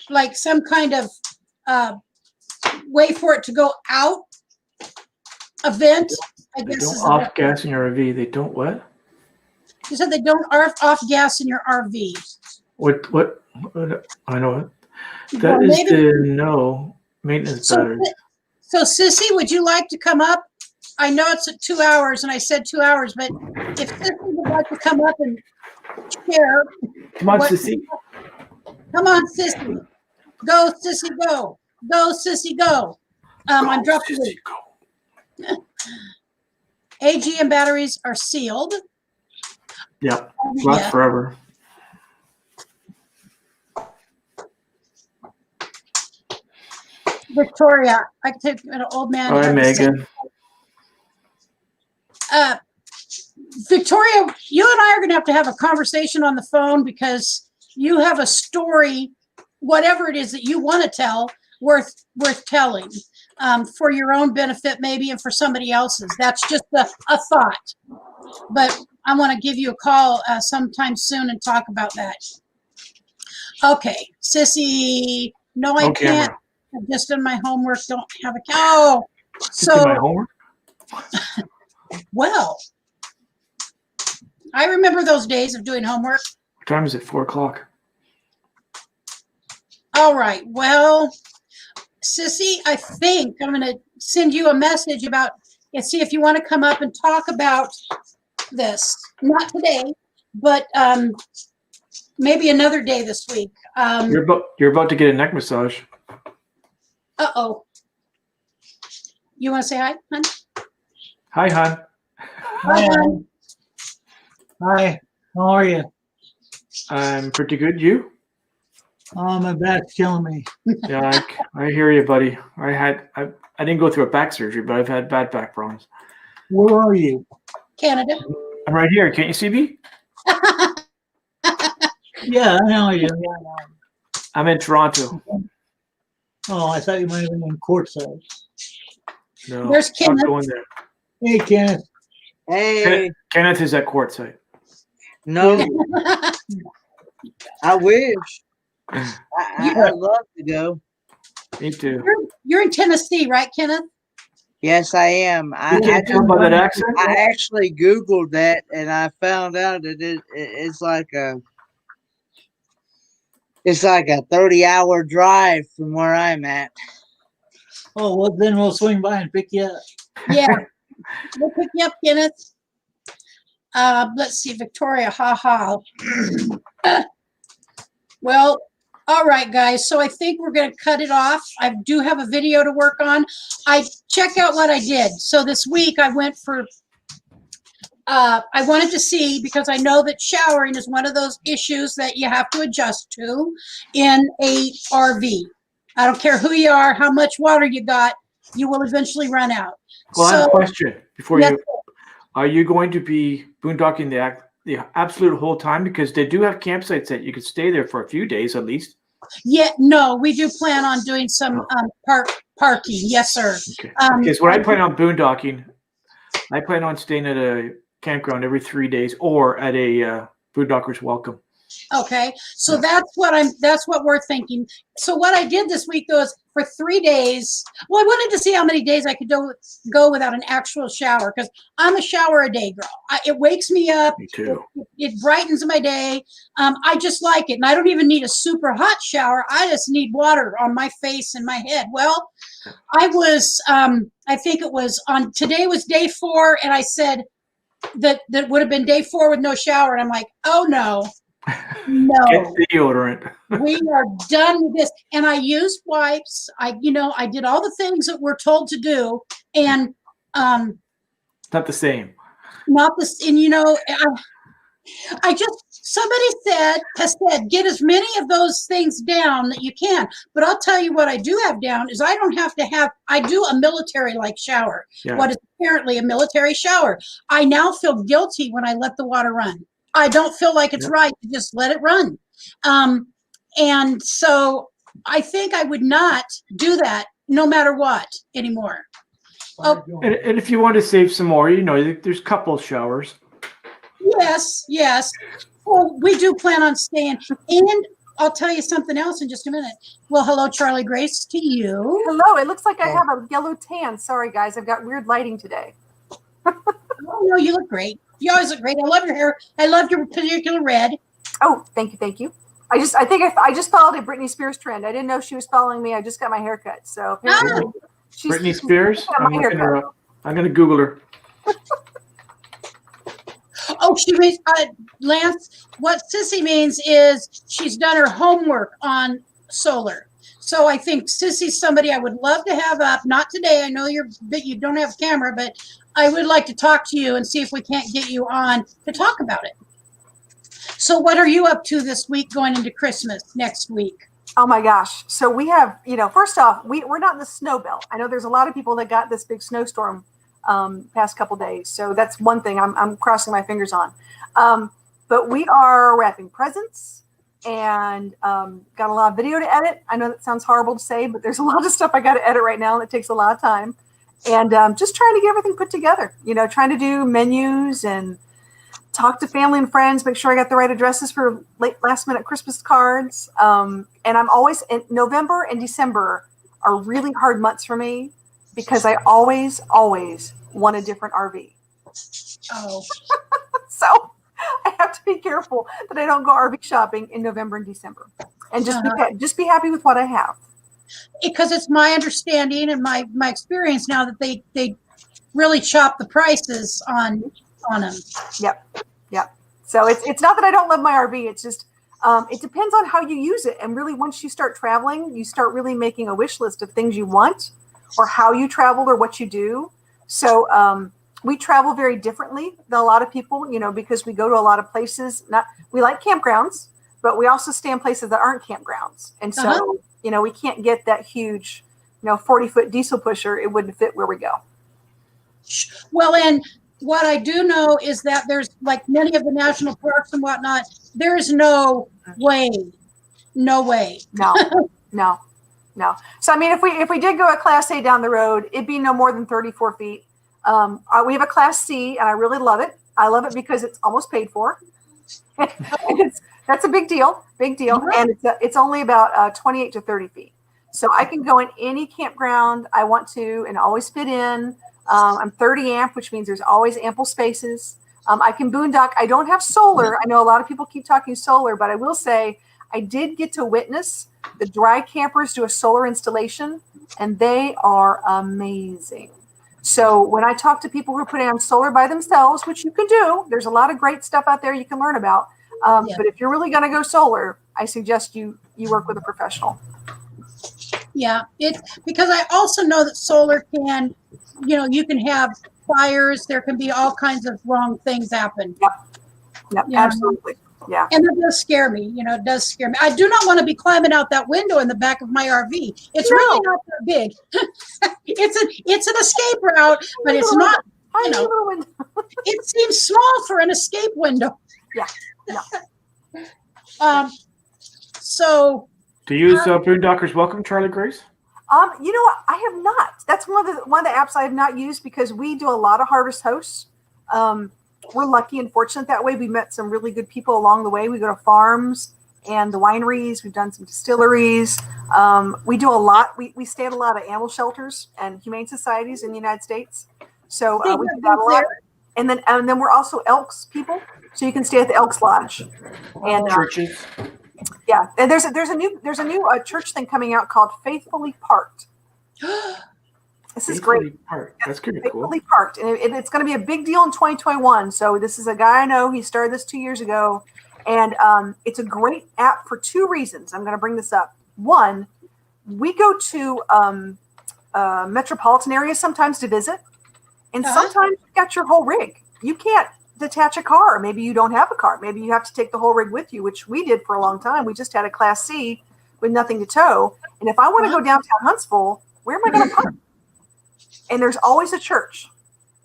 like some kind of way for it to go out, a vent. I guess. They don't off gas in your RV. They don't what? You said they don't off gas in your RV. What? I know it. That is the maintenance battery. So Sissy, would you like to come up? I know it's at 2 hours, and I said 2 hours, but if Sissy would like to come up and share. Come on, Sissy. Come on, Sissy. Go, Sissy, go. Go, Sissy, go. I'm dropping it. AGM batteries are sealed. Yeah, lasts Yeah. forever. Victoria, I can take an old man. All right, had the same- Megan. Victoria, you and I are going to have a conversation on the phone because you have a story, whatever it is that you want to tell, worth telling, for your own benefit maybe and for somebody else's. That's just a thought. But I want to give you a call sometime soon and talk about that. Okay, Sissy, no, I can't. I've just done my homework. Don't have a cow. Just did my homework? Well, I remember those days of doing homework. What time is it? 4 o'clock. All right. Well, Sissy, I think I'm going to send you a message about and see if you want to come up and talk about this. Not today, but maybe another day this week. You're about to get a neck massage. Uh-oh. You want to say hi, hon? Hi, hon. Hi, hon. Hi, how are you? I'm pretty good. You? Oh, my back's killing me. Yeah, I hear you, buddy. I didn't go through a back surgery, but I've had bad back problems. Where are you? Canada. I'm right here. Can't you see me? Yeah, I know you. Yeah, I'm in Toronto. oh, I thought you might have been in courtside. No, There's I'm Kenneth. going there. Hey, Kenneth. Hey, Kenneth is at courtside. no, I wish. I'd love to go. Me too. You're in Tennessee, right, Kenneth? Yes, I am. You can't tell by that accent? I actually Googled that and I found out that it's like a 30-hour drive from where I'm at. Oh, well, then we'll swing by and pick you up. Yeah. We'll pick you up, Kenneth. Let's see, Victoria, haha. Well, all right, guys. So I think we're going to cut it off. I do have a video to work on. I check out what I did. So this week I went for, I wanted to see, because I know that showering is one of those issues that you have to adjust to in a RV. I don't care who you are, how much water you got, you will eventually run out. Well, I have a question before Yes, you. Are you going to be boondocking the absolute whole time? Because they do have campsites that you could stay there for a few days at least. Yeah, no, we do plan on doing some parking. Yes, sir. Okay. Because when I plan on boondocking, I plan on staying at a campground every 3 days or at a boondocker's welcome. Okay, so that's what we're thinking. So what I did this week though is for 3 days. Well, I wanted to see how many days I could go without an actual shower, because I'm a shower a day girl. It wakes me up. Me too. It brightens my day. I just like it, and I don't even need a super hot shower. I just need water on my face and my head. Well, I was I think it was on today was day 4, and I said that would have been day 4 with no shower, and I'm like, oh no. No, Get the deodorant. we are done with this. And I used wipes. I did all the things that we're told to do, and It's not the same. not this. And I just somebody has said get as many of those things down that you can. But I'll tell you what I do have down is I don't have to have. I do a military-like shower. Yeah. What is apparently a military shower. I now feel guilty when I let the water run. I don't feel like it's right to just let it run. And so I think I would not do that no matter what anymore. Oh, And if you want to save some more, there's a couple showers. yes. Well, we do plan on staying. And I'll tell you something else in just a minute. Well, hello, Charlie Grace, to you. Hello, it looks like I have a yellow tan. Sorry, guys, I've got weird lighting today. Oh, no, you look great. You always look great. I love your hair. I love your particular red. Oh, thank you. I think I just followed a Britney Spears trend. I didn't know she was following me. I just got my hair cut. So apparently Britney Spears? I'm looking her up. I'm going to Google her. Oh, she means, Lance, what Sissy means is she's done her homework on solar. So I think Sissy's somebody I would love to have up. Not today. I know you don't have a camera, but I would like to talk to you and see if we can't get you on to talk about it. So what are you up to this week going into Christmas next week? Oh my gosh. So we have, first off, we're not in the snow belt. I know there's a lot of people that got this big snowstorm past couple days. So that's one thing I'm crossing my fingers on. But we are wrapping presents and got a lot of video to edit. I know that sounds horrible to say, but there's a lot of stuff I got to edit right now that takes a lot of time. And just trying to get everything put together, trying to do menus and talk to family and friends, make sure I got the right addresses for last minute Christmas cards. And I'm always in November and December are really hard months for me because I always want a different RV. Oh, So I have to be careful that I don't go RV shopping in November and December and just be happy with what I have. Because it's my understanding and my experience now that they really chop the prices on them. Yep. So it's not that I don't love my RV. It's just it depends on how you use it. And really, once you start traveling, you start really making a wish list of things you want or how you travel or what you do. So we travel very differently than a lot of people, because we go to a lot of places. We like campgrounds, but we also stay in places that aren't campgrounds. And so, we can't get that huge, 40-foot diesel pusher. It wouldn't fit where we go. Well, and what I do know is that there's, like many of the national parks and whatnot, there is no way. No. So, I mean, if we did go a Class A down the road, it'd be no more than 34 feet. We have a Class C, and I really love it. I love it because it's almost paid for. That's a big deal. And it's only about 28 to 30 feet. So I can go in any campground I want to and always fit in. I'm 30 amp, which means there's always ample spaces. I can boondock. I don't have solar. I know a lot of people keep talking solar, but I will say I did get to witness the dry campers do a solar installation, and they are amazing. So when I talk to people who are putting on solar by themselves, which you can do, there's a lot of great stuff out there you can learn about. But if you're really going to go solar, I suggest you work with a professional. Yeah, it's because I also know that solar can, you can have fires. There can be all kinds of wrong things happen. Yep, absolutely. Yeah. And that does scare me. It does scare me. I do not want to be climbing out that window in the back of my RV. It's really not that big. it's an escape route, but it's not, it seems small for an escape window. Yeah. So Do you use Boondockers Welcome, Charlie Grace? You know what? I have not. That's one of the apps I have not used because we do a lot of harvest hosts. We're lucky and fortunate that way. We met some really good people along the way. We go to farms and the wineries. We've done some distilleries. We do a lot. We stay at a lot of animal shelters and humane societies in the United States. So we do that a lot. And then we're also Elks people. So you can stay at the Elks Lodge. And churches. Yeah, and there's a new church thing coming out called Faithfully Parked. This is great. Parked. That's pretty cool. Faithfully Parked, and it's going to be a big deal in 2021. So this is a guy I know. He started this 2 years ago, and it's a great app for two reasons. I'm going to bring this up. One, we go to metropolitan areas sometimes to visit, and sometimes you got your whole rig. You can't detach a car. Maybe you don't have a car. Maybe you have to take the whole rig with you, which we did for a long time. We just had a Class C with nothing to tow. And if I want to go downtown Huntsville, where am I going to park? And there's always a church.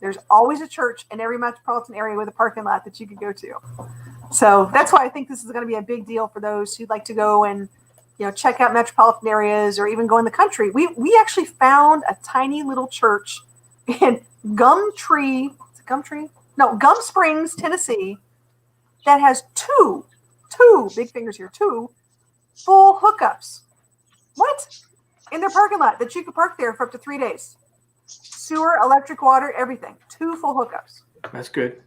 There's always a church in every metropolitan area with a parking lot that you could go to. So that's why I think this is going to be a big deal for those who'd like to go and check out metropolitan areas or even go in the country. We actually found a tiny little church in Gum Springs, Tennessee, that has two big fingers here, two full hookups. What? In their parking lot that you could park there for up to 3 days. Sewer, electric, water, everything. 2 full hookups. That's good.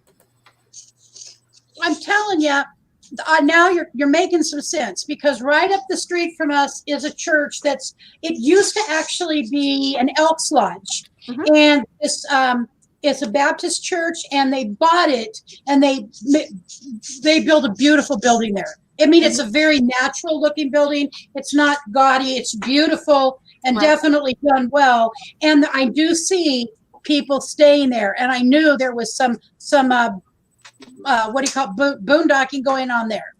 I'm telling you, now you're making some sense because right up the street from us is a church it used to actually be an Elks Lodge. Mm-hmm. And it's a Baptist church, and they bought it, and they built a beautiful building there. I mean, it's a very natural looking building. It's not gaudy. It's beautiful and definitely done well. And I do see people staying there. And I knew there was some what do you call it, boondocking going on there.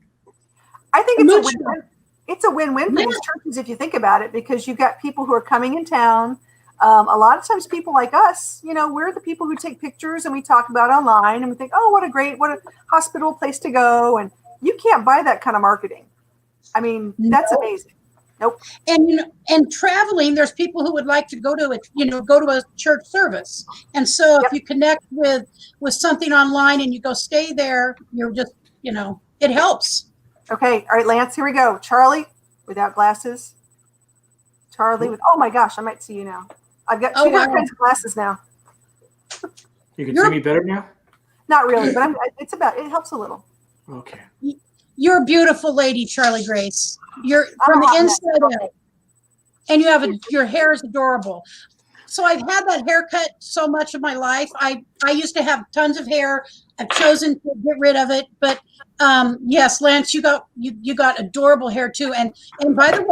I think it's a win-win. It's a win-win for these churches if you think about it, because you've got people who are coming in town. A lot of times people like us, you know, we're the people who take pictures and we talk about online and we think, oh, what a hospitable place to go. And you can't buy that kind of marketing. I mean, that's amazing. Nope. And, you know, and traveling, there's people who would like to go to it, you know, go to a church service. And so if you connect with something online and you go stay there, you're just, you know, it helps. Okay. All right, Lance, here we go. Charlie without glasses. Charlie with, oh my gosh, I might see you now. I've got two different kinds of glasses now. You can see me better now? Not really, but it helps a little. Okay. You're a beautiful lady, Charlie Grace. You're from the inside out. And you have your hair is adorable. So I've had that haircut so much of my life. I used to have tons of hair. I've chosen to get rid of it. But yes, Lance, you got adorable hair too. And by the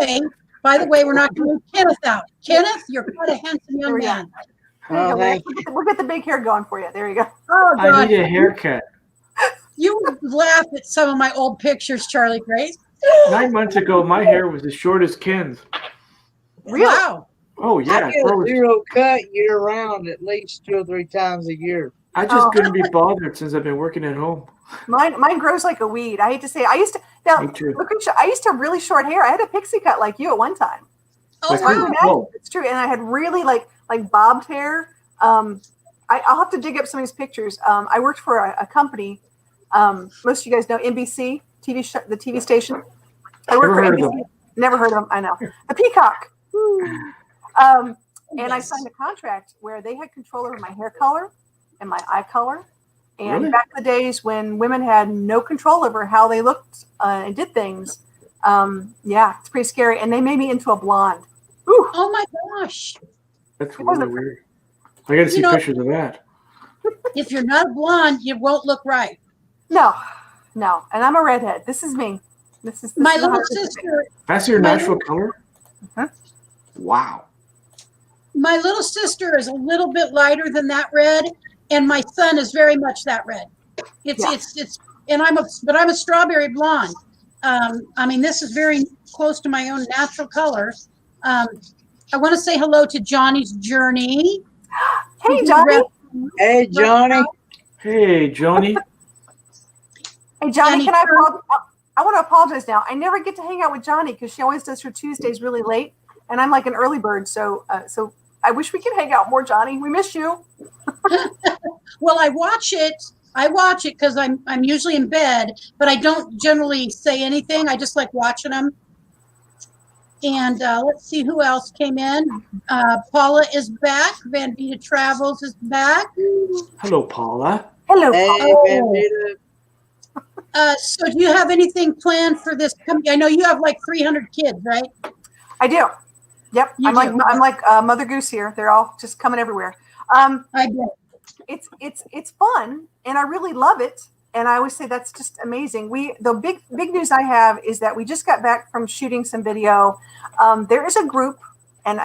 way, we're not going to Kenneth out. Kenneth, you're quite a handsome young man. We'll get the big hair going for you. There you go. Oh, God. I need a haircut. You would laugh at some of my old pictures, Charlie Grace. 9 months ago, my hair was as short as Ken's. Really? Wow. Oh, yeah. I get a zero cut year round at least 2 or 3 times a year. I just couldn't be bothered since I've been working at home. Mine grows like a weed. I hate to say it. I used to have really short hair. I had a pixie cut like you at one time. Oh, wow. It's true. And I had really like bobbed hair. I'll have to dig up some of these pictures. I worked for a company. Most of you guys know NBC the TV station. I worked for NBC. Never heard of them. I know. The Peacock. And I signed a contract where they had control over my hair color and my eye color. And back in the days when women had no control over how they looked and did things, it's pretty scary. And they made me into a blonde. Ooh. Oh my gosh. That's really weird. I got to see pictures of that. If you're not blonde, you won't look right. No. And I'm a redhead. This is me. This is my little sister. That's your natural color? Uh-huh. Wow. My little sister is a little bit lighter than that red, and my son is very much that red. And I'm a strawberry blonde. I mean, this is very close to my own natural color. I want to say hello to Johnny's Journey. Hey, Johnny. Hey, Johnny. Hey, Johnny. Hey, Johnny, I want to apologize now. I never get to hang out with Johnny because she always does her Tuesdays really late, and I'm like an early bird. So I wish we could hang out more, Johnny. We miss you. Well, I watch it because I'm usually in bed, but I don't generally say anything. I just like watching them. And let's see who else came in. Paula is back. Van Vita Travels is back. Hello, Paula. Hello, Hey, Paula. Van Vita. So do you have anything planned for this? I know you have like 300 kids, right? I do. Yep. You I'm do. like Mother Goose here. They're all just coming everywhere. I bet. It's fun and I really love it. And I always say that's just amazing. The big news I have is that we just got back from shooting some video. There is a group, and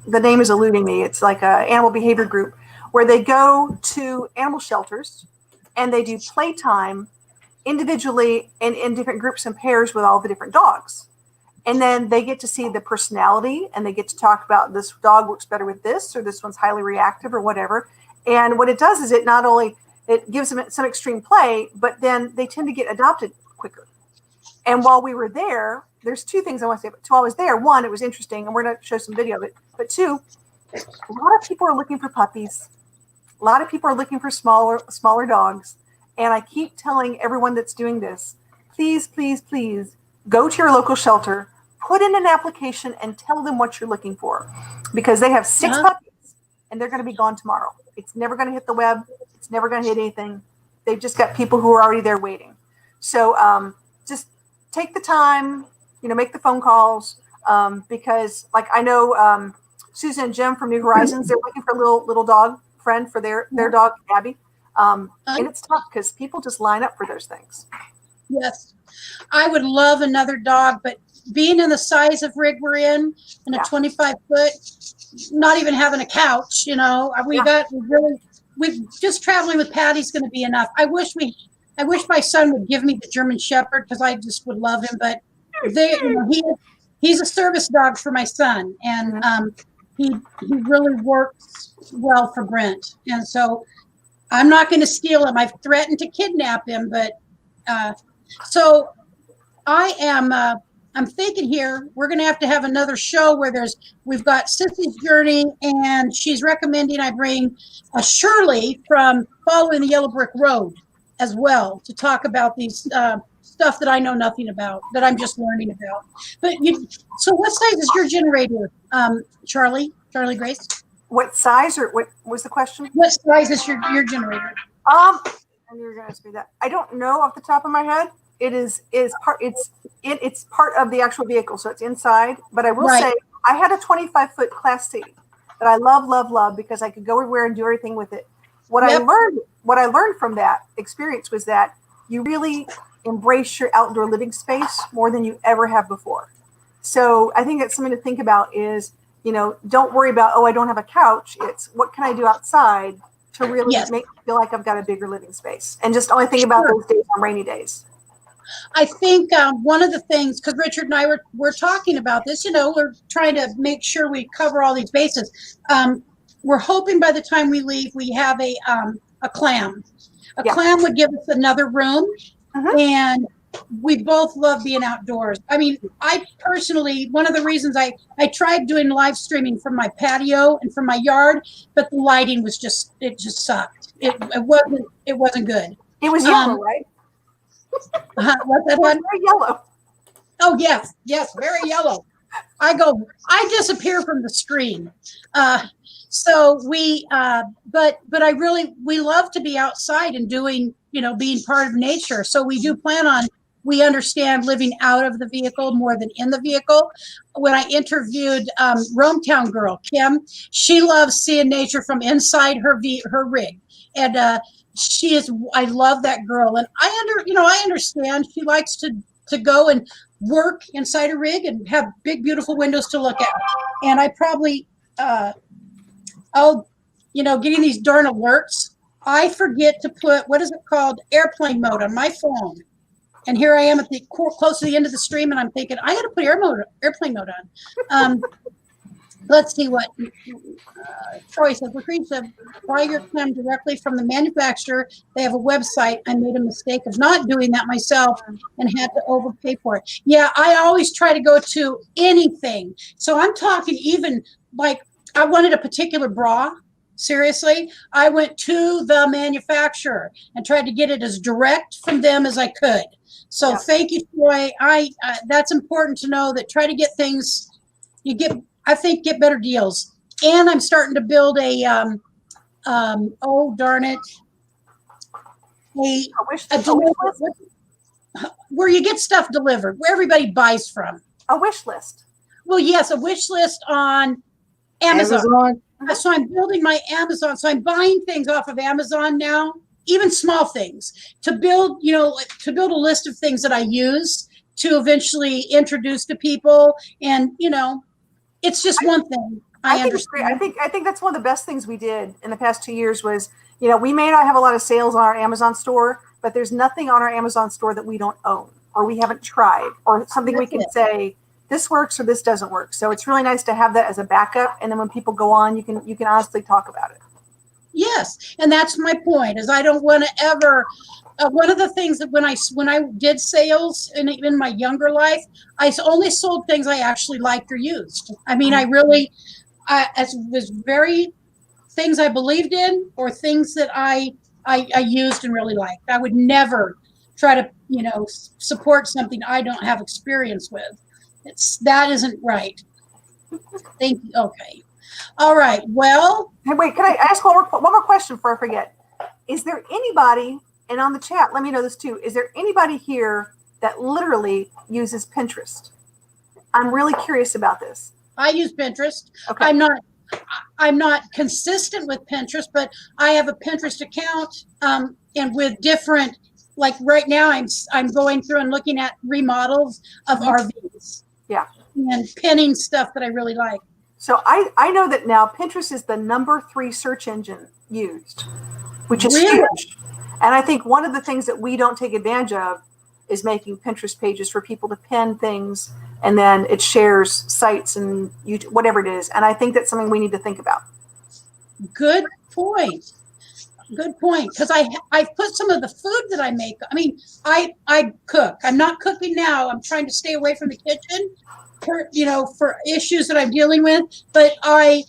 the name is eluding me. It's like an animal behavior group where they go to animal shelters and they do playtime individually and in different groups and pairs with all the different dogs. And then they get to see the personality and they get to talk about this dog works better with this, or this one's highly reactive or whatever. And what it does is it gives them some extreme play, but then they tend to get adopted quicker. And while we were there, there's 2 things I want to say. While I was there, 1, it was interesting, and we're going to show some video of it. But 2, a lot of people are looking for puppies. A lot of people are looking for smaller dogs. And I keep telling everyone that's doing this, please, please, please go to your local shelter, put in an application, and tell them what you're looking for. Because they have 6 puppies, and they're going to be gone tomorrow. It's never going to hit the web. It's never going to hit anything. They've just got people who are already there waiting. So just take the time, make the phone calls, because like I know Susan and Jim from New Horizons, they're looking for a little dog friend for their dog, Abby. And it's tough because people just line up for those things. Yes. I would love another dog, but being in the size of rig we're in a 25-foot, not even having a couch, you know, we just traveling with Patty's going to be enough. I wish my son would give me the German Shepherd because I just would love him, but he's a service dog for my son, and he really works well for Brent, and so I'm not going to steal him. I've threatened to kidnap him, but so I am. I'm thinking here we're going to have another show where we've got Sissy's Journey, and she's recommending I bring Shirley from Following the Yellow Brick Road as well to talk about these stuff that I know nothing about, that I'm just learning about. But so what size is your generator, Charlie Grace? What size, or what was the question? What size is your generator? And you're going to ask me that. I don't know off the top of my head. It's part of the actual vehicle, so it's inside. But I will say, I had a 25-foot Class C that I love because I could go everywhere and do everything with it. What I learned from that experience was that you really embrace your outdoor living space more than you ever have before. So I think that's something to think about. Is, you know, don't worry about, I don't have a couch. It's what can I do outside to really make me feel like I've got a bigger living space, and just only think about those days on rainy days. I think one of the things, because Richard and I were talking about this, you know, we're trying to make sure we cover all these bases. We're hoping by the time we leave, we have a clam. A clam would give us another room, and we both love being outdoors. I mean, I personally, one of the reasons I tried doing live streaming from my patio and from my yard, but the lighting was just sucked. It wasn't good. It was yellow, right? What's that one? Very yellow. Oh yes, very yellow. I disappear from the screen. So we, but we love to be outside and doing, you know, being part of nature. So we do plan on, we understand living out of the vehicle more than in the vehicle. When I interviewed Rometown girl, Kim, she loves seeing nature from inside her rig. And I love that girl. And I understand she likes to go and work inside a rig and have big, beautiful windows to look at. And I probably, getting these darn alerts, I forget to put, what is it called, airplane mode on my phone. And here I am at close to the end of the stream, and I'm thinking, I got to put airplane mode on. Let's see what Troy says. Latrice said, buy your clam directly from the manufacturer. They have a website. I made a mistake of not doing that myself and had to overpay for it. Yeah, I always try to go to anything. So I'm talking even like I wanted a particular bra. Seriously, I went to the manufacturer and tried to get it as direct from them as I could. So thank you, Troy. That's important to know, that try to get things, get better deals. And I'm starting to build a, where you get stuff delivered, where everybody buys from. A wish list. Well, yes, a wish list on Amazon. So I'm building my Amazon. So I'm buying things off of Amazon now, even small things, to build a list of things that I use to eventually introduce to people. And, it's just one thing. I understand. I think that's one of the best things we did in the past 2 years was, we may not have a lot of sales on our Amazon store, but there's nothing on our Amazon store that we don't own or we haven't tried or something we can say, this works or this doesn't work. So it's really nice to have that as a backup. And then when people go on, you can honestly talk about it. Yes. And that's my point, is I don't want to ever, one of the things that when I did sales in my younger life, I only sold things I actually liked or used. I mean, it was very things I believed in or things that I used and really liked. I would never try to, support something I don't have experience with. That isn't right. Thank you. Okay. All right. Well. Hey, wait, can I ask one more question before I forget? Is there anybody, and on the chat, let me know this too, is there anybody here that literally uses Pinterest? I'm really curious about this. I use Pinterest. Okay. I'm not consistent with Pinterest, but I have a Pinterest account, and with different like right now I'm going through and looking at remodels of RVs. Yeah. And pinning stuff that I really like. So I know that now Pinterest is the #3 search engine used, which is Really? huge. And I think one of the things that we don't take advantage of is making Pinterest pages for people to pin things, and then it shares sites and YouTube, whatever it is. And I think that's something we need to think about. Good point. Good point. Because I've put some of the food that I make. I mean, I cook. I'm not cooking now. I'm trying to stay away from the kitchen, for issues that I'm dealing with. But I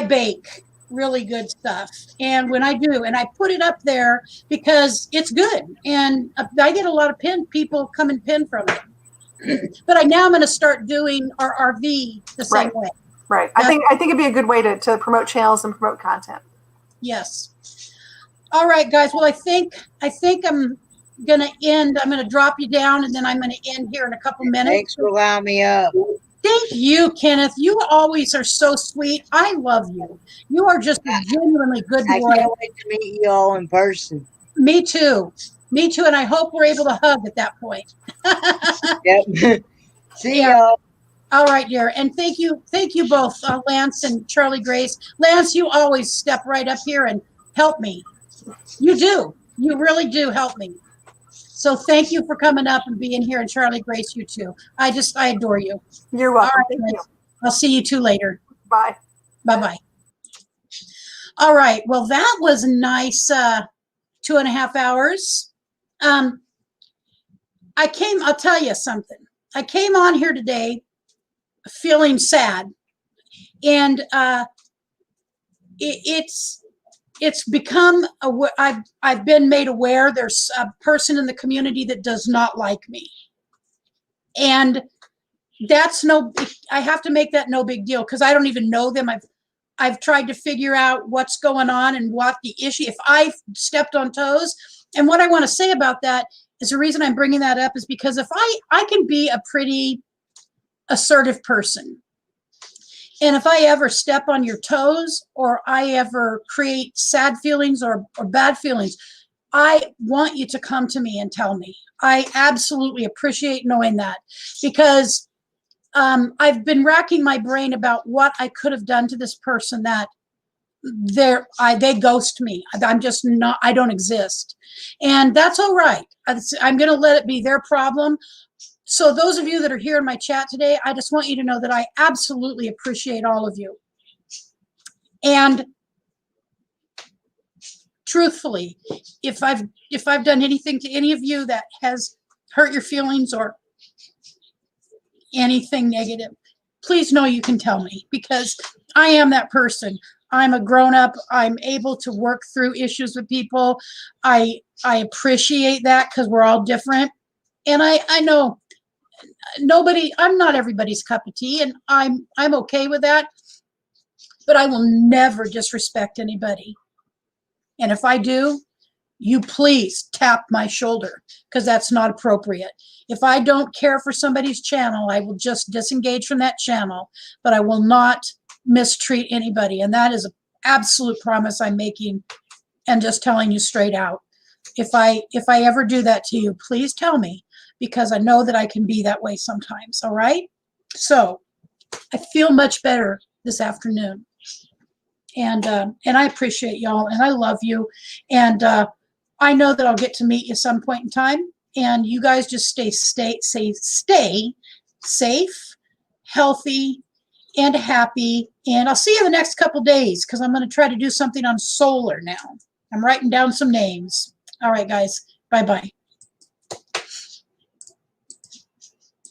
bake really good stuff, and when I do, and I put it up there because it's good, and I get a lot of people come and pin from it. But I'm going to start doing our RV the same way. Right. I think it'd be a good way to promote channels and promote content. Yes. All right, guys. Well, I think I'm going to end. I'm going to drop you down, and then I'm going to end here in a couple minutes. Thanks for allowing me up. Thank you, Kenneth. You always are so sweet. I love you. You are just a genuinely good boy. I can't wait to meet you all in person. Me too. Me too. And I hope we're able to hug at that point. Yep. See y'all. All right, dear. And thank you both, Lance and Charlie Grace. Lance, you always step right up here and help me. You do. You really do help me. So thank you for coming up and being here. And Charlie Grace, you too. I adore you. You're welcome. All right, Thank you. I'll see you two later. Bye. Bye-bye. All right. Well, that was a nice 2.5 hours. I'll tell you something. I came on here today feeling sad, and it's become I've been made aware there's a person in the community that does not like me, and I have to make that no big deal because I don't even know them. I've tried to figure out what's going on and what the issue, if I've stepped on toes. And what I want to say about that is the reason I'm bringing that up is because if I can be a pretty assertive person, and if I ever step on your toes or I ever create sad feelings or bad feelings, I want you to come to me and tell me. I absolutely appreciate knowing that, because I've been racking my brain about what I could have done to this person that they ghost me. I'm just not, I don't exist. And that's all right. I'm going to let it be their problem. So those of you that are here in my chat today, I just want you to know that I absolutely appreciate all of you. And truthfully, if I've done anything to any of you that has hurt your feelings or anything negative, please know you can tell me, because I am that person. I'm a grown-up. I'm able to work through issues with people. I appreciate that because we're all different. And I know I'm not everybody's cup of tea, and I'm okay with that. But I will never disrespect anybody. And if I do, you please tap my shoulder, because that's not appropriate. If I don't care for somebody's channel, I will just disengage from that channel, but I will not mistreat anybody. And that is an absolute promise I'm making, and just telling you straight out. If I ever do that to you, please tell me, because I know that I can be that way sometimes. All right. So I feel much better this afternoon, and I appreciate y'all, and I love you. And I know that I'll get to meet you some point in time, and you guys just stay safe, healthy, and happy. And I'll see you in the next couple days, because I'm going to try to do something on solar now. I'm writing down some names. All right, guys. Bye-bye.